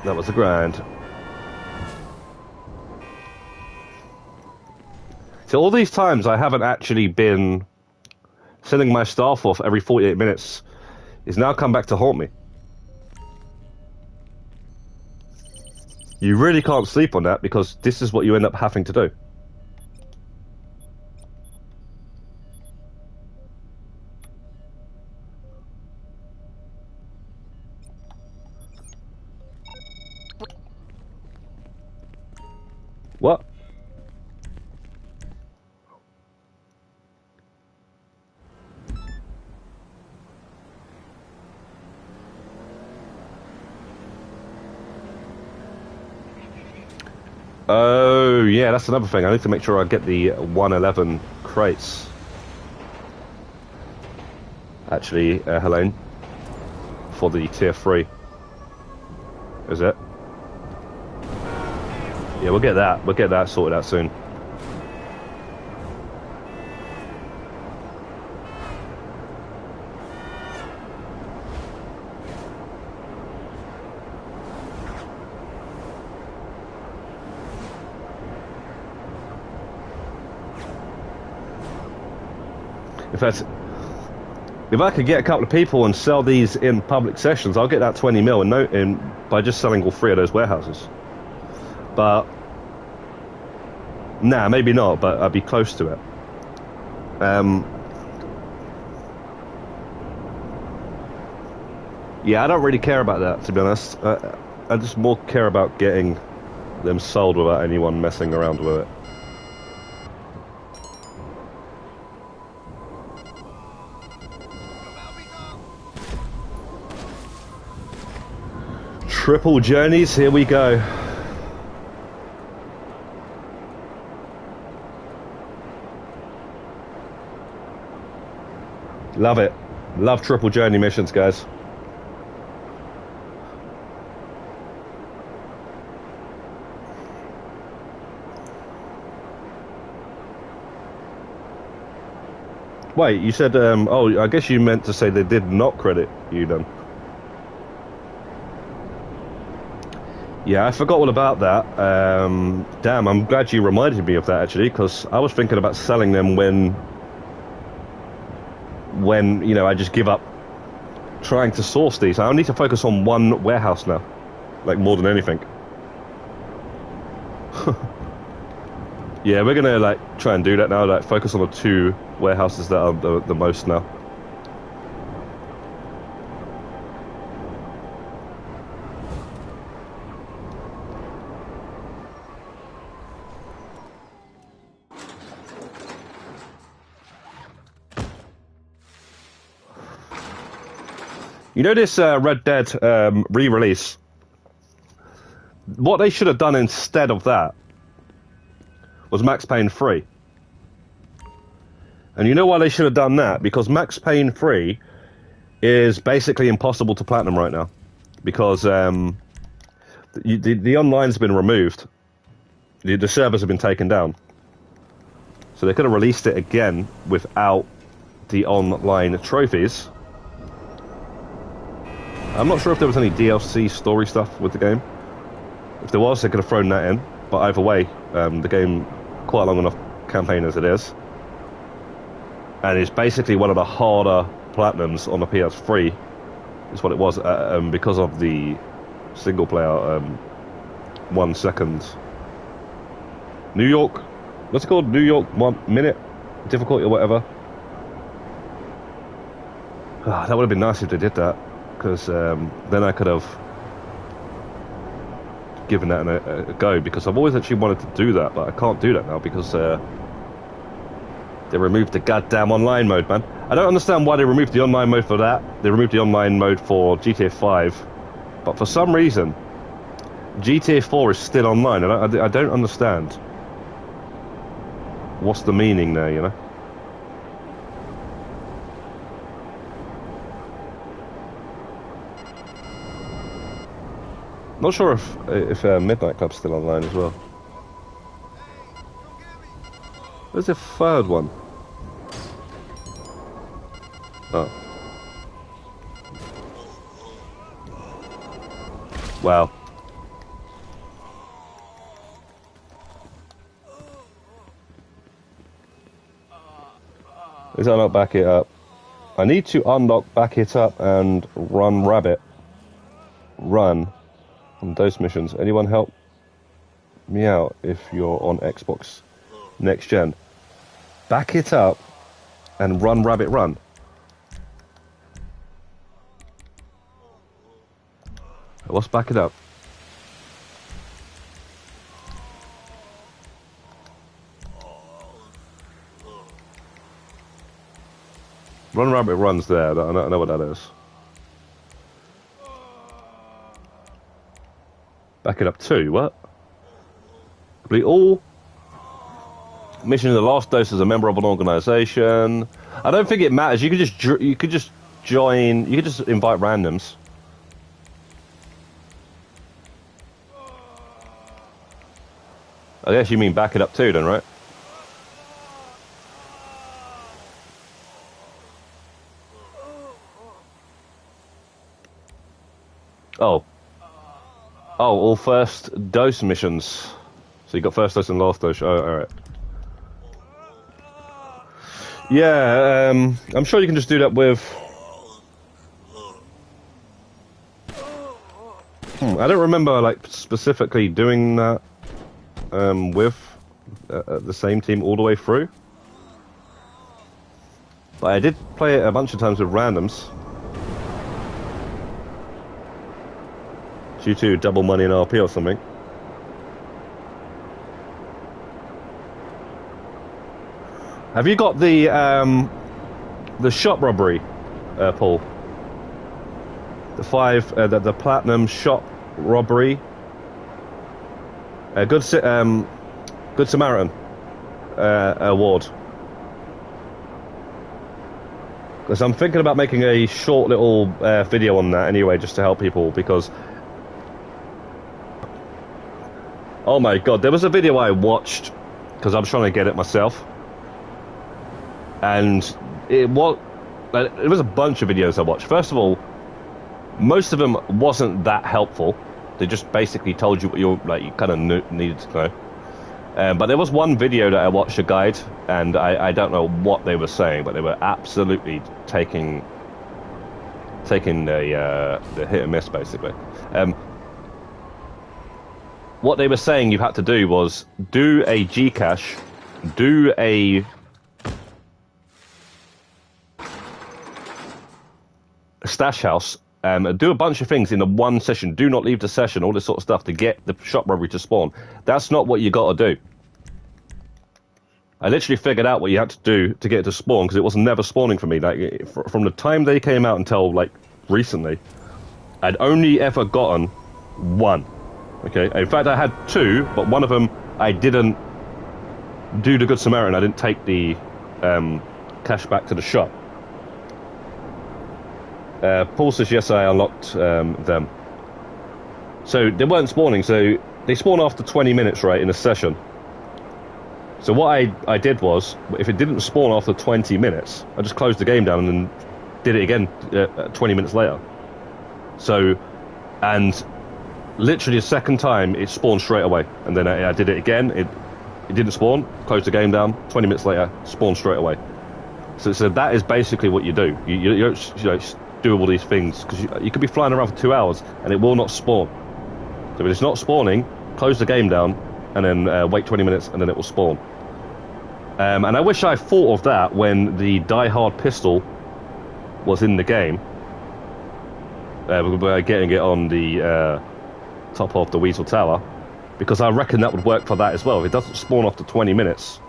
That was a grand. So all these times I haven't actually been sending my staff off every 48 minutes is now come back to haunt me. You really can't sleep on that because this is what you end up having to do. What? Oh, yeah, that's another thing. I need to make sure I get the 111 crates. Actually, Helene, for the tier 3. Is it? Yeah, we'll get that. We'll get that sorted out soon. In fact, if I could get a couple of people and sell these in public sessions, I'll get that 20 mil by just selling all 3 of those warehouses. But nah, maybe not. But I'd be close to it. Yeah, I don't really care about that, to be honest. I just more care about getting them sold without anyone messing around with it. Triple journeys, here we go. Love it. Love triple journey missions, guys. Wait, you said, oh, I guess you meant to say they did not credit you then. Yeah, I forgot all about that. Damn, I'm glad you reminded me of that, actually, because I was thinking about selling them when, you know, I just give up trying to source these. I need to focus on one warehouse now, like more than anything. Yeah, we're gonna like try and do that now, like focus on the 2 warehouses that are the most now. You know this Red Dead re-release? What they should have done instead of that was Max Payne 3. And you know why they should have done that? Because Max Payne 3 is basically impossible to platinum right now. Because the online's been removed. The servers have been taken down. So they could have released it again without the online trophies. I'm not sure if there was any DLC story stuff with the game. If there was, they could have thrown that in. But either way, the game, quite a long enough campaign as it is. And it's basically one of the harder platinums on the PS3. Is what it was, because of the single player 1 second. New York, what's it called? New York 1 minute difficulty or whatever. That would have been nice if they did that. Because then I could have given that a go, because I've always actually wanted to do that, but I can't do that now because they removed the goddamn online mode, man. I don't understand why they removed the online mode for that. They removed the online mode for GTA 5, but for some reason GTA 4 is still online, and I don't understand what's the meaning there, you know. Not sure if Midnight Club's still online as well. Where's the 3rd one? Oh. Wow. Is that not back it up? I need to unlock back it up and run rabbit. Run. On those missions. Anyone help me out if you're on Xbox Next Gen? Back it up and run rabbit run. What's back it up? Run rabbit run's there. I know what that is. Back it up too, what? Complete all missions in the last dose as a member of an organization. I don't think it matters. You could just join. You could just invite randoms. I guess you mean back it up too, then, right? Oh. Oh, all first dose missions. So you got first dose and last dose. Oh, alright. Yeah, I'm sure you can just do that with... I don't remember, like, specifically doing that with the same team all the way through. But I did play it a bunch of times with randoms. Due to double money in RP or something. Have you got the shop robbery, Paul? The the platinum shop robbery. Good Samaritan award. Because I'm thinking about making a short little video on that anyway, just to help people, because oh my god, there was a video I watched because I'm trying to get it myself, and it was a bunch of videos I watched. First of all, most of them wasn't that helpful. They just basically told you what you kind of needed to know. But there was one video that I watched, a guide, and I don't know what they were saying, but they were absolutely taking the hit and miss, basically. What they were saying you had to do was do a Gcash, do a stash house, do a bunch of things in the one session. Do not leave the session, all this sort of stuff to get the shop robbery to spawn. That's not what you got to do. I literally figured out what you had to do to get it to spawn, because it was never spawning for me. Like, from the time they came out until like recently, I'd only ever gotten one. Okay, in fact I had two, but one of them I didn't do the Good Samaritan. I didn't take the cash back to the shop. Paul says yes, I unlocked them. So they weren't spawning, so they spawn after 20 minutes, right, in a session. So what I did was, if it didn't spawn after 20 minutes, I just closed the game down and then did it again 20 minutes later. So, and literally a second time it spawned straight away, and then I did it again. It didn't spawn, closed the game down, 20 minutes later spawned straight away. So that is basically what you do. You don't do all these things, because you could be flying around for 2 hours and it will not spawn. So if it's not spawning, close the game down and then wait 20 minutes and then it will spawn. And I wish I thought of that when the Die Hard pistol was in the game, by getting it on the top of the Weasel Tower, because I reckon that would work for that as well. If it doesn't spawn after 20 minutes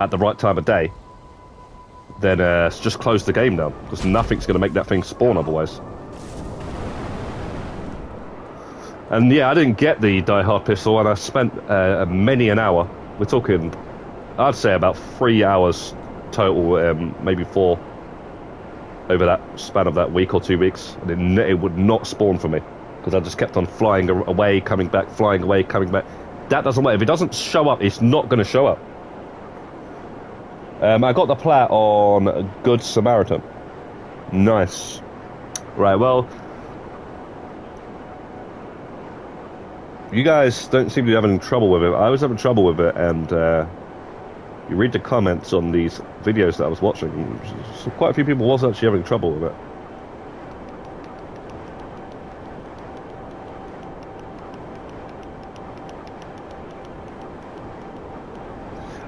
at the right time of day, then just close the game down, because nothing's going to make that thing spawn otherwise. And yeah, I didn't get the Die Hard pistol, and I spent many an hour. We're talking, I'd say about 3 hours total, maybe 4, over that span of that week or 2 weeks, and it would not spawn for me, because I just kept on flying away, coming back, flying away, coming back. That doesn't work. If it doesn't show up, it's not going to show up. I got the plat on Good Samaritan. Nice. Right, well, you guys don't seem to be having trouble with it. I was having trouble with it, and you read the comments on these videos that I was watching, so quite a few people was actually having trouble with it.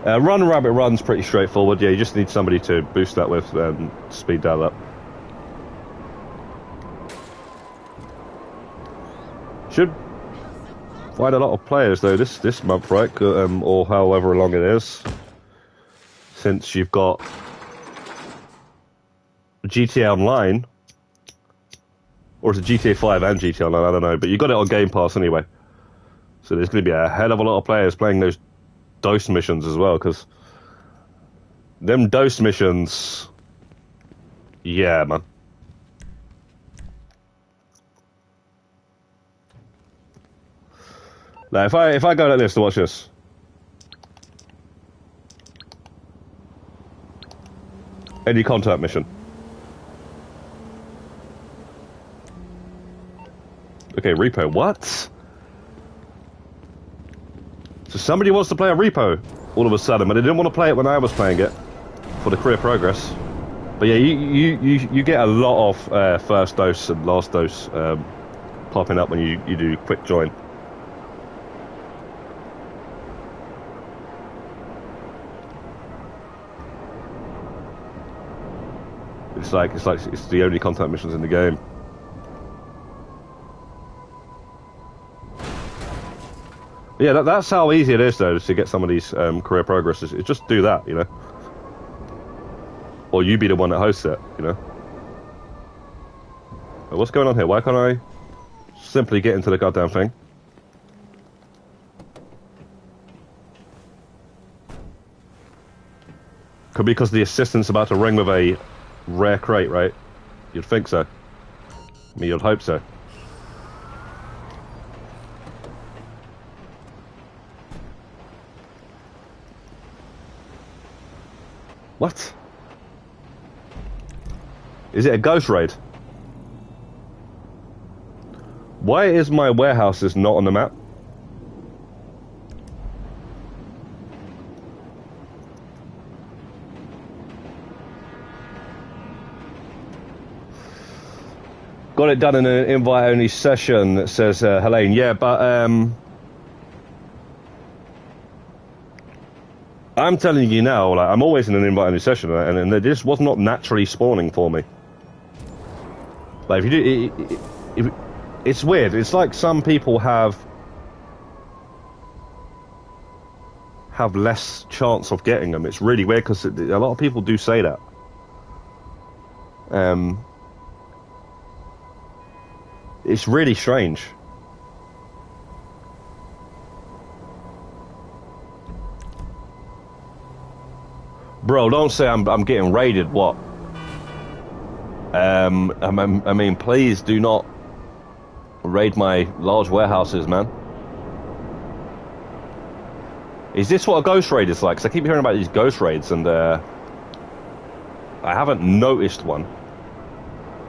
Run Rabbit Run's pretty straightforward. Yeah, you just need somebody to boost that with and speed that up. Should find a lot of players though this month, right? Or however long it is, since you've got GTA Online, or is it GTA 5 and GTA Online? I don't know, but you got it on Game Pass anyway. So there's going to be a hell of a lot of players playing those dose missions as well, because them dose missions, yeah, man. Now, if I go like this to watch this, any contact mission. Okay, repo. What? So somebody wants to play a repo all of a sudden, but they didn't want to play it when I was playing it for the career progress. But yeah, you get a lot of first dose and last dose popping up when you do quick join. It's the only contact missions in the game. Yeah, that's how easy it is though to get some of these career progresses. It's just do that, you know. Or you be the one that hosts it, you know. What's going on here? Why can't I simply get into the goddamn thing? Could be because the assistant's about to ring with a rare crate, right? You'd think so. I mean, you'd hope so. What? Is it a ghost raid? Why is my warehouses not on the map? Got it done in an invite-only session, says Helene. Yeah, but I'm telling you now, like, I'm always in an invite-only session, and this was not naturally spawning for me. Like, if you do, it's weird. It's like some people have less chance of getting them. It's really weird because a lot of people do say that. It's really strange. Bro, don't say I'm getting raided. What? I mean, please do not raid my large warehouses, man. Is this what a ghost raid is like? Because I keep hearing about these ghost raids, and I haven't noticed one.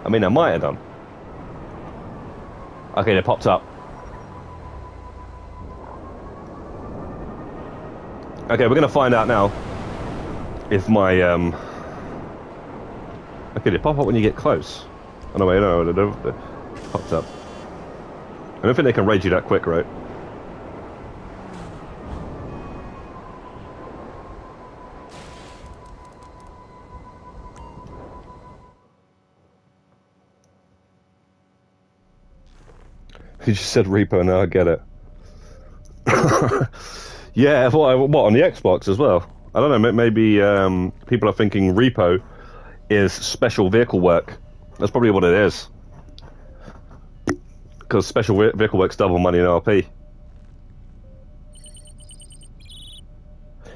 I mean, I might have done. Okay, they popped up. Okay, we're gonna find out now if my okay, they pop up when you get close. Oh no, wait, no, they popped up. I don't think they can raid you that quick, right? You just said repo, now I get it. Yeah, what on the Xbox as well? I don't know, maybe people are thinking repo is special vehicle work. That's probably what it is. Because special vehicle work's double money in RP.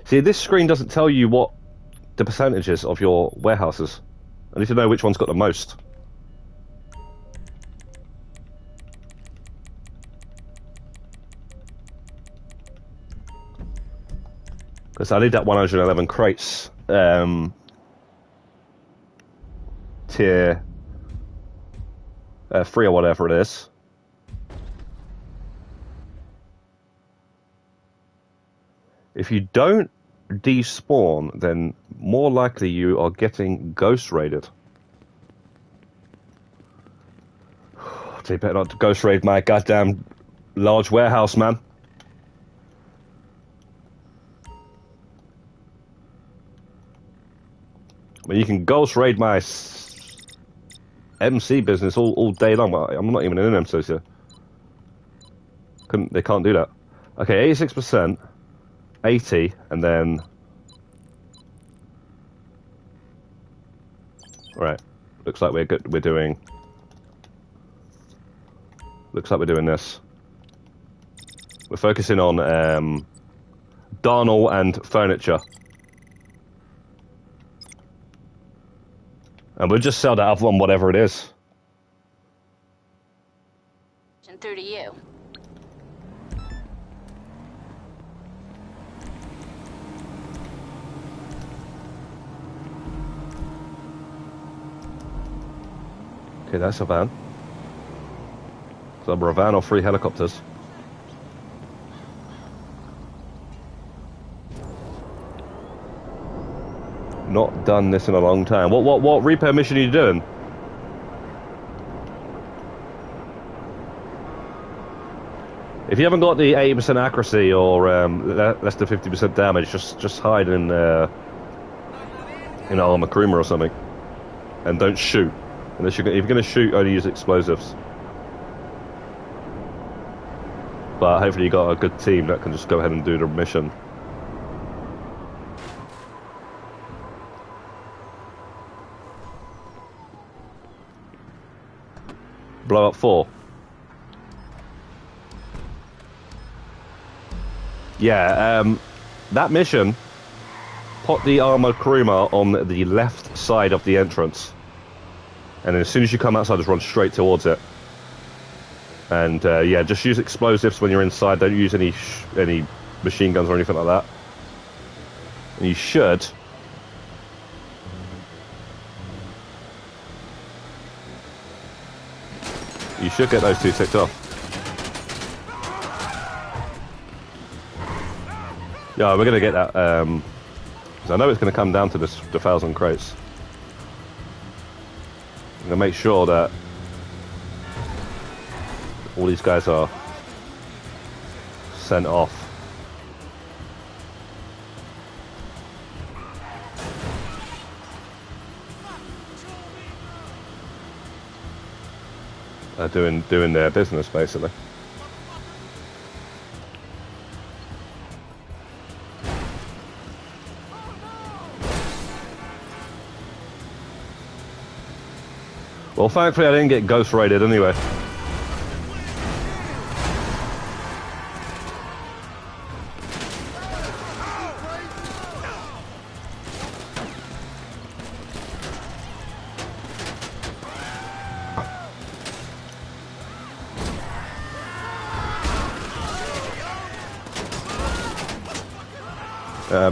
See, this screen doesn't tell you what the percentages of your warehouses. I need to know which one's got the most. Because I need that 111 crates tier 3 or whatever it is. If you don't despawn, then more likely you are getting ghost raided. So you better not ghost raid my goddamn large warehouse, man. I mean, you can ghost raid my MC business all day long, but I'm not even in MC, so they can't do that. Okay, 86%, 80, and then right. Looks like we're good. We're doing. Looks like we're doing this. We're focusing on Darnell and furniture. And we'll just sell that other one, whatever it is. Through to you. Okay, that's a van. So either a van or 3 helicopters. Not done this in a long time. What repair mission are you doing? If you haven't got the 80% accuracy or less than 50% damage, just hide in armor creamer or something, and don't shoot. Unless if you're going to shoot, only use explosives. But hopefully you got a good team that can just go ahead and do the mission. Blow up 4. Yeah, that mission, put the armored creamer on the left side of the entrance. And then as soon as you come outside, just run straight towards it. And yeah, just use explosives when you're inside. Don't use any machine guns or anything like that. And you should get those 2 ticked off. Yeah, we're gonna get that. 'Cause I know it's gonna come down to the 1,000 crates. I'm gonna make sure that all these guys are sent off. Doing their business basically. Well, thankfully I didn't get ghost raided anyway.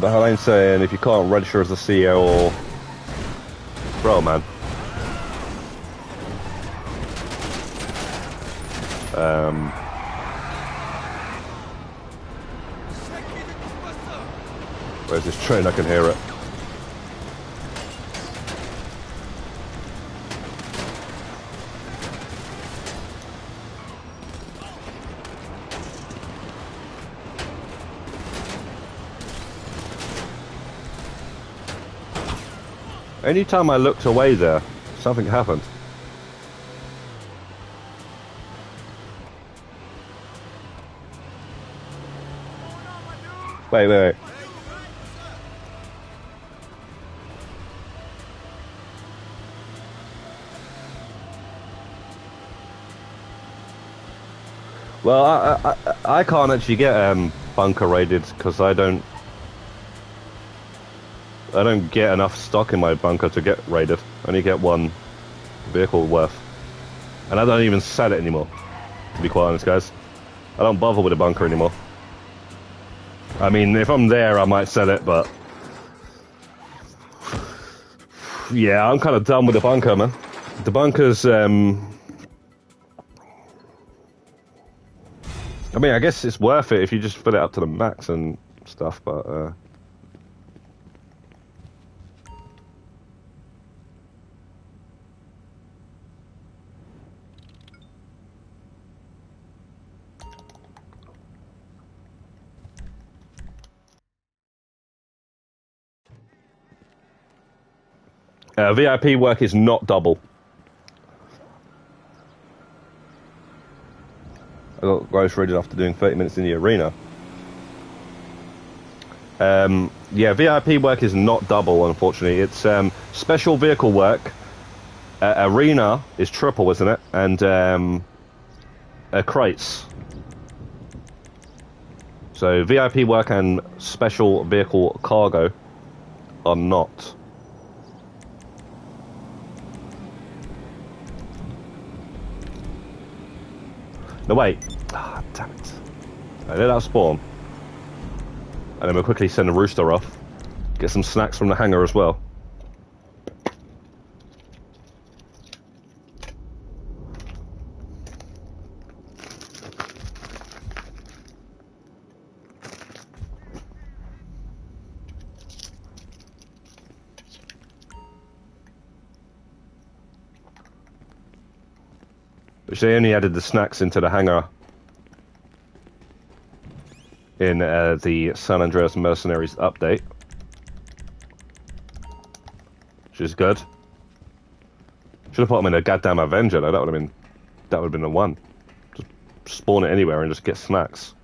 But Helene's saying if you can't register as a CEO or... Bro, man. Where's this train? I can hear it. Anytime I looked away there, something happened. Wait. Well, I can't actually get bunker raided because I don't get enough stock in my bunker to get raided. I only get 1 vehicle worth, and I don't even sell it anymore. To be quite honest, guys, I don't bother with a bunker anymore. I mean, if I'm there, I might sell it, but yeah, I'm kind of done with the bunker, man. The bunker's, I mean, I guess it's worth it if you just fill it up to the max and stuff, but VIP work is not double. I got gross rated after doing 30 minutes in the arena. Yeah, VIP work is not double, unfortunately. It's special vehicle work. Arena is triple, isn't it? And crates. So VIP work and special vehicle cargo are not. No, wait. Ah, damn it. I let that spawn. And then we'll quickly send the rooster off. Get some snacks from the hangar as well. Which they only added the snacks into the hangar in the San Andreas Mercenaries update, which is good. Should have put them in a goddamn Avenger though. That would have been the one. Just spawn it anywhere and just get snacks.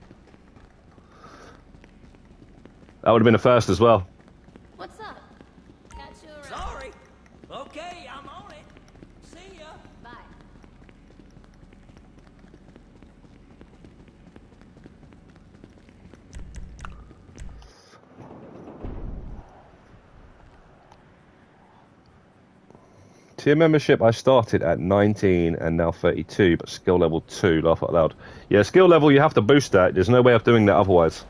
That would have been the first as well. What's up? Catch you around. Sorry. Okay, I'm on it. See ya. Bye. Tier membership, I started at 19 and now 32, but skill level 2, laugh out loud. Yeah, skill level, you have to boost that. There's no way of doing that otherwise.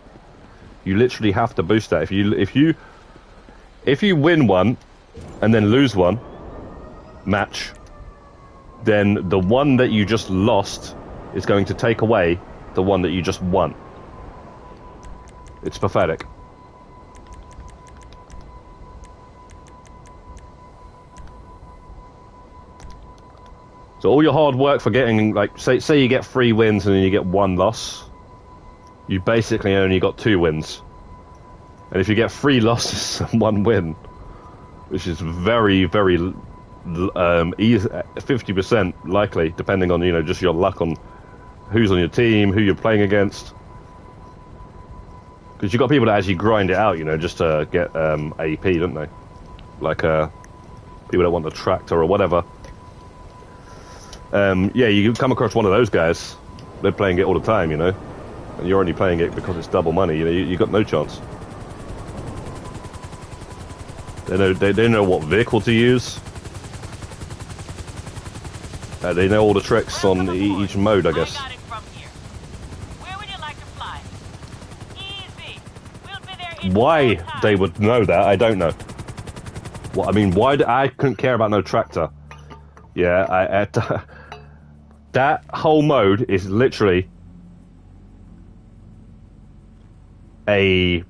You literally have to boost that. If you win one and then lose one match, then the one that you just lost is going to take away the one that you just won. It's pathetic. So all your hard work for getting, like, say you get 3 wins and then you get 1 loss, you basically only got 2 wins. And if you get 3 losses and 1 win, which is very, very easy, 50% likely, depending on, you know, just your luck on who's on your team, who you're playing against. Because you've got people that actually grind it out, you know, just to get AP, don't they? Like people that want the tractor or whatever. Yeah, you come across one of those guys, they're playing it all the time, you know, and you're only playing it because it's double money, you know, you got no chance. They know what vehicle to use. They know all the tricks on each mode, I guess. I got it from here. Where would you like to fly? Easy. We'll be there in Why no time. they would know that, I don't know. What I mean, why I couldn't care about no tractor. Yeah, that whole mode is literally a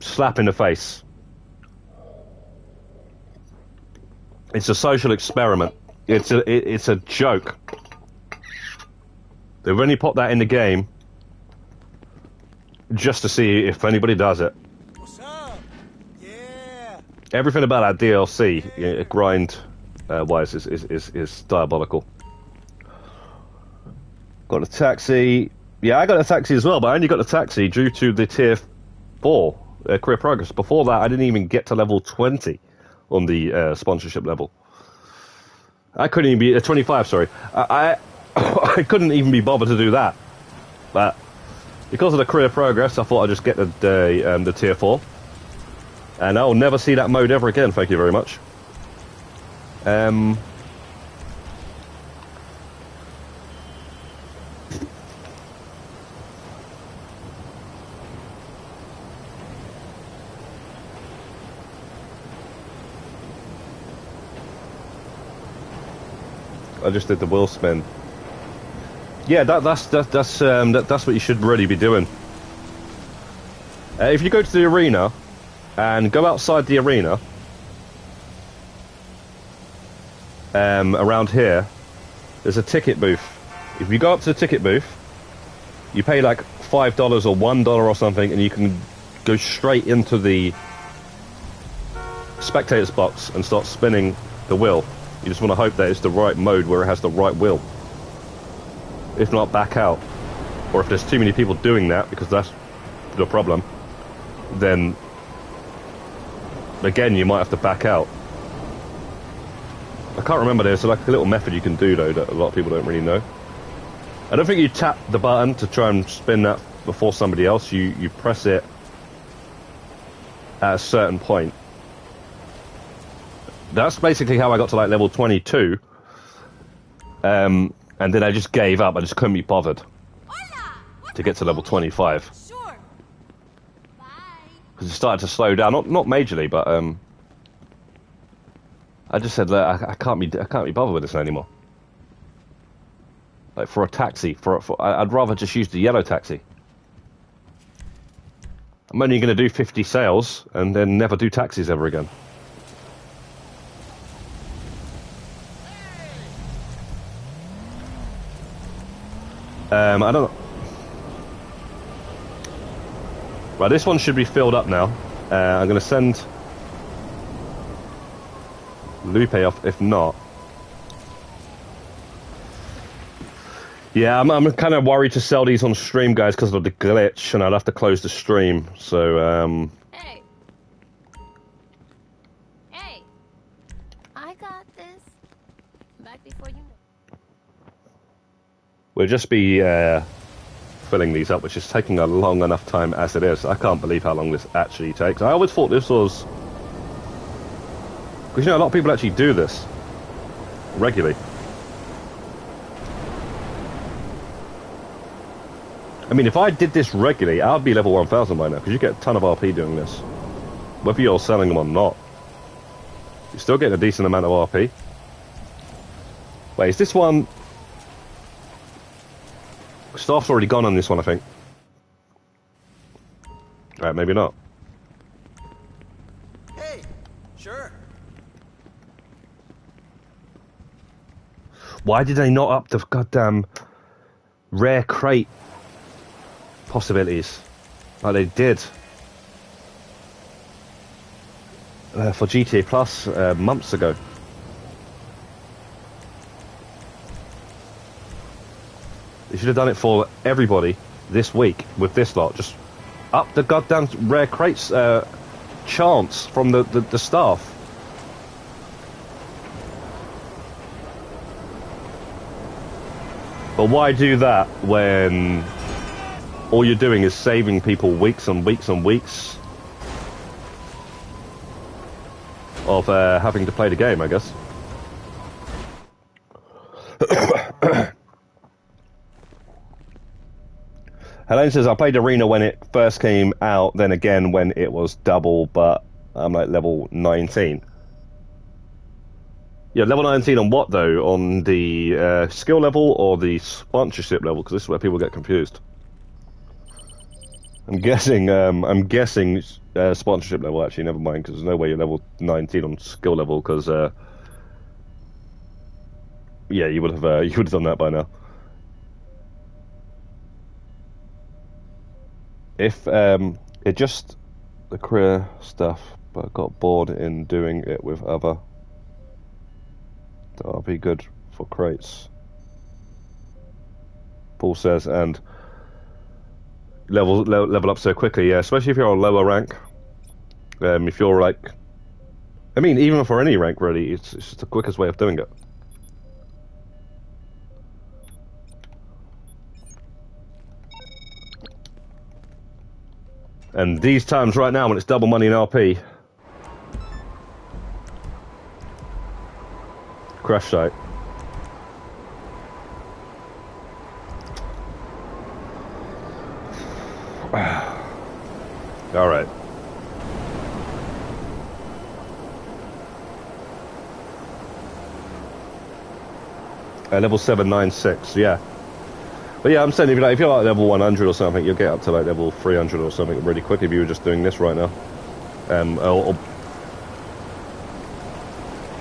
slap in the face. It's a social experiment. It's a joke. They've only put that in the game just to see if anybody does it. What's up? Yeah. Everything about that DLC, grind wise, is diabolical. Got a taxi. Yeah, I got a taxi as well, but I only got a taxi due to the tier 4 career progress. Before that, I didn't even get to level 20 on the sponsorship level. I couldn't even be 25. Sorry, I couldn't even be bothered to do that. But because of the career progress, I thought I'd just get the tier 4, and I'll never see that mode ever again. Thank you very much. I just did the wheel spin. Yeah, that's what you should really be doing. If you go to the arena and go outside the arena, around here, there's a ticket booth. If you go up to the ticket booth, you pay like $5 or $1 or something, and you can go straight into the spectators box and start spinning the wheel. You just want to hope that it's the right mode where it has the right wheel. If not, back out. Or if there's too many people doing that, because that's the problem, then again you might have to back out. I can't remember, there's like a little method you can do though that a lot of people don't really know. I don't think you tap the button to try and spin that before somebody else. You press it at a certain point. That's basically how I got to like level 22. And then I just gave up. I just couldn't be bothered to get to level 25. Sure. Bye. Because it started to slow down, not majorly, but I just said that I can't be bothered with this anymore. Like for a taxi, I'd rather just use the yellow taxi. I'm only going to do 50 sales and then never do taxis ever again. I don't know. Right, this one should be filled up now. I'm going to send Lupe off, if not. Yeah, I'm kind of worried to sell these on stream, guys, because of the glitch, and I'd have to close the stream. So, Hey. Hey. I got this. Back before you know. we'll just be filling these up, which is taking a long enough time as it is. I can't believe how long this actually takes. I always thought this was... Because, you know, a lot of people actually do this regularly. I mean, if I did this regularly, I'd be level 1000 by now, because you get a ton of RP doing this. Whether you're selling them or not. You're still getting a decent amount of RP. Wait, is this one... Staff's already gone on this one, I think. Alright, maybe not. Hey, sure. Why did they not up the goddamn rare crate possibilities like they did for GTA Plus months ago? They should have done it for everybody this week with this lot. Just up the goddamn rare crates chance from the staff. But why do that when all you're doing is saving people weeks and weeks and weeks of having to play the game, I guess. Helene says, I played Arena when it first came out, then again when it was double, but I'm like level 19. Yeah, level 19 on what though? On the skill level or the sponsorship level? Because this is where people get confused. I'm guessing sponsorship level, actually, never mind, because there's no way you're level 19 on skill level, because yeah, you would have done that by now. If it just the career stuff, but I got bored in doing it with other, that'll be good for crates. Paul says, and level up so quickly, yeah, especially if you're on lower rank. If you're like, I mean, even for any rank really, it's just the quickest way of doing it. And these times right now when it's double money in RP, crash site. All right. Level 796, yeah. But yeah, I'm saying if you're like level 100 or something, you'll get up to like level 300 or something really quick if you were just doing this right now. Or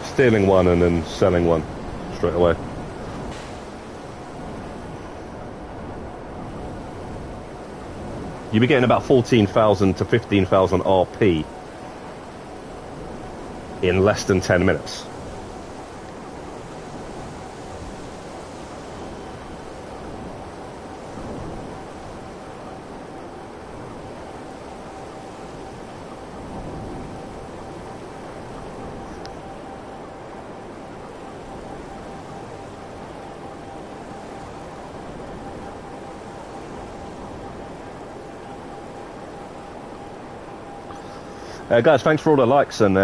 stealing one and then selling one straight away. You'll be getting about 14,000 to 15,000 RP in less than 10 minutes. Guys, thanks for all the likes and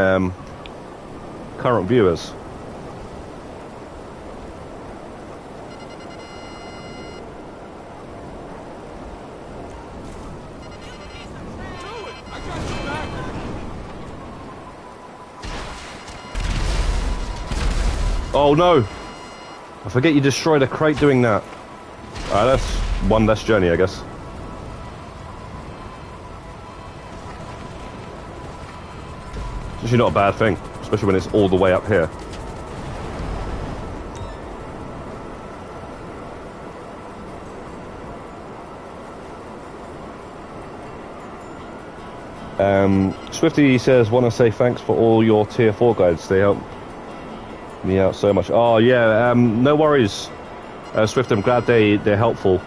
current viewers. Oh no! I forget you destroyed a crate doing that. Alright, that's one less journey, I guess. It's actually not a bad thing, especially when it's all the way up here. Swifty says, want to say thanks for all your tier 4 guides. They help me out so much. Oh yeah, no worries, Swift. I'm glad they're helpful.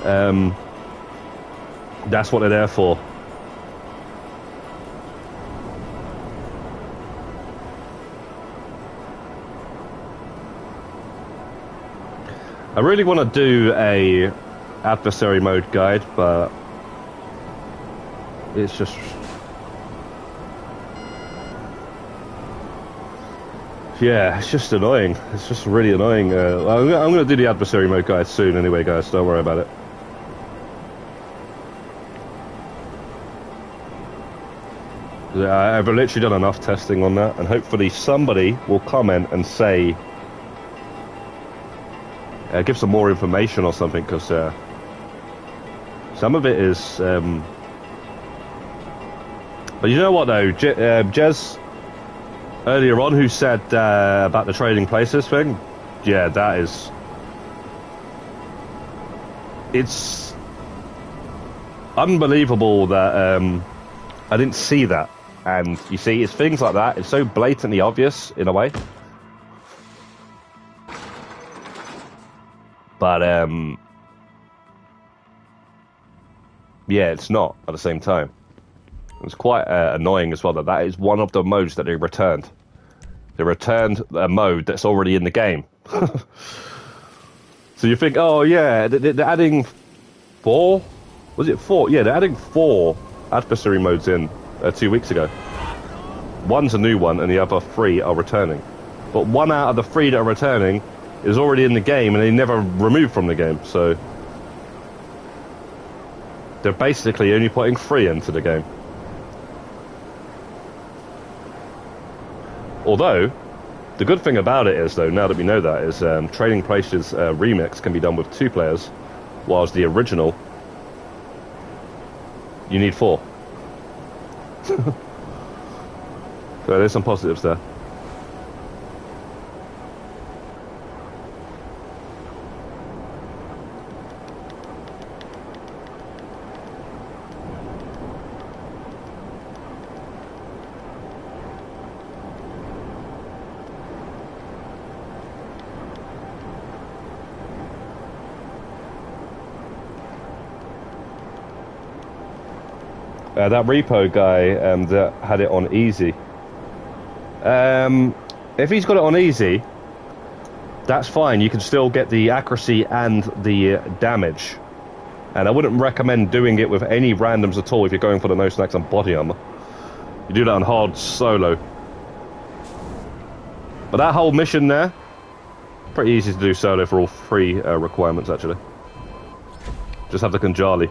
That's what they're there for. I really want to do a adversary mode guide, but it's just yeah, it's just annoying. It's just really annoying. I'm going to do the adversary mode guide soon anyway, guys. Don't worry about it. I've literally done enough testing on that, and hopefully somebody will comment and say, give some more information or something, because some of it is... But you know what though, Jez, earlier on, who said about the trading places thing, yeah, that is... It's unbelievable that I didn't see that. And you see, it's things like that, it's so blatantly obvious in a way. But yeah, it's not at the same time. It's quite annoying as well that that is one of the modes that they returned. They returned a mode that's already in the game. So you think, oh yeah, they're adding 4? Was it 4? Yeah, they're adding 4 adversary modes in 2 weeks ago. One's a new one and the other 3 are returning. But 1 out of the 3 that are returning is already in the game and they never removed from the game, so they're basically only putting 3 into the game. Although, the good thing about it is, though, now that we know that, is Trading Places Remix can be done with 2 players, whilst the original, you need 4. So there's some positives there. That repo guy that had it on easy. If he's got it on easy, that's fine. You can still get the accuracy and the damage. And I wouldn't recommend doing it with any randoms at all if you're going for the no snacks and body armor. You do that on hard solo. But that whole mission there, pretty easy to do solo for all 3 requirements actually. Just have the Kanjali.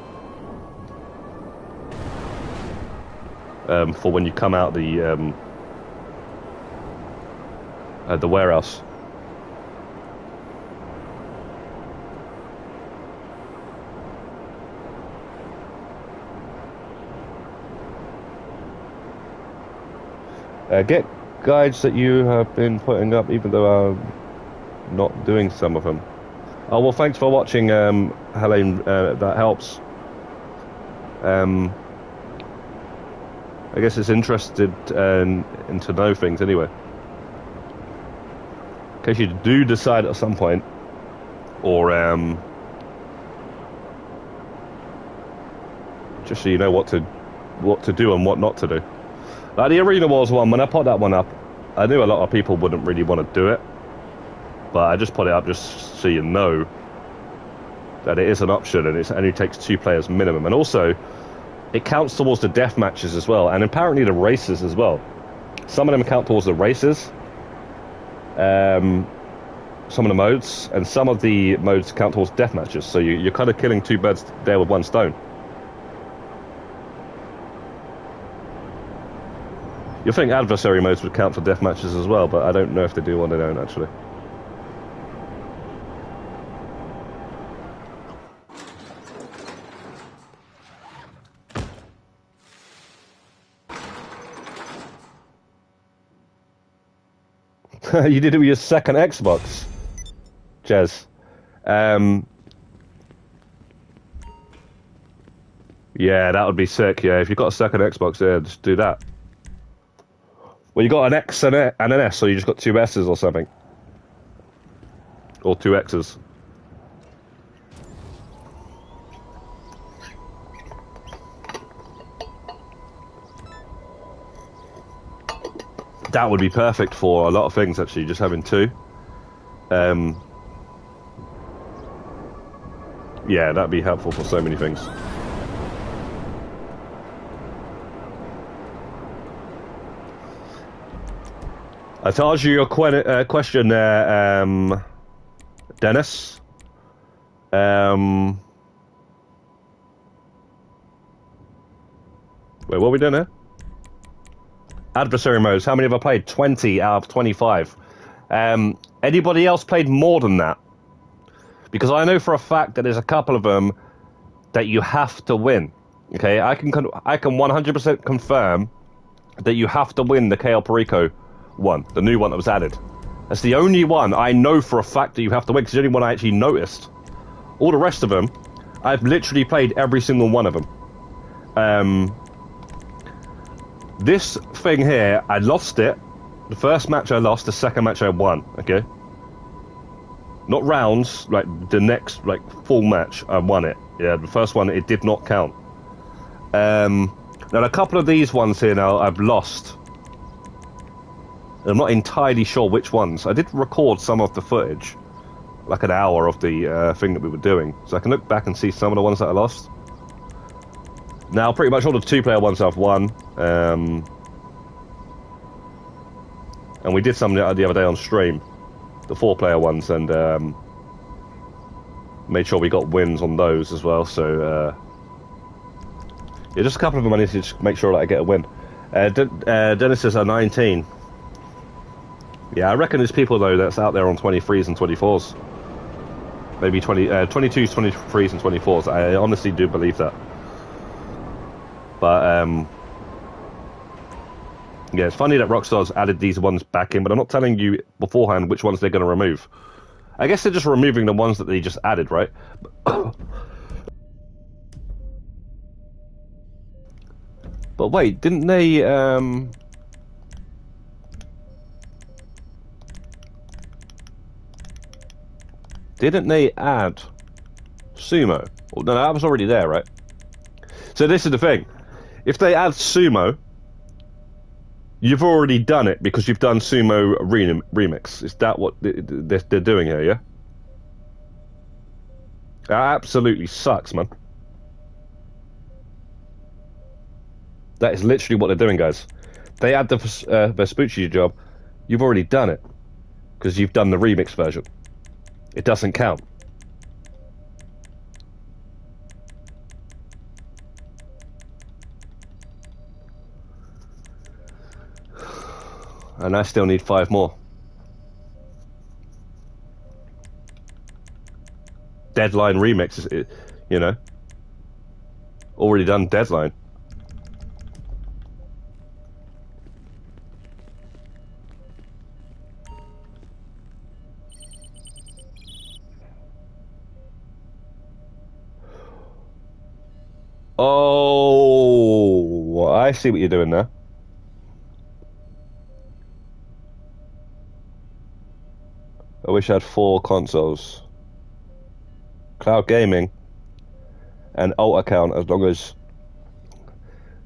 For when you come out the warehouse. Get guides that you have been putting up, even though I'm not doing some of them. Oh well, thanks for watching, Helene. That helps. I guess it's interested in to know things anyway. In case you do decide at some point, or just so you know what to do and what not to do. Like the Arena Wars one, when I put that one up, I knew a lot of people wouldn't really want to do it, but I just put it up just so you know that it is an option and it only takes 2 players minimum. And also, it counts towards the death matches as well, and apparently the races as well. Some of them count towards the races, some of the modes, and some of the modes count towards death matches. So you're kind of killing two birds there with one stone. You'll think adversary modes would count for death matches as well, but I don't know if they do or they don't actually. You did it with your second Xbox, Jez. Yeah, that would be sick. Yeah, if you've got a second Xbox, yeah, just do that. Well, you got an X and an S, so you just got two S's or something, or two X's. That would be perfect for a lot of things, actually, just having two. Yeah, that'd be helpful for so many things. I told you your question there, Dennis. Wait, what are we doing here? Adversary modes. How many have I played? 20 out of 25. Anybody else played more than that? Because I know for a fact that there's a couple of them that you have to win. Okay, I can 100% confirm that you have to win the KL Perico one, the new one that was added. That's the only one I know for a fact that you have to win, because it's the only one I actually noticed. All the rest of them, I've literally played every single one of them. This thing here, I lost it. The first match I lost, the second match I won, okay? Not rounds, like the next, like, full match, I won it. Yeah, the first one, it did not count. Now, a couple of these ones here now, I've lost. I'm not entirely sure which ones. I did record some of the footage, like an hour of the thing that we were doing. So I can look back and see some of the ones that I lost. Now, pretty much all the two-player ones I've won. And we did some the other day on stream, the four-player ones, and made sure we got wins on those as well. So, yeah, just a couple of them I need to just make sure that I get a win. Dennis says 19. Yeah, I reckon there's people, though, that's out there on 23s and 24s. Maybe 22s, 23s, and 24s. I honestly do believe that. But, yeah, it's funny that Rockstar's added these ones back in, but I'm not telling you beforehand which ones they're going to remove. I guess they're just removing the ones that they just added, right? But wait, didn't they, didn't they add Sumo? Well, no, that was already there, right? So this is the thing. If they add Sumo, you've already done it because you've done Sumo Remix. Is that what they're doing here, yeah? That absolutely sucks, man. That is literally what they're doing, guys. They add the Vespucci job. You've already done it because you've done the remix version. It doesn't count. And I still need 5 more. Deadline remix is, you know, already done Deadline. Oh, I see what you're doing there. I wish I had 4 consoles. Cloud gaming and alt account, as long as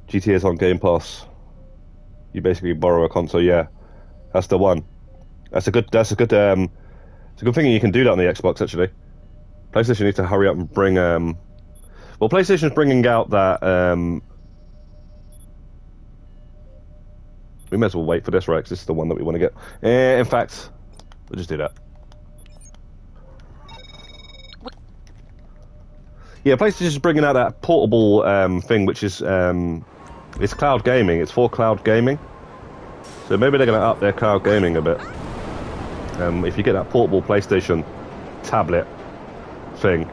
GTA is on Game Pass. You basically borrow a console, yeah. That's the one. It's a good thing you can do that on the Xbox, actually. PlayStation needs to hurry up and bring well, PlayStation's bringing out that We may as well wait for this, right? Because this is the one that we want to get. In fact, we'll just do that. Yeah, PlayStation's bringing out that portable thing, which is it's cloud gaming. It's for cloud gaming. So maybe they're going to up their cloud gaming a bit. If you get that portable PlayStation tablet thing,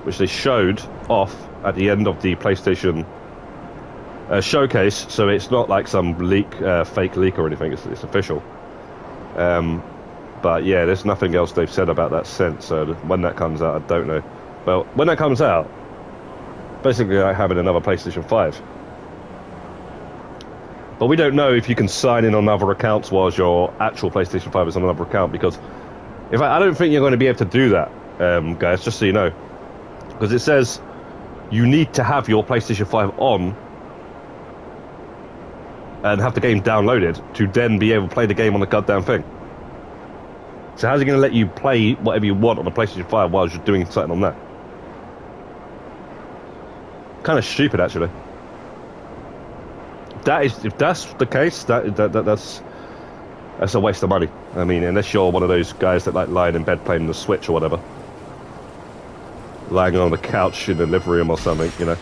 which they showed off at the end of the PlayStation showcase, so it's not like some leak, fake leak or anything. It's official. But yeah, there's nothing else they've said about that since. So when that comes out, I don't know. Well, when that comes out, basically like having another PlayStation 5. But we don't know if you can sign in on other accounts whilst your actual PlayStation 5 is on another account, because in fact, I don't think you're going to be able to do that, guys, just so you know. Because it says you need to have your PlayStation 5 on and have the game downloaded to then be able to play the game on the goddamn thing. So how's it going to let you play whatever you want on the PlayStation 5 while you're doing something on that? Kind of stupid, actually. If that's the case, that's a waste of money. I mean, unless you're one of those guys that like lying in bed playing the Switch or whatever, lying on the couch in the living room or something, you know,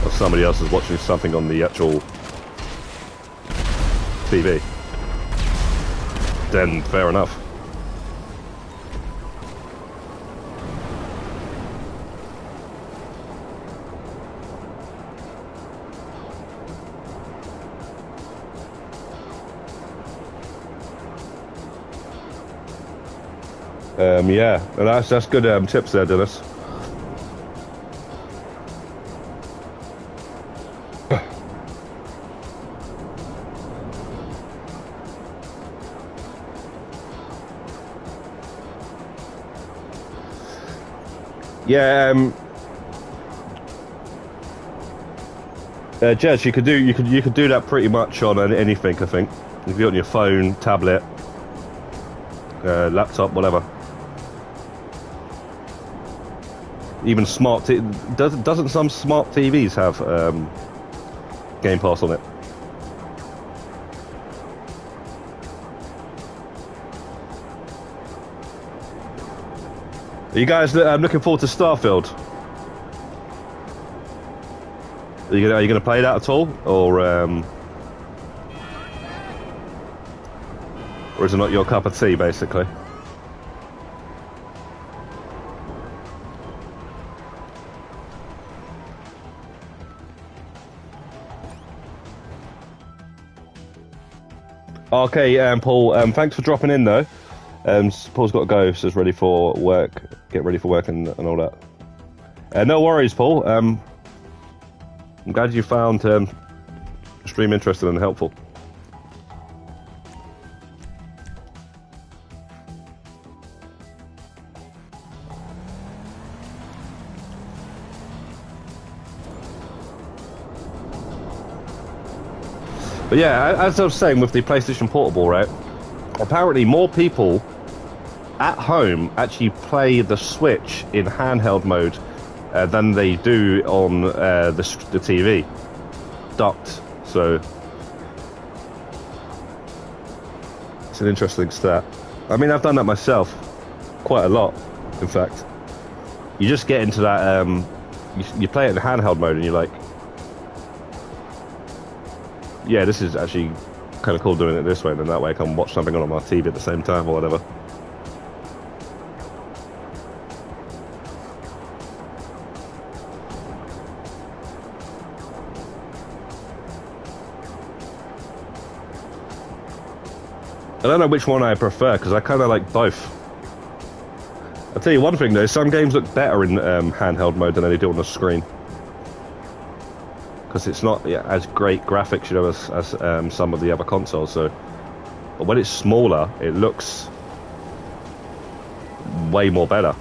or somebody else is watching something on the actual TV, then fair enough. Yeah, and that's good tips there, Dennis. Yeah, Jez, you could do that pretty much on anything, I think. If you're on your phone, tablet, laptop, whatever. Even smart doesn't some smart TVs have Game Pass on it? Are you guys looking forward to Starfield? Are you gonna play that at all, or is it not your cup of tea, basically? Okay, Paul, thanks for dropping in, though. Paul's got to go, so he's ready for work. Get ready for work and all that. No worries, Paul. I'm glad you found stream interesting and helpful. But yeah, as I was saying with the PlayStation Portable, right? Apparently more people at home actually play the Switch in handheld mode than they do on the TV, docked. So it's an interesting stat. I mean, I've done that myself quite a lot, in fact. You just get into that, you play it in handheld mode and you're like, yeah, this is actually kind of cool doing it this way, and then that way I can watch something on my TV at the same time or whatever. I don't know which one I prefer, because I kind of like both. I'll tell you one thing though, some games look better in handheld mode than they do on the screen. Because it's not as great graphics, you know, as some of the other consoles. So, but when it's smaller, it looks way more better.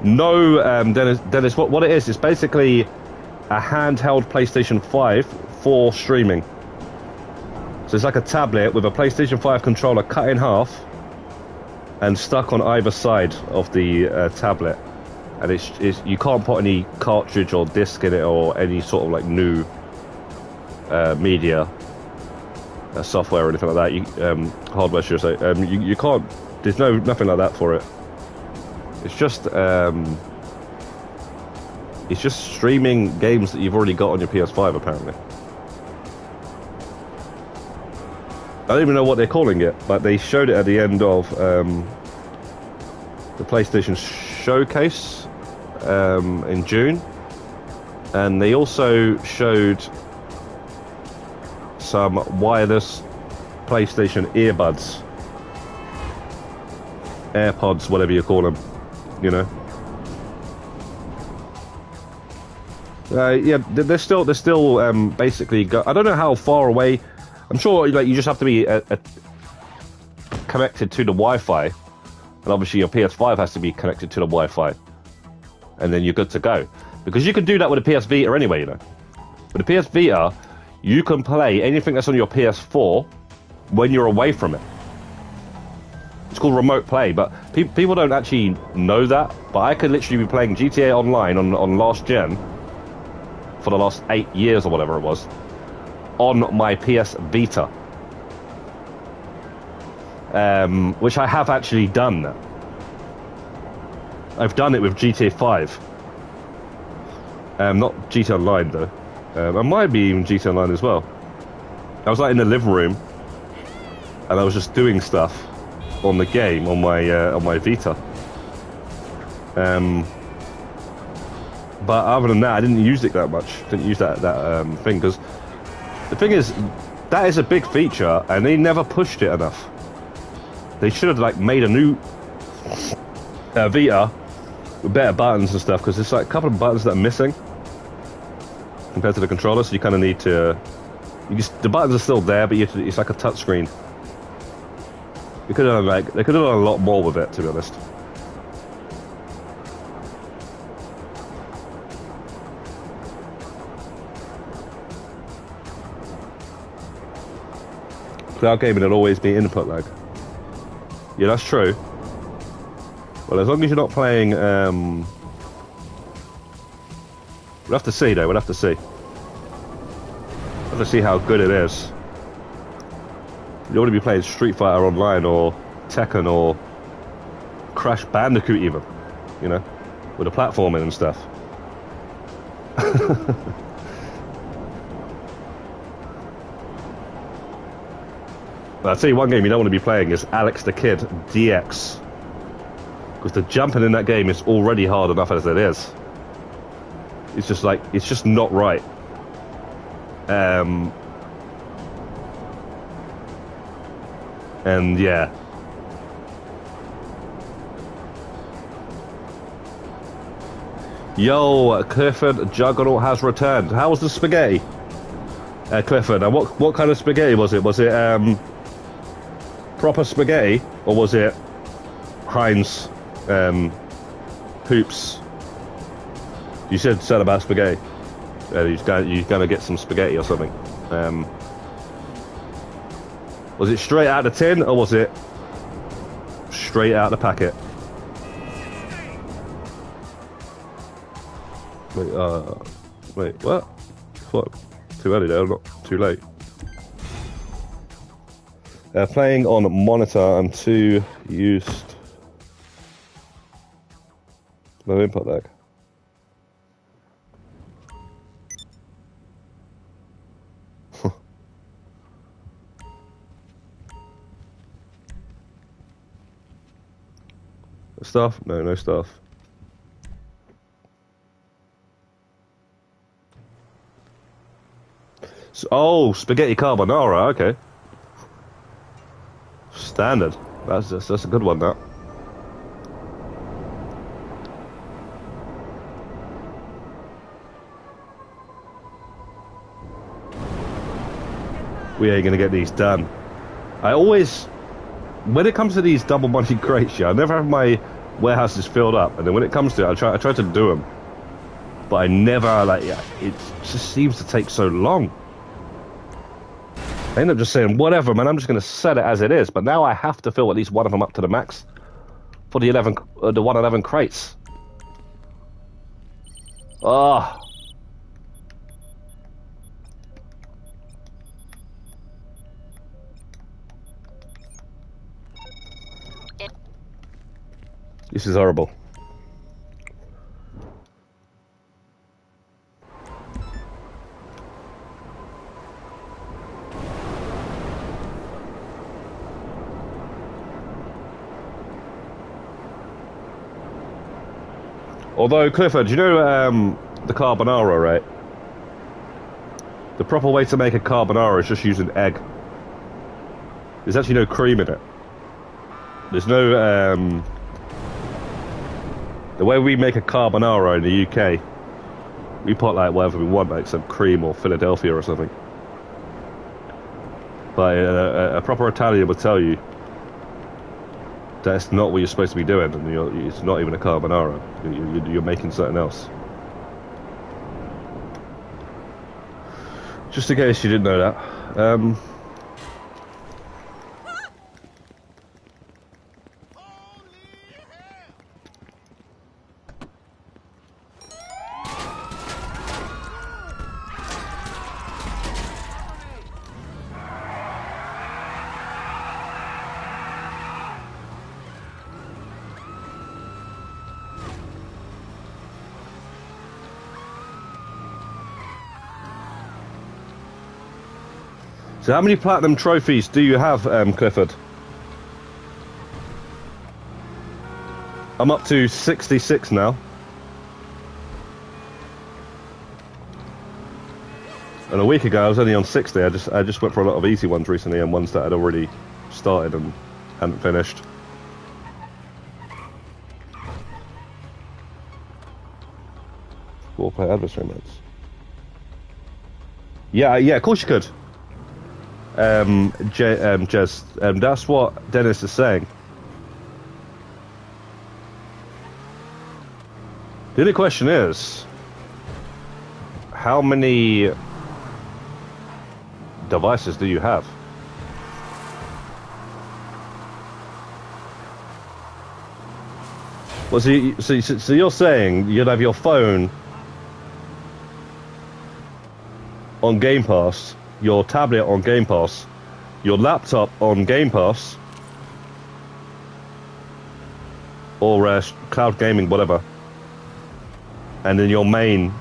No, Dennis. What it is? It's basically a handheld PlayStation 5 for streaming. So So it's like a tablet with a PlayStation 5 controller cut in half and stuck on either side of the tablet. And it's you can't put any cartridge or disc in it or any sort of like new media software or anything like that. Hardware, should I say? You can't. There's nothing like that for it. It's just streaming games that you've already got on your PS5 apparently. I don't even know what they're calling it, but they showed it at the end of the PlayStation Showcase in June, and they also showed some wireless PlayStation earbuds, AirPods, whatever you call them, you know. Yeah, they're still basically. I don't know how far away. I'm sure like you just have to be connected to the Wi-Fi, and obviously your PS5 has to be connected to the Wi-Fi, and then you're good to go. Because you can do that with a PS Vita anyway, you know. With a PS Vita, you can play anything that's on your PS4 when you're away from it. It's called remote play, but people don't actually know that. But I could literally be playing GTA Online on last gen for the last 8 years or whatever it was, on my PS Vita, which I have actually done. I've done it with GTA 5, not GTA Online though. I might be even GTA Online as well. I was like in the living room, and I was just doing stuff on the game on my Vita. But other than that, I didn't use it that much. Didn't use that thing, because the thing is, that is a big feature, and they never pushed it enough. They should have like made a new Vita with better buttons and stuff, because there's like a couple of buttons that are missing compared to the controller. So you kind of need to. The buttons are still there, but it's like a touch screen. They could have done a lot more with it, to be honest. Cloud gaming will always be input lag. Yeah, that's true. Well, as long as you're not playing, we'll have to see though. We'll have to see. We'll have to see how good it is. You want to be playing Street Fighter Online or Tekken or Crash Bandicoot even, you know, with the platforming and stuff. But I'll tell you one game you don't want to be playing is Alex the Kid DX. Because the jumping in that game is already hard enough as it is. It's just like, it's just not right. And yeah. Yo, Clifford Juggernaut has returned. How was the spaghetti? Clifford, and what kind of spaghetti was it? Was it proper spaghetti, or was it Heinz hoops? You said about spaghetti. You're gonna get some spaghetti or something. Was it straight out the tin, or was it straight out the packet? Wait, what? What? Too early though, not too late. Playing on monitor, I'm too used. No input lag. Stuff? No, no stuff. So, oh, spaghetti carbonara. Okay. Standard. That's a good one. That. We ain't gonna get these done. I always, when it comes to these double money crates, I never have my warehouses filled up, and then when it comes to it, I try to do them, but I never it just seems to take so long. I end up just saying, whatever, man, I'm just going to set it as it is. But now I have to fill at least one of them up to the max for the 111 crates. Ah. This is horrible. Although, Clifford, you know the carbonara, right? The proper way to make a carbonara is just using egg. There's actually no cream in it. There's no... the way we make a carbonara in the UK, we put like whatever we want, like some cream or Philadelphia or something. But a proper Italian would tell you that's not what you're supposed to be doing, and it's not even a carbonara. You're making something else. Just in case you didn't know that. So how many platinum trophies do you have, Clifford? I'm up to 66 now. And a week ago I was only on 60. I just went for a lot of easy ones recently and ones that I'd already started and hadn't finished. Four-player adversary modes. Yeah, of course you could. Jez, that's what Dennis is saying. The only question is, how many devices do you have? Well, so you're saying you'd have your phone on Game Pass, your tablet on Game Pass, your laptop on Game Pass, or cloud gaming, whatever, and then your main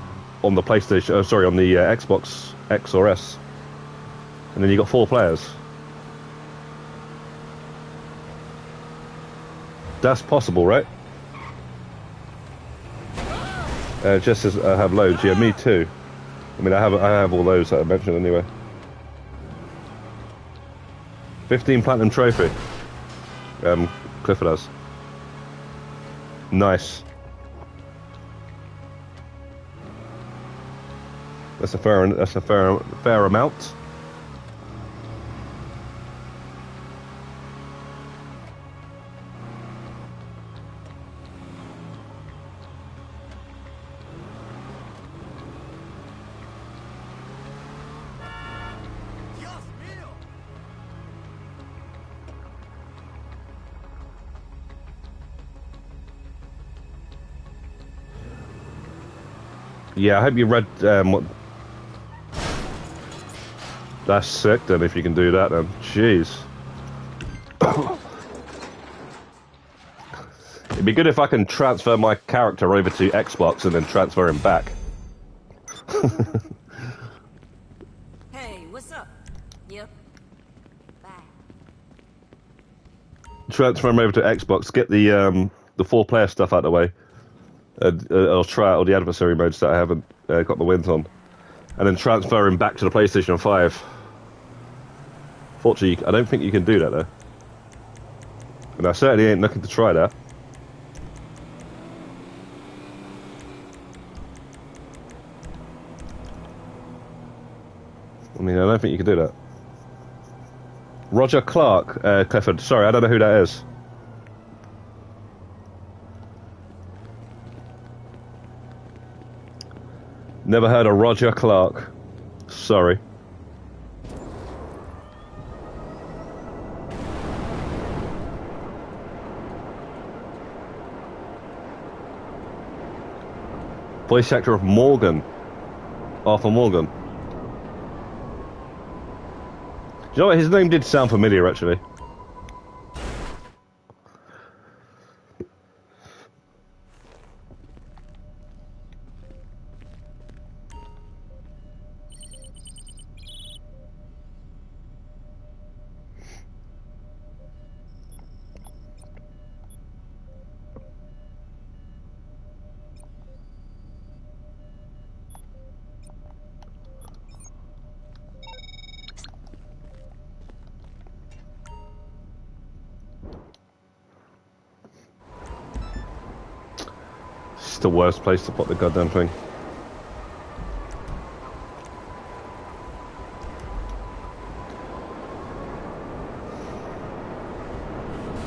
on the PlayStation, on the Xbox X or S, and then you got 4 players. That's possible, right? Just says I have loads. Yeah, me too. I mean, I have all those that I mentioned anyway. 15 platinum trophy. Clifford has. Nice. That's a fair amount. Yeah, I hope you read what... That's sick then, if you can do that then. Jeez. It'd be good if I can transfer my character over to Xbox and then transfer him back. Hey, what's up? Yep. Bye. Transfer him over to Xbox, get the 4-player stuff out of the way. I'll try out all the adversary modes that I haven't got the wins on, and then transfer him back to the PlayStation 5. Fortunately, I don't think you can do that though, and I certainly ain't looking to try that. I mean, I don't think you can do that. Roger Clark, Clifford. Sorry, I don't know who that is. Never heard of Roger Clark. Sorry. Voice actor of Morgan. Arthur Morgan. Do you know what? His name did sound familiar, actually. It's the worst place to put the goddamn thing.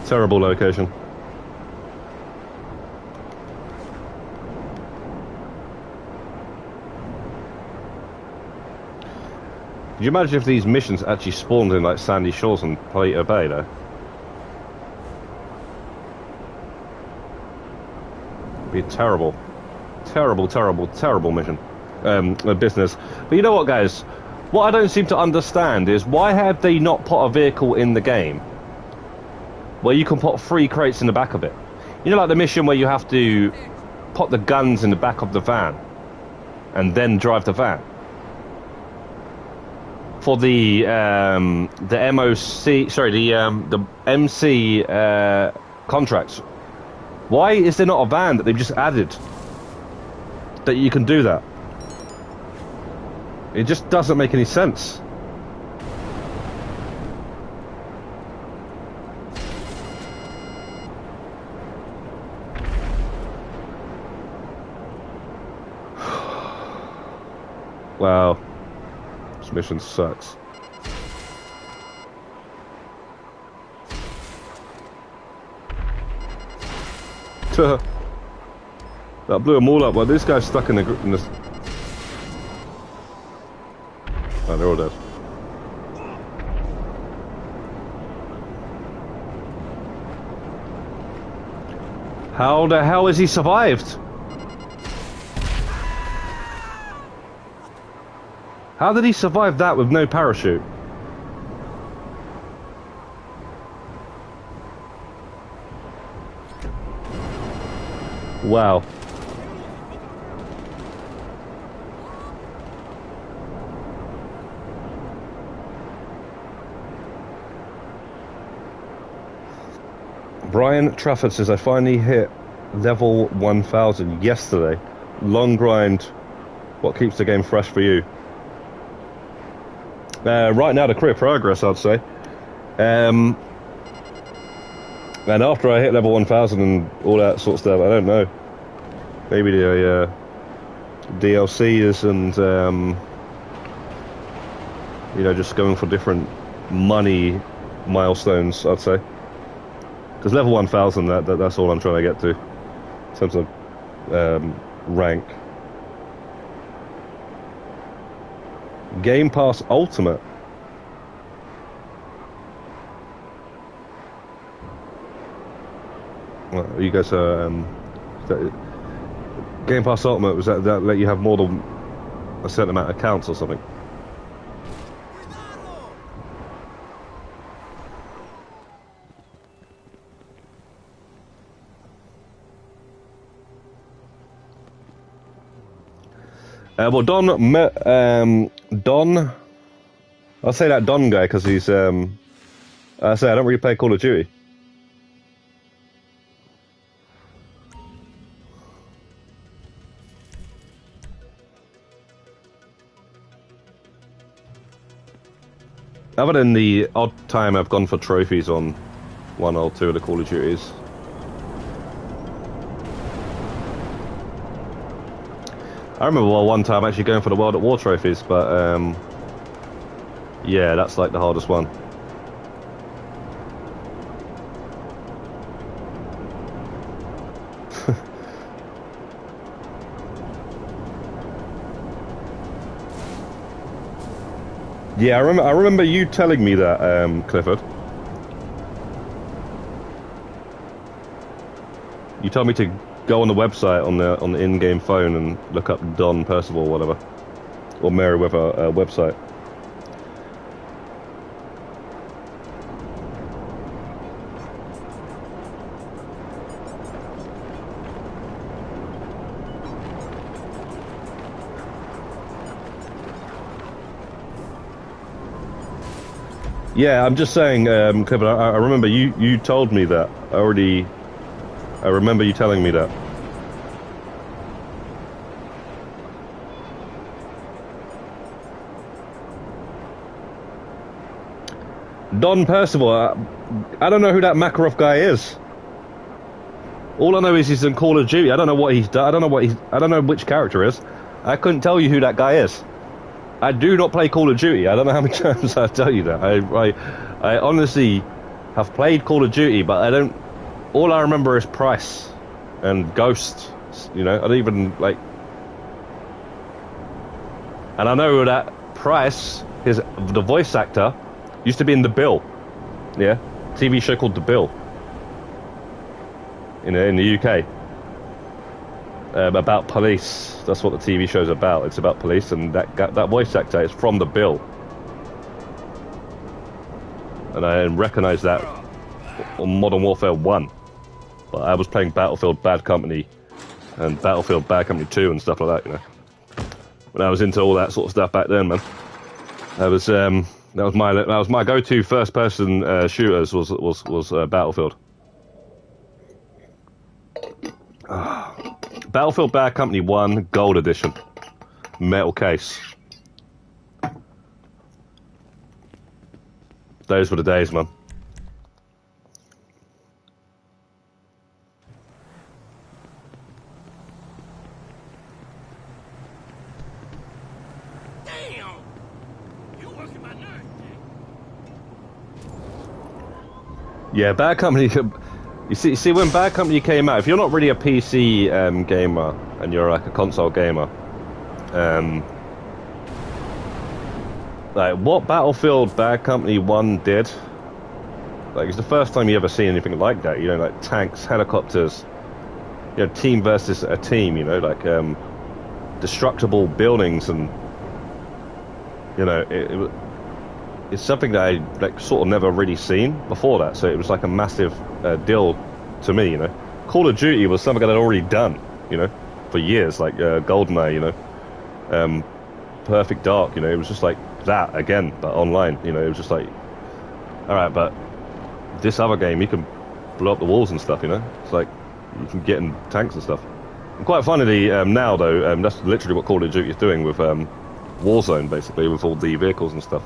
Terrible location. Could you imagine if these missions actually spawned in like Sandy Shores and Palito Bay though? Be a terrible, terrible mission. Business. But you know what, guys? What I don't seem to understand is why have they not put a vehicle in the game where you can put 3 crates in the back of it? You know, like the mission where you have to put the guns in the back of the van and then drive the van. For the MOC, sorry, the MC contracts. Why is there not a van that they've just added that you can do that? It just doesn't make any sense. Wow. This mission sucks. That blew them all up. Well, this guy's stuck in the... Oh, they're all dead. How the hell has he survived? How did he survive that with no parachute? Wow. Brian Trafford says, I finally hit level 1000 yesterday. Long grind. What keeps the game fresh for you? Right now, the career progress, I'd say. And after I hit level 1000 and all that sort of stuff, I don't know. Maybe the DLCs and, you know, just going for different money milestones, I'd say. Because level 1000, that's all I'm trying to get to. In terms of rank. Game Pass Ultimate. Well, you guys are Game Pass Ultimate, was that let you have more than a certain amount of accounts or something? Well, Don, I'll say that Don guy because he's, I don't really play Call of Duty. Other than the odd time I've gone for trophies on 1 or 2 of the Call of Duties. I remember one time actually going for the World at War trophies, but yeah, that's like the hardest one. Yeah, I remember you telling me that, Clifford. You told me to go on the website on the in-game phone and look up Don Percival or whatever, or Merryweather website. Yeah, I'm just saying, Kevin, I remember you told me that. I remember you telling me that. Don Percival, I don't know who that Makarov guy is. All I know is he's in Call of Duty. I don't know what he's done. I don't know which character is. I couldn't tell you who that guy is. I do not play Call of Duty. I don't know how many times I tell you that. I honestly have played Call of Duty, but I don't. All I remember is Price and Ghost. You know, I don't even like. And I know that Price, the voice actor, used to be in The Bill. Yeah, TV show called The Bill. In the UK. About police. That's what the TV show's about. It's about police, and that voice actor is from The Bill. And I recognise that on Modern Warfare 1. But I was playing Battlefield Bad Company and Battlefield Bad Company 2 and stuff like that, you know. When I was into all that sort of stuff back then, man. That was my go-to first-person shooters was Battlefield. Battlefield Bad Company 1 Gold Edition. Metal case. Those were the days, man. Damn! You working my nerves. Yeah, Bad Company. You see, when Bad Company came out, if you're not really a PC gamer and you're like a console gamer, like what Battlefield Bad Company 1 did, like it's the first time you ever seen anything like that. You know, like tanks, helicopters, you know, team versus a team. You know, like destructible buildings, and you know, it's something that I like sort of never really seen before that. So it was like a massive deal to me, you know. Call of Duty was something that I'd already done, you know, for years, like GoldenEye, you know, Perfect Dark, you know. It was just like that again, but online, you know. It was just like, all right, but this other game, you can blow up the walls and stuff, you know. It's like you can get in tanks and stuff. And quite funnily now, though, that's literally what Call of Duty is doing with Warzone, basically, with all the vehicles and stuff.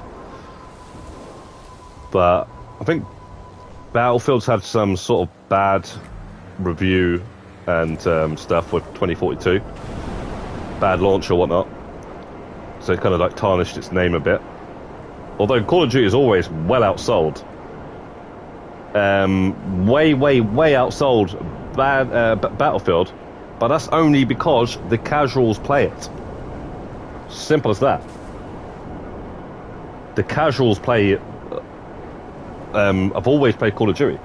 But I think Battlefield's had some sort of bad review and stuff with 2042. Bad launch or whatnot. So it kind of like tarnished its name a bit. Although Call of Duty is always well outsold. Way outsold Battlefield. But that's only because the casuals play it. Simple as that. The casuals play it. I've always played Call of Duty.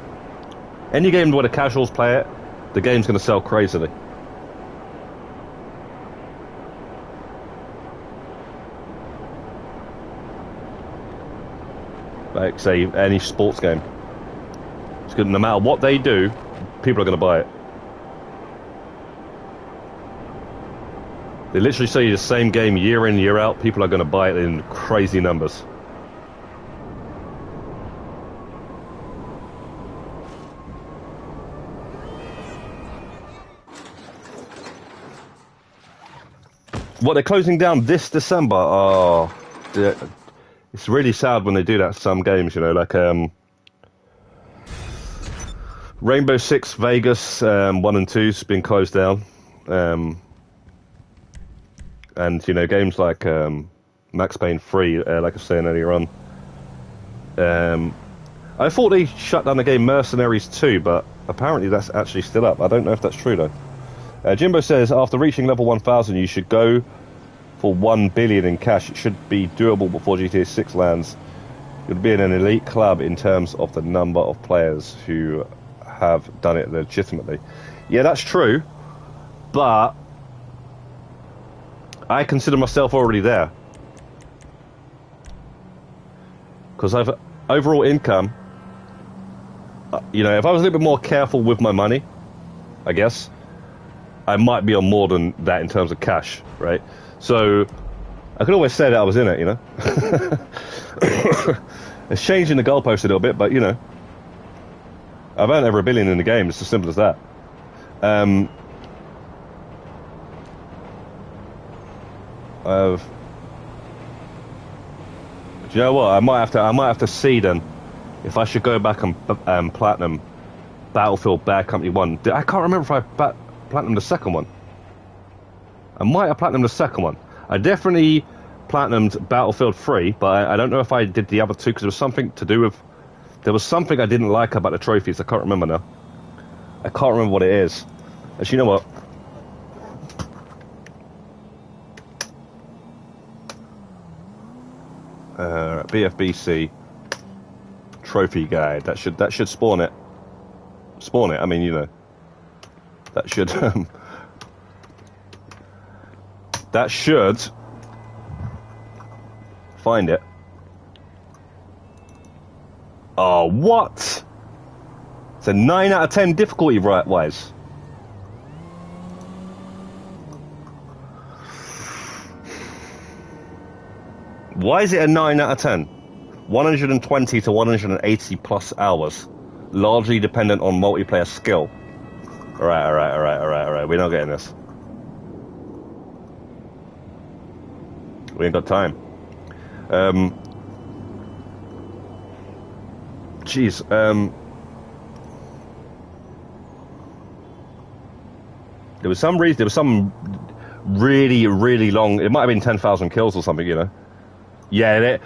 Any game where the casuals play it, the game's going to sell crazily. Like, say, any sports game. It's good. No matter what they do, people are going to buy it. They literally say the same game year in, year out. People are going to buy it in crazy numbers. What, they're closing down this December? Oh, it's really sad when they do that to some games, you know, like Rainbow Six Vegas 1 and 2's been closed down. And, you know, games like Max Payne 3, like I was saying earlier on. I thought they shut down the game Mercenaries 2, but apparently that's actually still up. I don't know if that's true, though. Jimbo says, after reaching level 1000, you should go for 1 billion in cash. It should be doable before GTA 6 lands. You'll be in an elite club in terms of the number of players who have done it legitimately. Yeah, that's true. but I consider myself already there. Because I've overall income, you know, if I was a little bit more careful with my money, I guess, I might be on more than that in terms of cash, right? So I could always say that I was in it, you know. It's changing the goalpost a little bit, but you know, I've earned over $1 billion in the game. It's as simple as that. Do you know what? I might have to see then if I should go back and platinum Battlefield Bad Company 1. I can't remember if I platinum the second one. I might have platinum the second one. I definitely platinumed Battlefield 3, but I don't know if I did the other two because there was something to do with. There was something I didn't like about the trophies. I can't remember now. I can't remember what it is. Actually, you know what? BFBC trophy guide. That should spawn it. Spawn it. I mean, you know, that should that should find it. Oh, what? It's a 9 out of 10 difficulty wise. Why is it a 9 out of 10? 120 to 180 plus hours. Largely dependent on multiplayer skill. Alright. We're not getting this. We ain't got time. Jeez. There was some reason. There was some really long. It might have been 10,000 kills or something. You know. Yeah.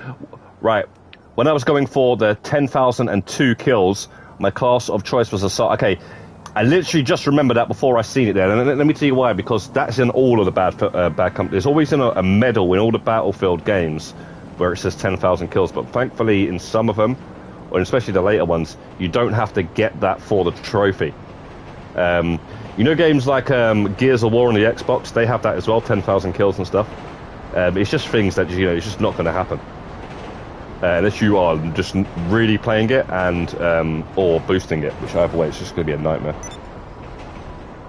Right. When I was going for the 10,002 kills, my class of choice was assault. Okay. I literally just remembered that before I seen it there, and let me tell you why. Because that's in all of the bad companies. There's always in a medal in all the Battlefield games where it says 10,000 kills, but thankfully in some of them, or especially the later ones, you don't have to get that for the trophy. You know, games like Gears of War on the Xbox, they have that as well, 10,000 kills and stuff. It's just things that, you know, it's just not going to happen unless you are just really playing it and or boosting it, which either way it's just going to be a nightmare.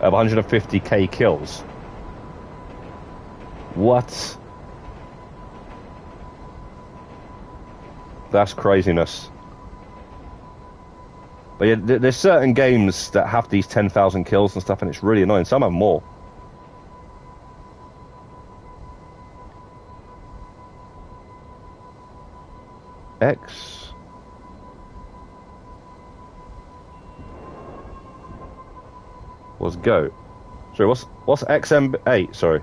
150k kills. What? That's craziness. But yeah, there's certain games that have these 10,000 kills and stuff, and it's really annoying. Some have more. X. What's go? Sorry, what's XM8? Sorry.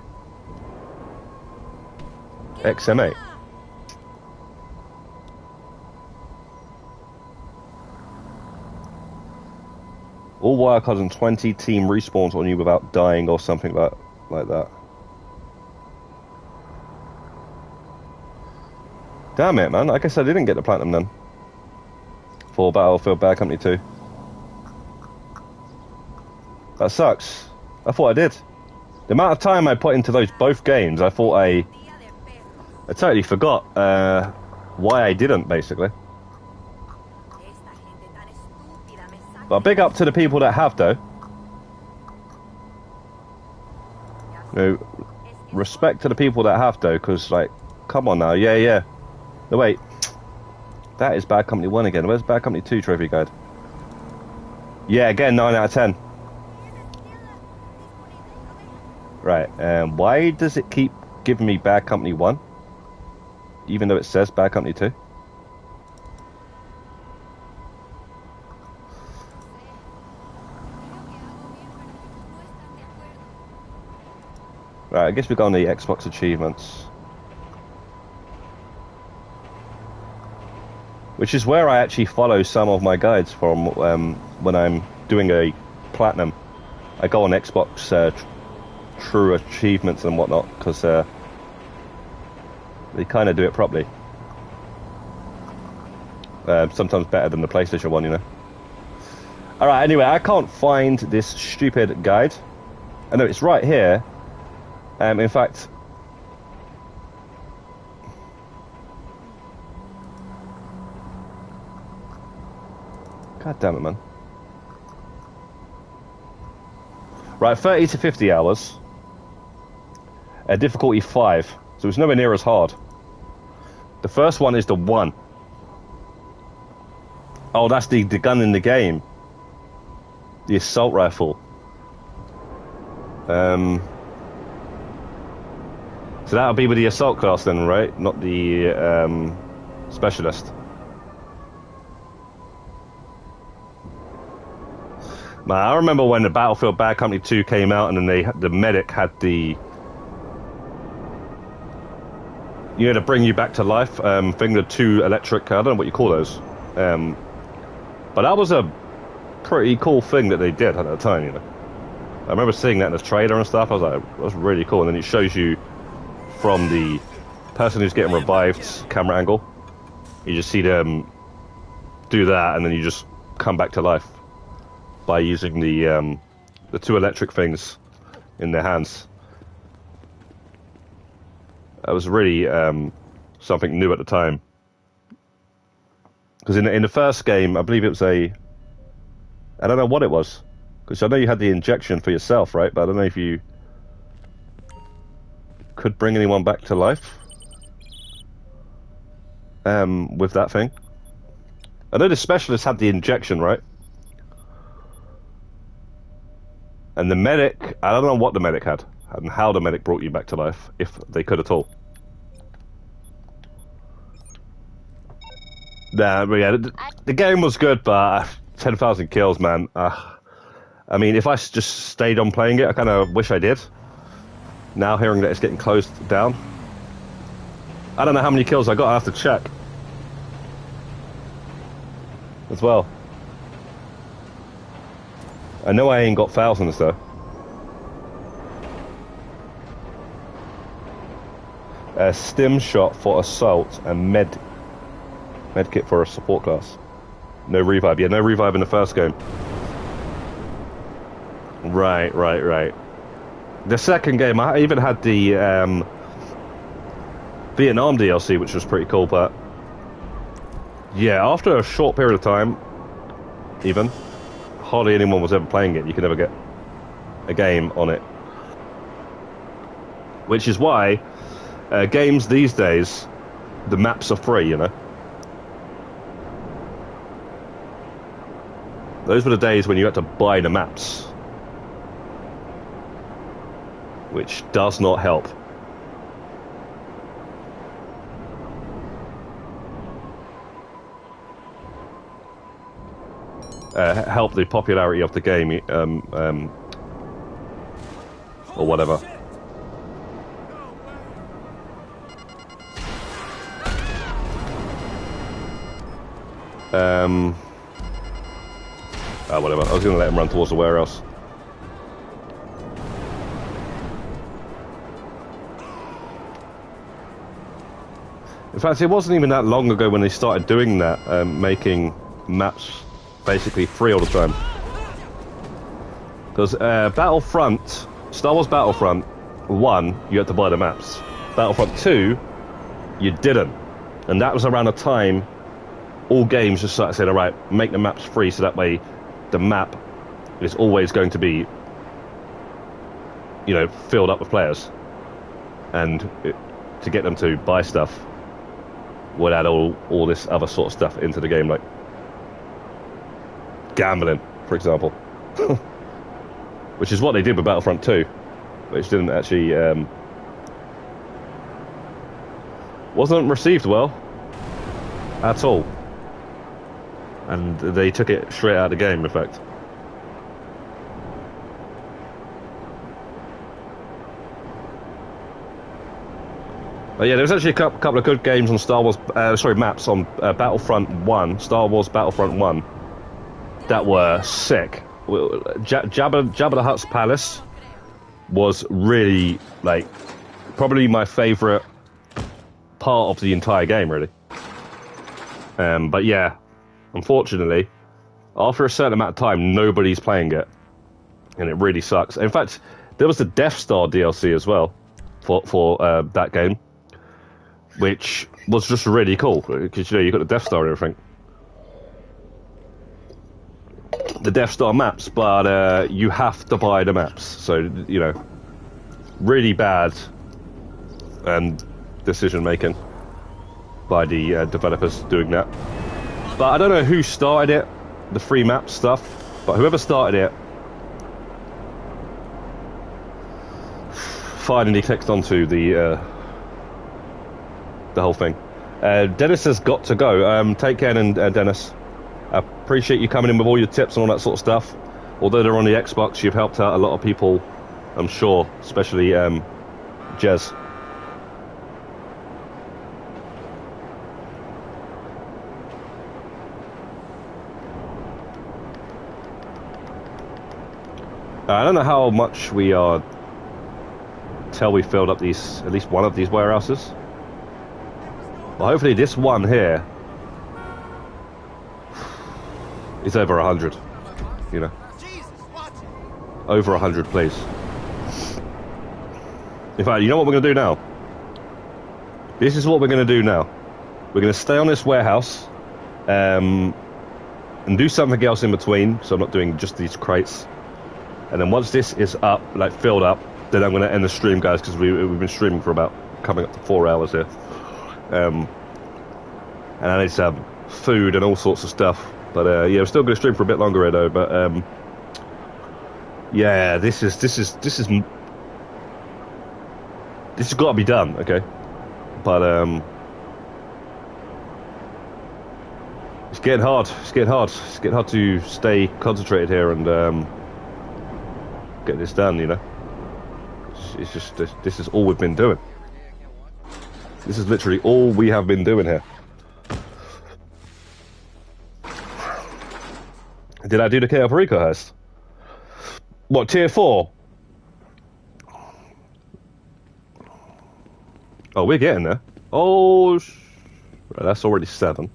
XM8. All wildcards and 20 team respawns on you without dying or something like that. Damn it, man. I guess I didn't get the platinum then. For Battlefield Bad Company 2. That sucks. I thought I did. The amount of time I put into both games, I thought I totally forgot why I didn't, basically. But big up to the people that have, though. No, respect to the people that have, though, because, like, come on now, yeah. No, wait. That is Bad Company 1 again. Where's Bad Company 2 trophy guide? Yeah, again, 9 out of 10. Right, why does it keep giving me Bad Company 1? Even though it says Bad Company 2? Right, I guess we go on the Xbox achievements. Which is where I actually follow some of my guides from when I'm doing a platinum. I go on Xbox True Achievements and whatnot, because they kind of do it properly. Sometimes better than the PlayStation one, you know. Alright, anyway, I can't find this stupid guide. I know it's right here. In fact, God damn it, man. Right, 30 to 50 hours. Difficulty 5, so it's nowhere near as hard. The first one is the 1. Oh, that's the gun in the game. The assault rifle. So that'll be with the assault class then, right? Not the specialist. Man, I remember when the Battlefield Bad Company 2 came out, and then the medic had the, you know, to bring you back to life thing, the 2 electric, I don't know what you call those. But that was a pretty cool thing that they did at the time, you know. I remember seeing that in the trailer and stuff. I was like, that's really cool. And then it shows you from the person who's getting revived camera angle. You just see them do that, and then you just come back to life by using the 2 electric things in their hands. That was really something new at the time. Because in the first game, I believe it was I don't know what it was. Because I know you had the injection for yourself, right? But I don't know if you could bring anyone back to life with that thing. I know the specialist had the injection, right? And the medic, I don't know what the medic had and how the medic brought you back to life, if they could at all. Nah, but yeah, the game was good, but 10,000 kills, man. I mean, if I just stayed on playing it, I kind of wish I did. Now hearing that it's getting closed down. I don't know how many kills I got, I have to check. As well. I know I ain't got thousands though. Stim shot for assault and medkit for a support class. No revive. Yeah, no revive in the first game. Right. The second game, I even had the Vietnam DLC, which was pretty cool, but yeah, after a short period of time, even, hardly anyone was ever playing it. You could never get a game on it. Which is why games these days, the maps are free, you know? Those were the days when you had to buy the maps. Which does not help. Help the popularity of the game, or whatever. Whatever. I was going to let him run towards the warehouse. In fact, it wasn't even that long ago when they started doing that, making maps basically free all the time. Because Star Wars Battlefront 1, you had to buy the maps. Battlefront 2, you didn't. And that was around a time all games just started saying, alright, make the maps free so that way the map is always going to be, you know, filled up with players. And to get them to buy stuff would add all this other sort of stuff into the game, like gambling, for example. Which is what they did with Battlefront 2, which didn't actually wasn't received well at all, and they took it straight out of the game, in fact. But yeah, there was actually a couple of good games on maps on Battlefront 1, Star Wars Battlefront 1, that were sick. Jabba the Hutt's palace was really, like, probably my favourite part of the entire game, really. But yeah, unfortunately, after a certain amount of time, nobody's playing it, and it really sucks. In fact, There was the Death Star DLC as well for that game, which was just really cool because you got the Death Star and everything. The Death Star maps, but you have to buy the maps. So really bad decision making by the developers doing that. But I don't know who started it, the free map stuff. But whoever started it finally clicked onto the whole thing. Dennis has got to go. Take care, and Dennis. I appreciate you coming in with all your tips and all that sort of stuff. Although they're on the Xbox, you've helped out a lot of people, I'm sure, especially Jez. I don't know how much we are till we filled up at least one of these warehouses. Well, hopefully this one here is over 100, over 100, please. In fact, you know what we're going to do now? This is what we're going to do now. We're going to stay on this warehouse and do something else in between, so I'm not doing just these crates. And then once this is up, filled up, then I'm going to end the stream, guys, because we've been streaming for about coming up to 4 hours here. And I need some food and all sorts of stuff. But yeah, we're still going to stream for a bit longer here, though. But yeah, this has got to be done, okay? But it's getting hard. It's getting hard. It's getting hard to stay concentrated here and get this done. It's just this is all we've been doing. This is literally all we have been doing here. Did I do the Cayo Perico heist? What, tier 4? Oh, we're getting there. Oh, right, that's already 7.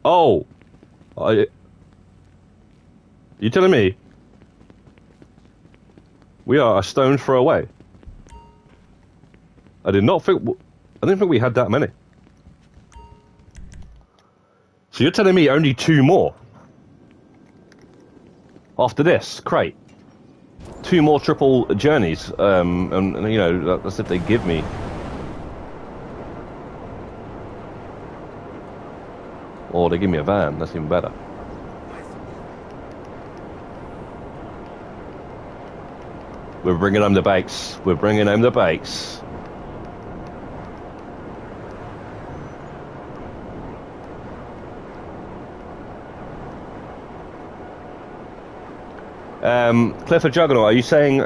Oh, you telling me we are a stone's throw away? I didn't think we had that many. So you're telling me only 2 more after this crate? 2 more triple journeys, and that's if they give me. Or they give me a van, that's even better. We're bringing home the bakes. We're bringing home the bakes. Clifford Juggernaut, are you saying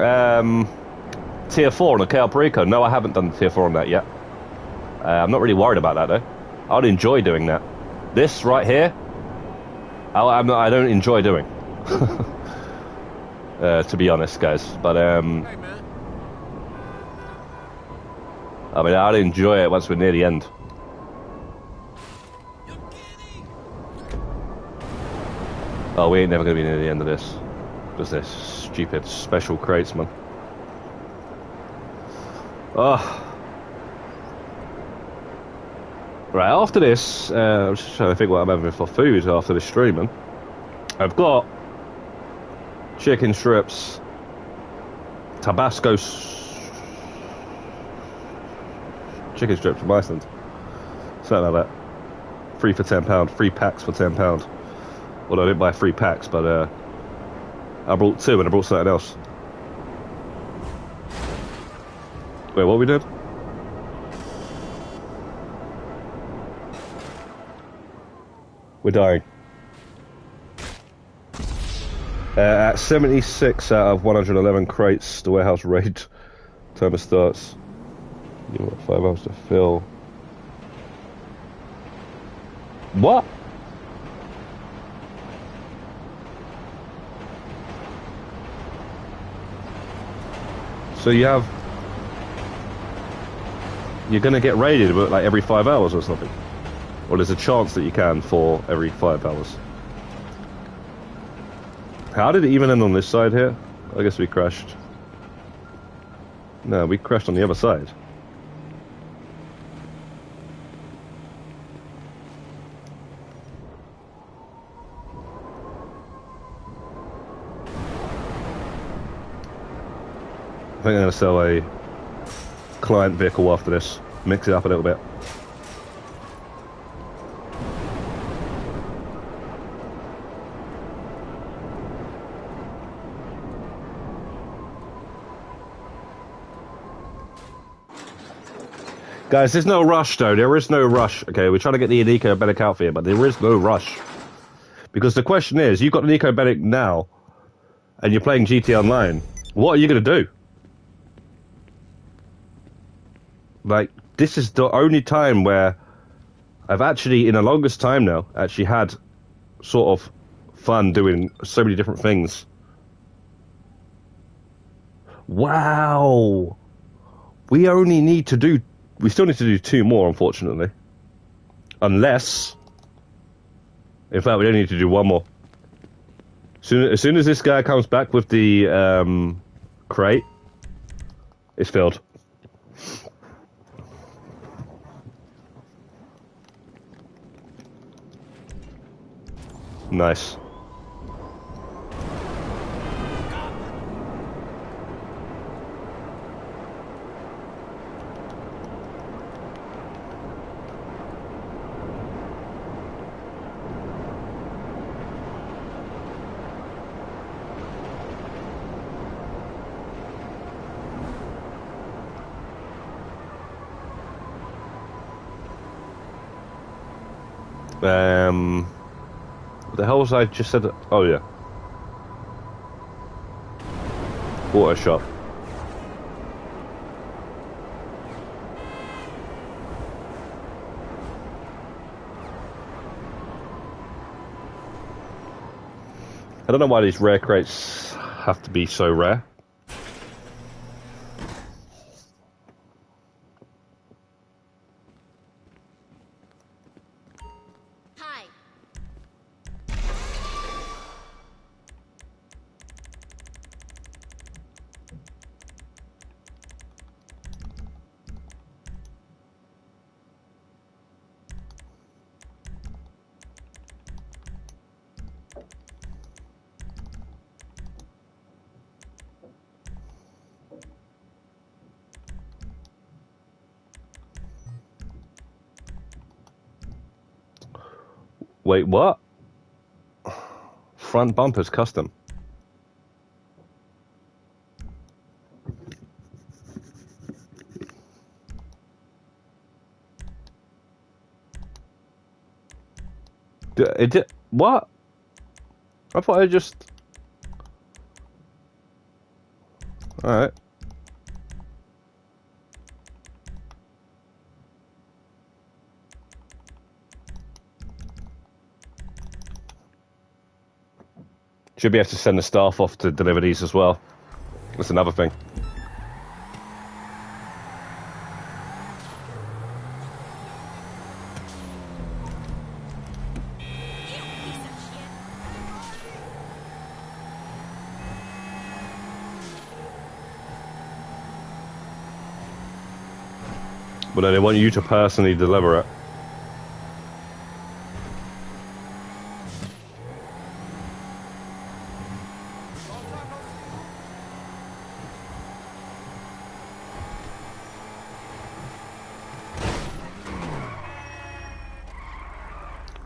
tier 4 on a Cayo Perico? No, I haven't done tier 4 on that yet. I'm not really worried about that, though. I'd enjoy doing that. This right here, I don't enjoy doing. To be honest, guys. But I mean, I'd enjoy it once we're near the end. Oh, we ain't never gonna be near the end of this. Because they're stupid special crates, man. Oh. Right, after this, I'm just trying to think what I'm having for food after this streaming. I've got chicken strips, Tabasco chicken strips from Iceland. Something like that. 3 for £10, 3 packs for £10. Although I didn't buy 3 packs, but I brought 2 and I brought something else. Wait, what we did? We're dying. At 76 out of 111 crates, the warehouse raid timer starts. You've got 5 hours to fill. What? So you're gonna get raided but every 5 hours or something? Or there's a chance that you can for every 5 hours? How did it even end on this side here? I guess we crashed. No, we crashed on the other side. I think I'm going to sell a client vehicle after this. Mix it up a little bit. Guys, there's no rush though. There is no rush. Okay, we're trying to get the eco-bedic out for you, but there is no rush. Because the question is, you've got an eco-bedic now, and you're playing GT Online. What are you going to do? Like, this is the only time where I've actually, in the longest time now, actually had sort of fun doing so many different things. Wow! We only need to do... We still need to do 2 more, unfortunately. Unless... In fact, we only need to do 1 more. As soon as this guy comes back with the crate, it's filled. Nice. What the hell was I just said? Oh yeah. Auto shop. I don't know why these rare crates have to be so rare. Wait, what? Front bumper's custom. It did what? I thought I just. All right. Should be able to send the staff off to deliver these as well. That's another thing. But no, they want you to personally deliver it.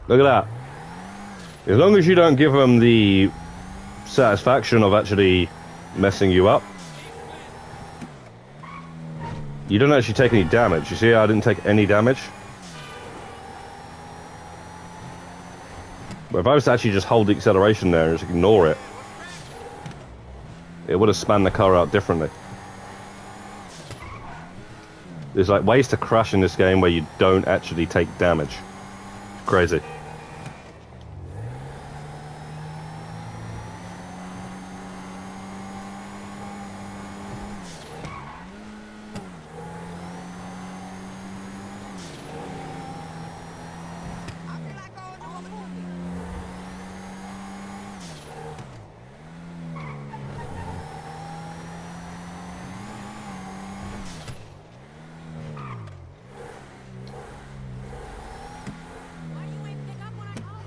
Look at that. As long as you don't give them the satisfaction of actually messing you up, you don't actually take any damage. You see how I didn't take any damage? But if I was to actually just hold the acceleration there and just ignore it, it would have spanned the car out differently. There's like ways to crash in this game where you don't actually take damage. It's crazy.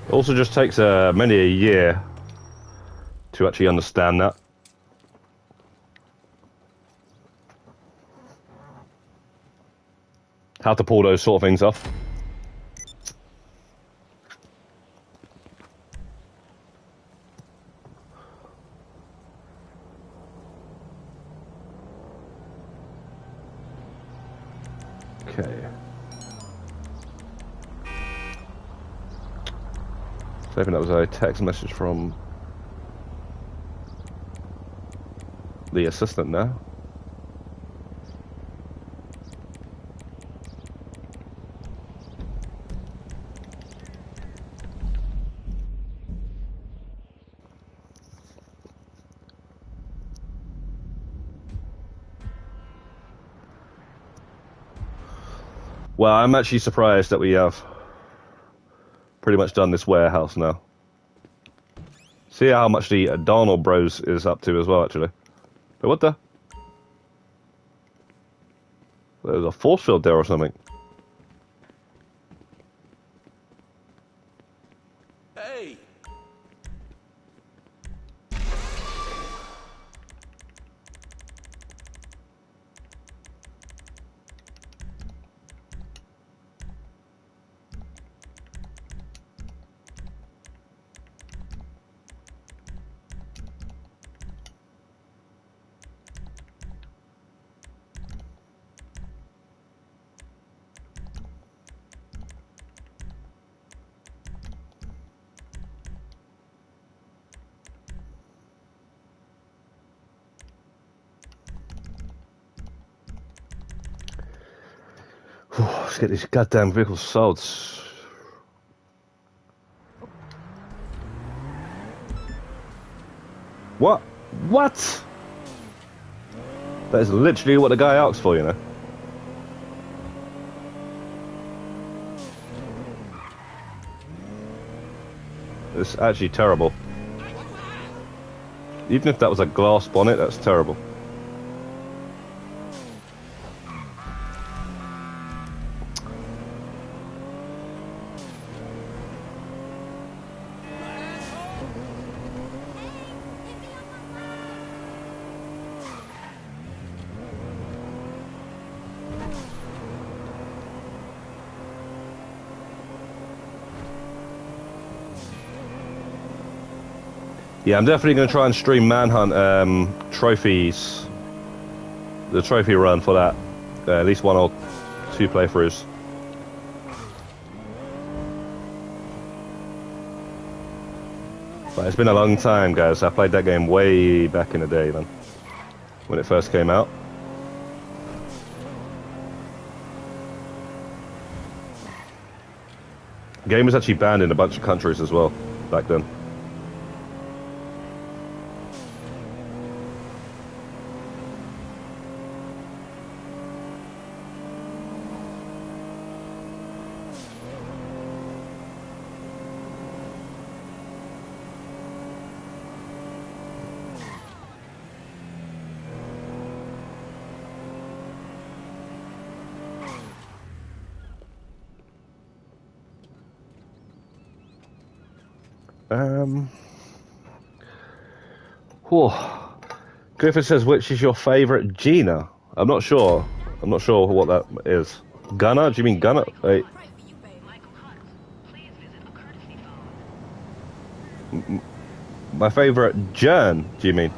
It also just takes many a year to actually understand that. How to pull those sort of things off. Okay. So I think that was a text message from the assistant now. Well, I'm actually surprised that we have pretty much done this warehouse now. See how much the Donald Bros is up to as well, actually. But what the? There's a force field there or something. Hey! Let's get these goddamn vehicles sold. What? What? That is literally what the guy asked for, you know. It's actually terrible. Even if that was a glass bonnet, that's terrible. Yeah, I'm definitely going to try and stream Manhunt trophies, the trophy run for that, at least 1 or 2 playthroughs. But it's been a long time, guys. I played that game way back in the day, man, when it first came out. The game was actually banned in a bunch of countries as well back then. Whew. Griffith says, which is your favourite Gina? I'm not sure. I'm not sure what that is. Gunner? Do you mean Gunner? Wait. My favourite Jern, do you mean?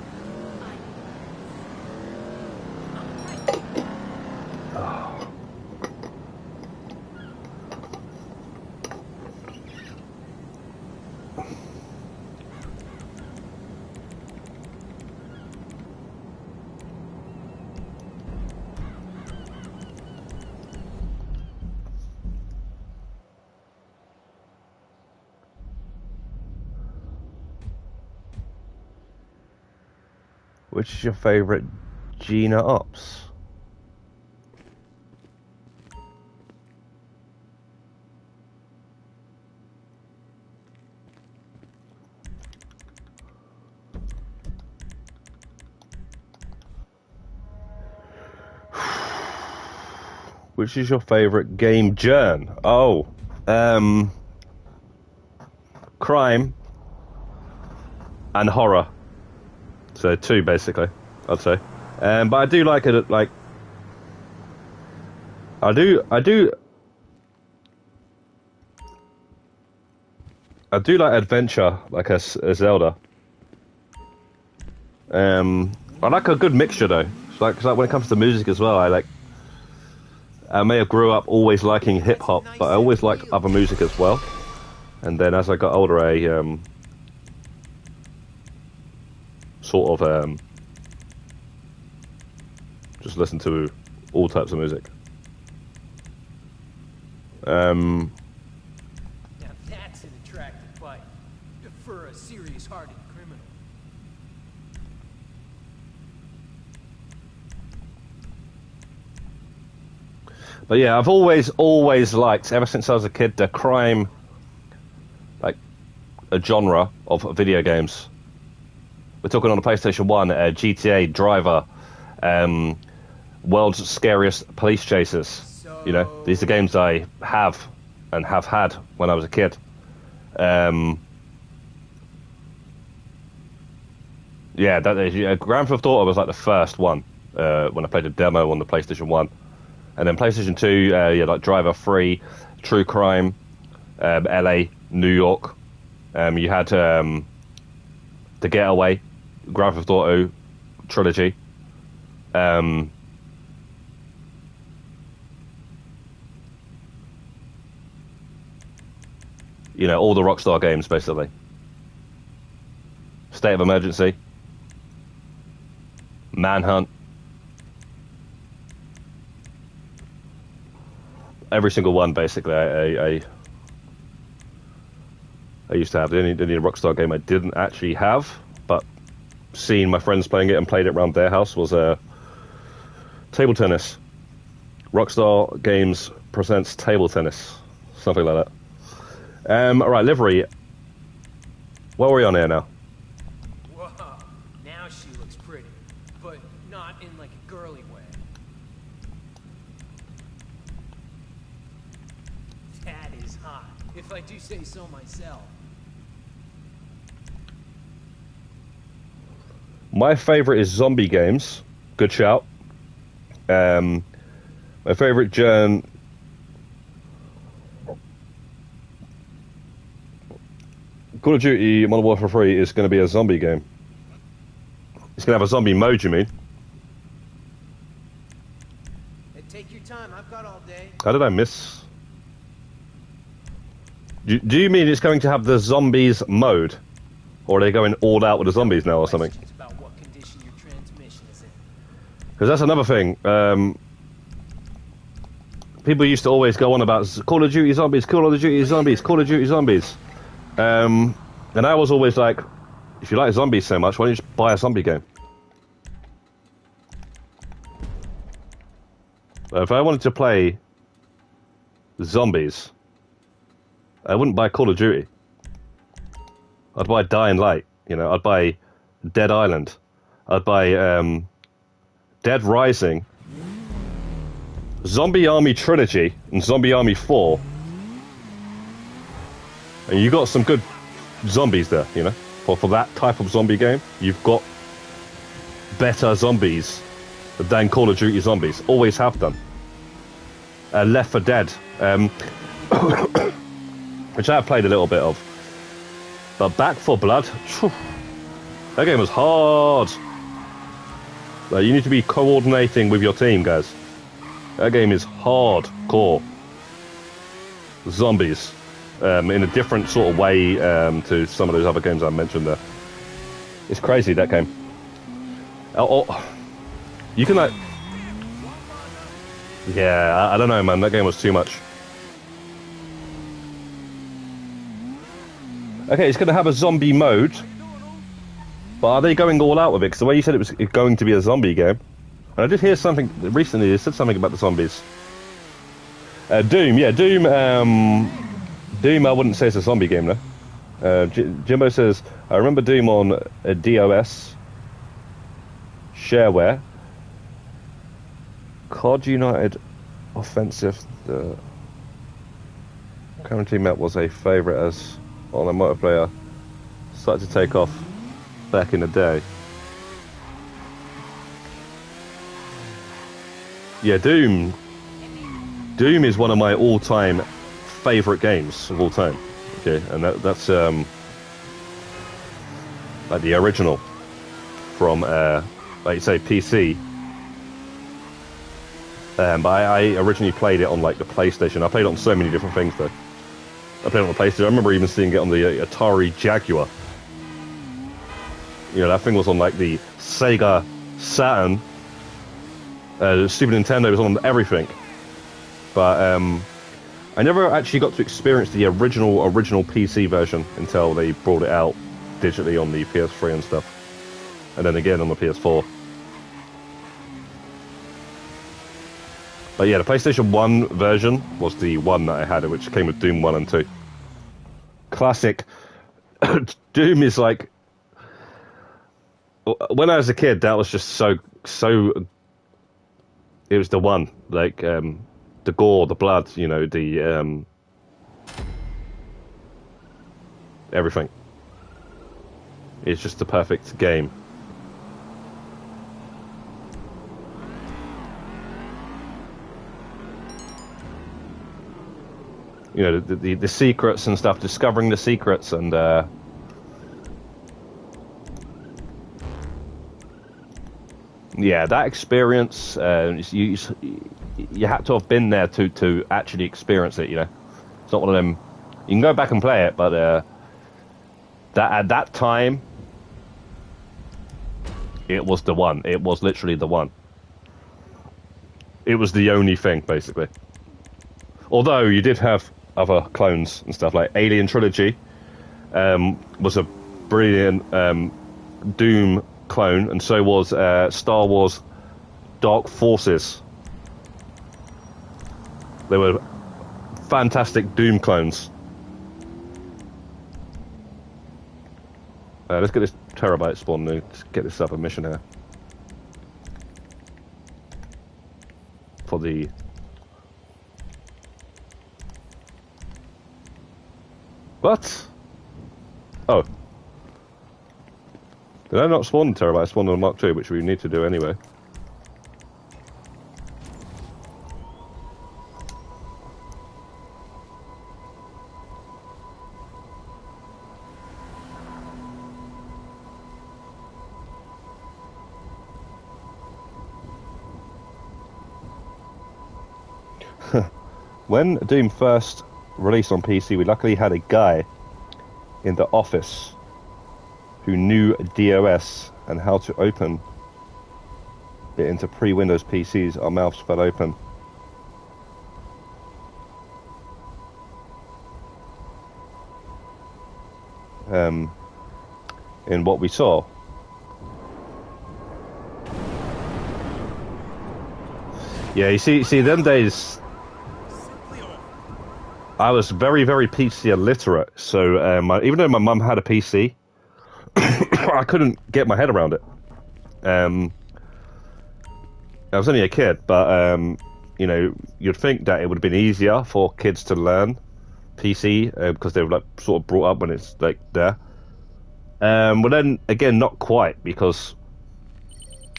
Which is your favourite Gina Ops? Which is your favourite game, Jern? Oh, crime, and horror. So 2 basically, I'd say. But I do like it. Like I do like adventure, like a Zelda. I like a good mixture though. It's like when it comes to music as well, I may have grew up always liking hip hop, but I always liked other music as well. And then as I got older, I sort of just listened to all types of music. Now that's an attractive fight for a serious-hearted criminal. But yeah, I've always liked, ever since I was a kid, the crime, like, a genre of video games. We're talking on the PlayStation 1, GTA, Driver, World's Scariest Police Chasers. You know, these are games I have and have had when I was a kid. Yeah, Grand Theft Auto was like the first one when I played the demo on the PlayStation 1. And then PlayStation 2, like Driver 3, True Crime, LA, New York. You had The Getaway, Grand Theft Auto trilogy. You know, all the Rockstar games, basically. State of Emergency. Manhunt. Every single one, basically, I used to have. The only Rockstar game I didn't actually have, but seeing my friends playing it and played it around their house, was table tennis. Rockstar Games presents table tennis. Something like that. Alright, livery. What are we on here now? Whoa, now she looks pretty, but not in like a girly way. That is hot, if I do say so myself. My favourite is zombie games. Good shout. My favourite Call of Duty Modern Warfare 3 is going to be a zombie game. It's going to have a zombie mode, you mean? Hey, take your time, I've got all day. How did I miss? Do you mean it's going to have the zombies mode? Or are they going all out with the zombies now or something? About what condition your transmission is in. Because that's another thing. People used to always go on about Call of Duty Zombies, Call of Duty Zombies, Call of Duty Zombies. And I was always like, if you like zombies so much, why don't you just buy a zombie game? If I wanted to play zombies, I wouldn't buy Call of Duty. I'd buy Dying Light, you know, I'd buy Dead Island, I'd buy Dead Rising, Zombie Army Trilogy, and Zombie Army 4. And you got some good zombies there, you know, for that type of zombie game. You've got better zombies than Call of Duty Zombies. Always have done. Left 4 Dead, which I have played a little bit of. But Back 4 Blood, phew, that game was hard. Like, you need to be coordinating with your team, guys. That game is hardcore. Zombies. In a different sort of way to some of those other games I mentioned there. It's crazy, that game. You can, like... Yeah, I don't know, man. That game was too much. Okay, it's going to have a zombie mode. But are they going all out with it? Because the way you said it was going to be a zombie game. And I did hear something... Recently, they said something about the zombies. Doom, yeah, Doom... Doom, I wouldn't say it's a zombie game, though. Jimbo says, I remember Doom on a DOS, shareware, COD United Offensive. The current teammate was a favourite as online multiplayer started to take off back in the day. Yeah, Doom is one of my all-time favorite games of all time. Okay, and that's like the original from like you say PC. But I originally played it on like the PlayStation. I played it on so many different things though. I played it on the PlayStation. I remember even seeing it on the Atari Jaguar. You know, that thing was on like the Sega Saturn. Super Nintendo was on everything. But I never actually got to experience the original PC version until they brought it out digitally on the PS3 and stuff. And then again on the PS4. But yeah, the PlayStation 1 version was the one that I had, which came with Doom 1 and 2. Classic. Doom is like... When I was a kid, that was just so... It was the one. Like, the gore, the blood, you know, the... everything. It's just the perfect game. You know, the secrets and stuff, discovering the secrets, and yeah, that experience, you had to have been there to actually experience it. You know, it's not one of them. You can go back and play it, but that at that time, it was the one. It was literally the one. It was the only thing, basically. Although you did have other clones and stuff, like Alien Trilogy was a brilliant Doom clone, and so was Star Wars Dark Forces. They were fantastic Doom clones. Let's get this terabyte spawn. Let's get this up a mission here for the... What? Oh. Did I not spawn the terabyte? I spawned on the Mark II, which we need to do anyway. When Doom first released on PC, we luckily had a guy in the office who knew DOS and how to open it into pre-Windows PCs. Our mouths fell open. In what we saw. Yeah, you see, them days, I was very, very PC illiterate. So even though my mum had a PC, I couldn't get my head around it. I was only a kid, but you know, you'd think that it would have been easier for kids to learn PC because they were like sort of brought up when it's like there. But then again, not quite, because,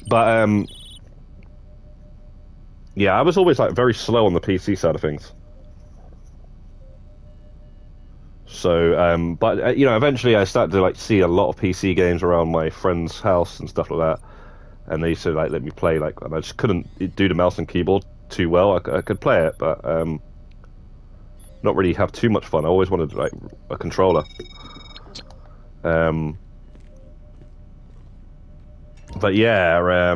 but yeah, I was always like very slow on the PC side of things. So, but you know, eventually I started to like see a lot of PC games around my friend's house and stuff like that, and they used to like let me play, like, and I just couldn't do the mouse and keyboard too well. I could play it, but not really have too much fun. I always wanted like a controller. But yeah,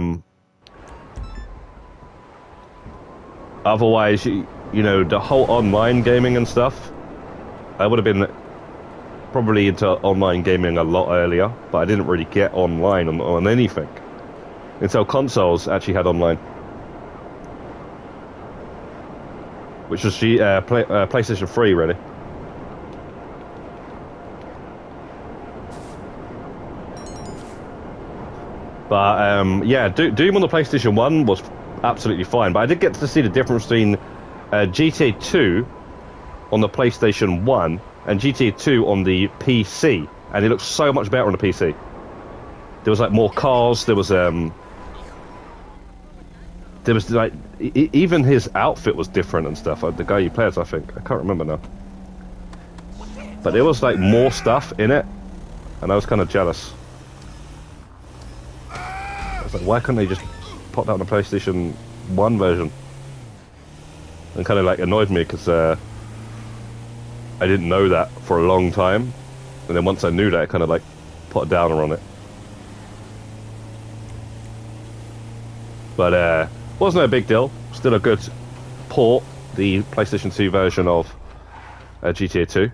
otherwise, you know, the whole online gaming and stuff, I would have been probably into online gaming a lot earlier, but I didn't really get online on anything until consoles actually had online, which was PlayStation 3, really. But yeah, Doom on the PlayStation 1 was absolutely fine, but I did get to see the difference between GTA 2 on the PlayStation 1 and GTA 2 on the PC, and it looked so much better on the PC. There was like more cars. There was like even his outfit was different and stuff. The guy you play as, I think, I can't remember now. But there was like more stuff in it, and I was kind of jealous. I was like, why couldn't they just pop that on the PlayStation 1 version? And kind of like annoyed me because I didn't know that for a long time, and then once I knew that, I kind of like put a downer on it. But wasn't a big deal. Still a good port, the PlayStation 2 version of GTA 2.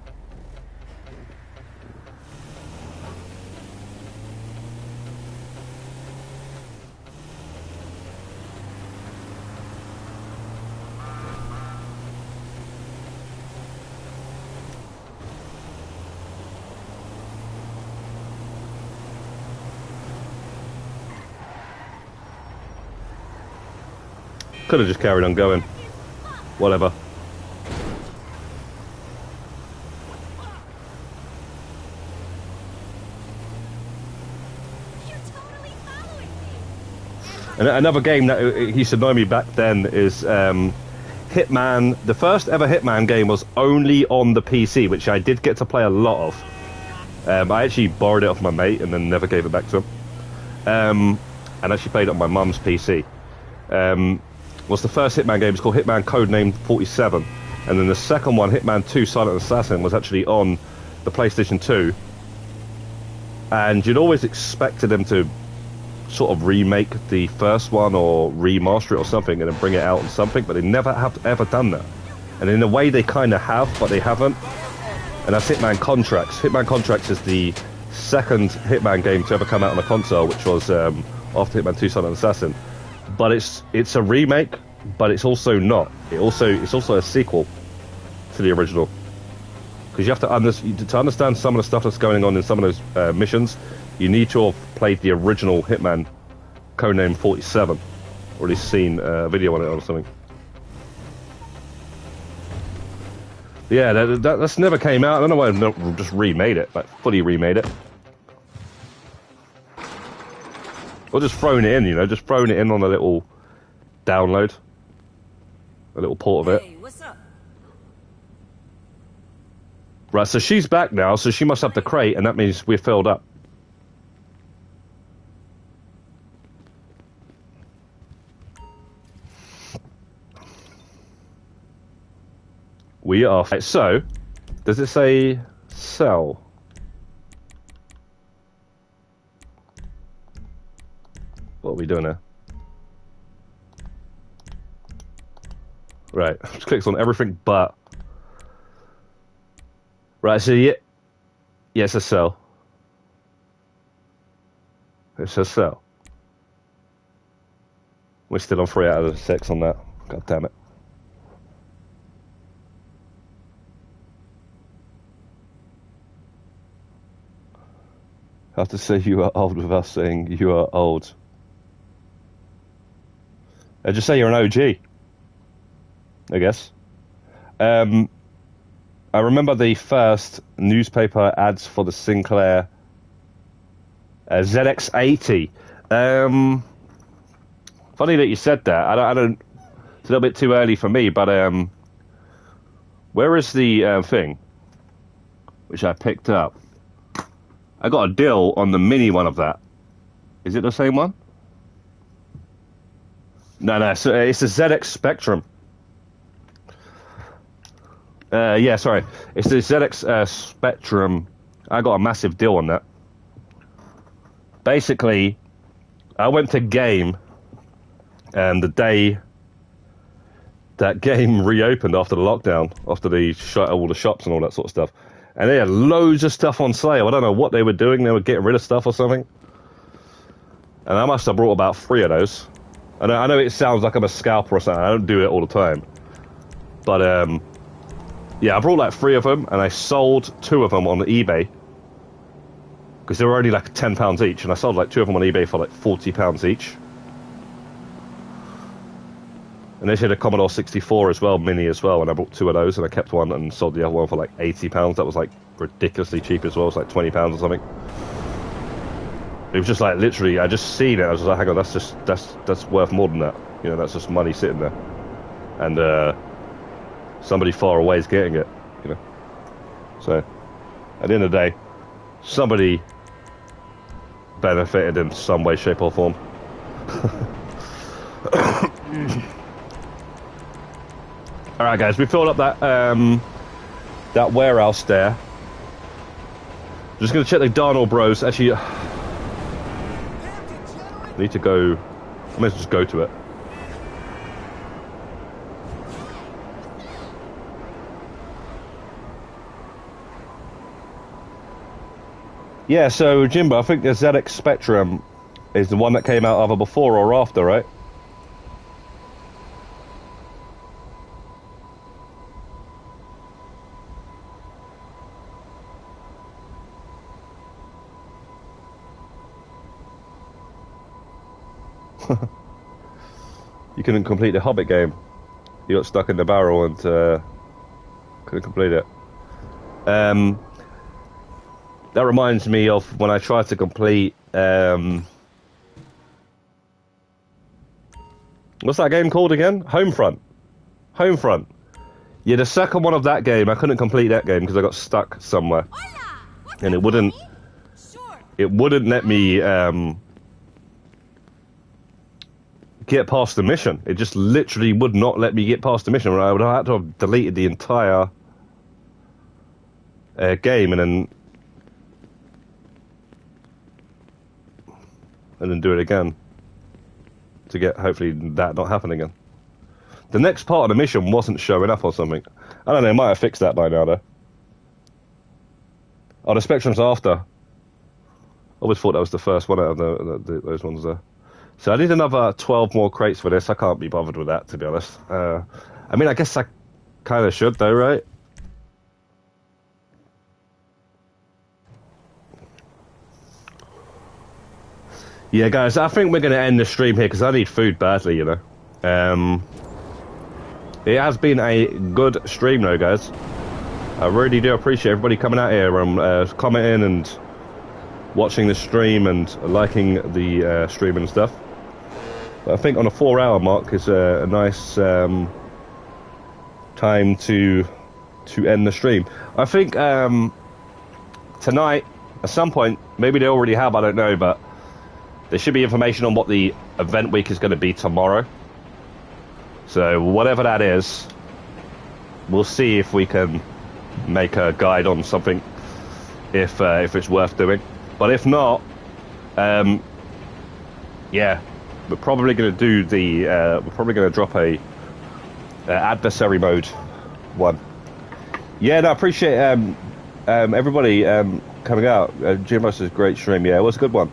Could have just carried on going. Whatever. You're totally following me. And another game that used to annoy me back then is Hitman. The first ever Hitman game was only on the PC, which I did get to play a lot of. I actually borrowed it off my mate and then never gave it back to him. And actually played it on my mum's PC. Was the first Hitman game. It's called Hitman Codename 47, and then the second one, Hitman 2 Silent Assassin, was actually on the PlayStation 2, and you'd always expected them to sort of remake the first one or remaster it or something and then bring it out on something, but they never have ever done that. And in a way they kind of have, but they haven't, and that's Hitman Contracts. Hitman Contracts is the second Hitman game to ever come out on a console, which was after Hitman 2 Silent Assassin. But it's a remake, but it's also not. It's also a sequel to the original, because you have to understand some of the stuff that's going on in some of those missions. You need to have played the original Hitman Codename 47, or at least seen a video on it or something. Yeah, that's never came out. I don't know why they just remade it, like fully remade it. Or just thrown it in, you know, just thrown it in on a little download. A little port of it. Hey, what's up? Right, so she's back now, so she must have the crate, and that means we're filled up. We are... So, does it say sell? What are we doing here? Right, just clicks on everything but. Right, so yeah, it says sell. It says sell. We're still on 3 out of 6 on that. God damn it. I have to say you are old without saying you are old. Just say you're an OG, I guess. I remember the first newspaper ads for the Sinclair ZX80. Funny that you said that. I don't. It's a little bit too early for me, but where is the thing which I picked up? I got a deal on the mini one of that. Is it the same one? No, so it's a ZX Spectrum. Yeah, sorry. It's the ZX Spectrum. I got a massive deal on that. Basically, I went to Game, and the day that Game reopened after the lockdown, after they shut all the shops and all that sort of stuff, and they had loads of stuff on sale. I don't know what they were doing. They were getting rid of stuff or something. And I must have brought about 3 of those. I know it sounds like I'm a scalper or something. I don't do it all the time. But, yeah, I brought like 3 of them, and I sold 2 of them on eBay. Because they were only like £10 each, and I sold like 2 of them on eBay for like £40 each. And they had a Commodore 64 as well, mini as well, and I bought 2 of those, and I kept one and sold the other one for like £80. That was like ridiculously cheap as well. It was like £20 or something. It was just like literally, I just seen it. I was like, hang on, that's worth more than that. You know, that's just money sitting there, and somebody far away is getting it. You know, so at the end of the day, somebody benefited in some way, shape, or form. All right, guys, we filled up that warehouse there. Just gonna check the Darnell Bros. Actually, I need to go. I might just go to it. Yeah, so Jimbo, I think the ZX Spectrum is the one that came out either before or after, right? You couldn't complete the Hobbit game. You got stuck in the barrel and couldn't complete it. That reminds me of when I tried to complete what's that game called again? Homefront. Yeah, the second one of that game, I couldn't complete that game because I got stuck somewhere, and it wouldn't let me get past the mission. It just literally would not let me get past the mission. I would have had to have deleted the entire game and then do it again to get hopefully that not happen again. The next part of the mission wasn't showing up or something. I don't know, they might have fixed that by now though. Oh, the Spectrum's after. I always thought that was the first one out of those ones there. So I need another 12 more crates for this. I can't be bothered with that, to be honest. I mean, I guess I kind of should though, right? Yeah, guys, I think we're going to end the stream here because I need food badly, you know. It has been a good stream, though, guys. I really do appreciate everybody coming out here and commenting and watching the stream and liking the stream and stuff. But I think on a 4-hour mark is a nice time to end the stream. I think tonight, at some point, maybe they already have, I don't know, but there should be information on what the event week is going to be tomorrow. So whatever that is, we'll see if we can make a guide on something, if it's worth doing. But if not, yeah, we're probably going to do the we're probably going to drop a adversary mode one. Yeah, no, I appreciate everybody coming out. Jim Ross's great stream. Yeah, it was a good one.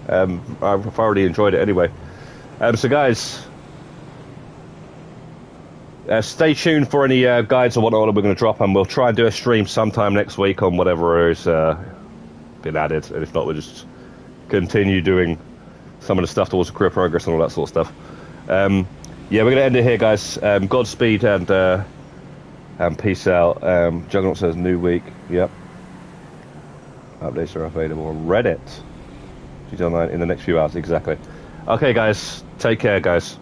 I've thoroughly enjoyed it anyway. So guys, stay tuned for any guides or whatnot that we're going to drop, and we'll try and do a stream sometime next week on whatever is been added, and if not, we'll just continue doing some of the stuff towards the career progress and all that sort of stuff. Yeah, we're going to end it here, guys. Godspeed and peace out. Juggernaut says new week. Yep. Updates are available on Reddit. GTA 9 in the next few hours, exactly. Okay, guys, take care, guys.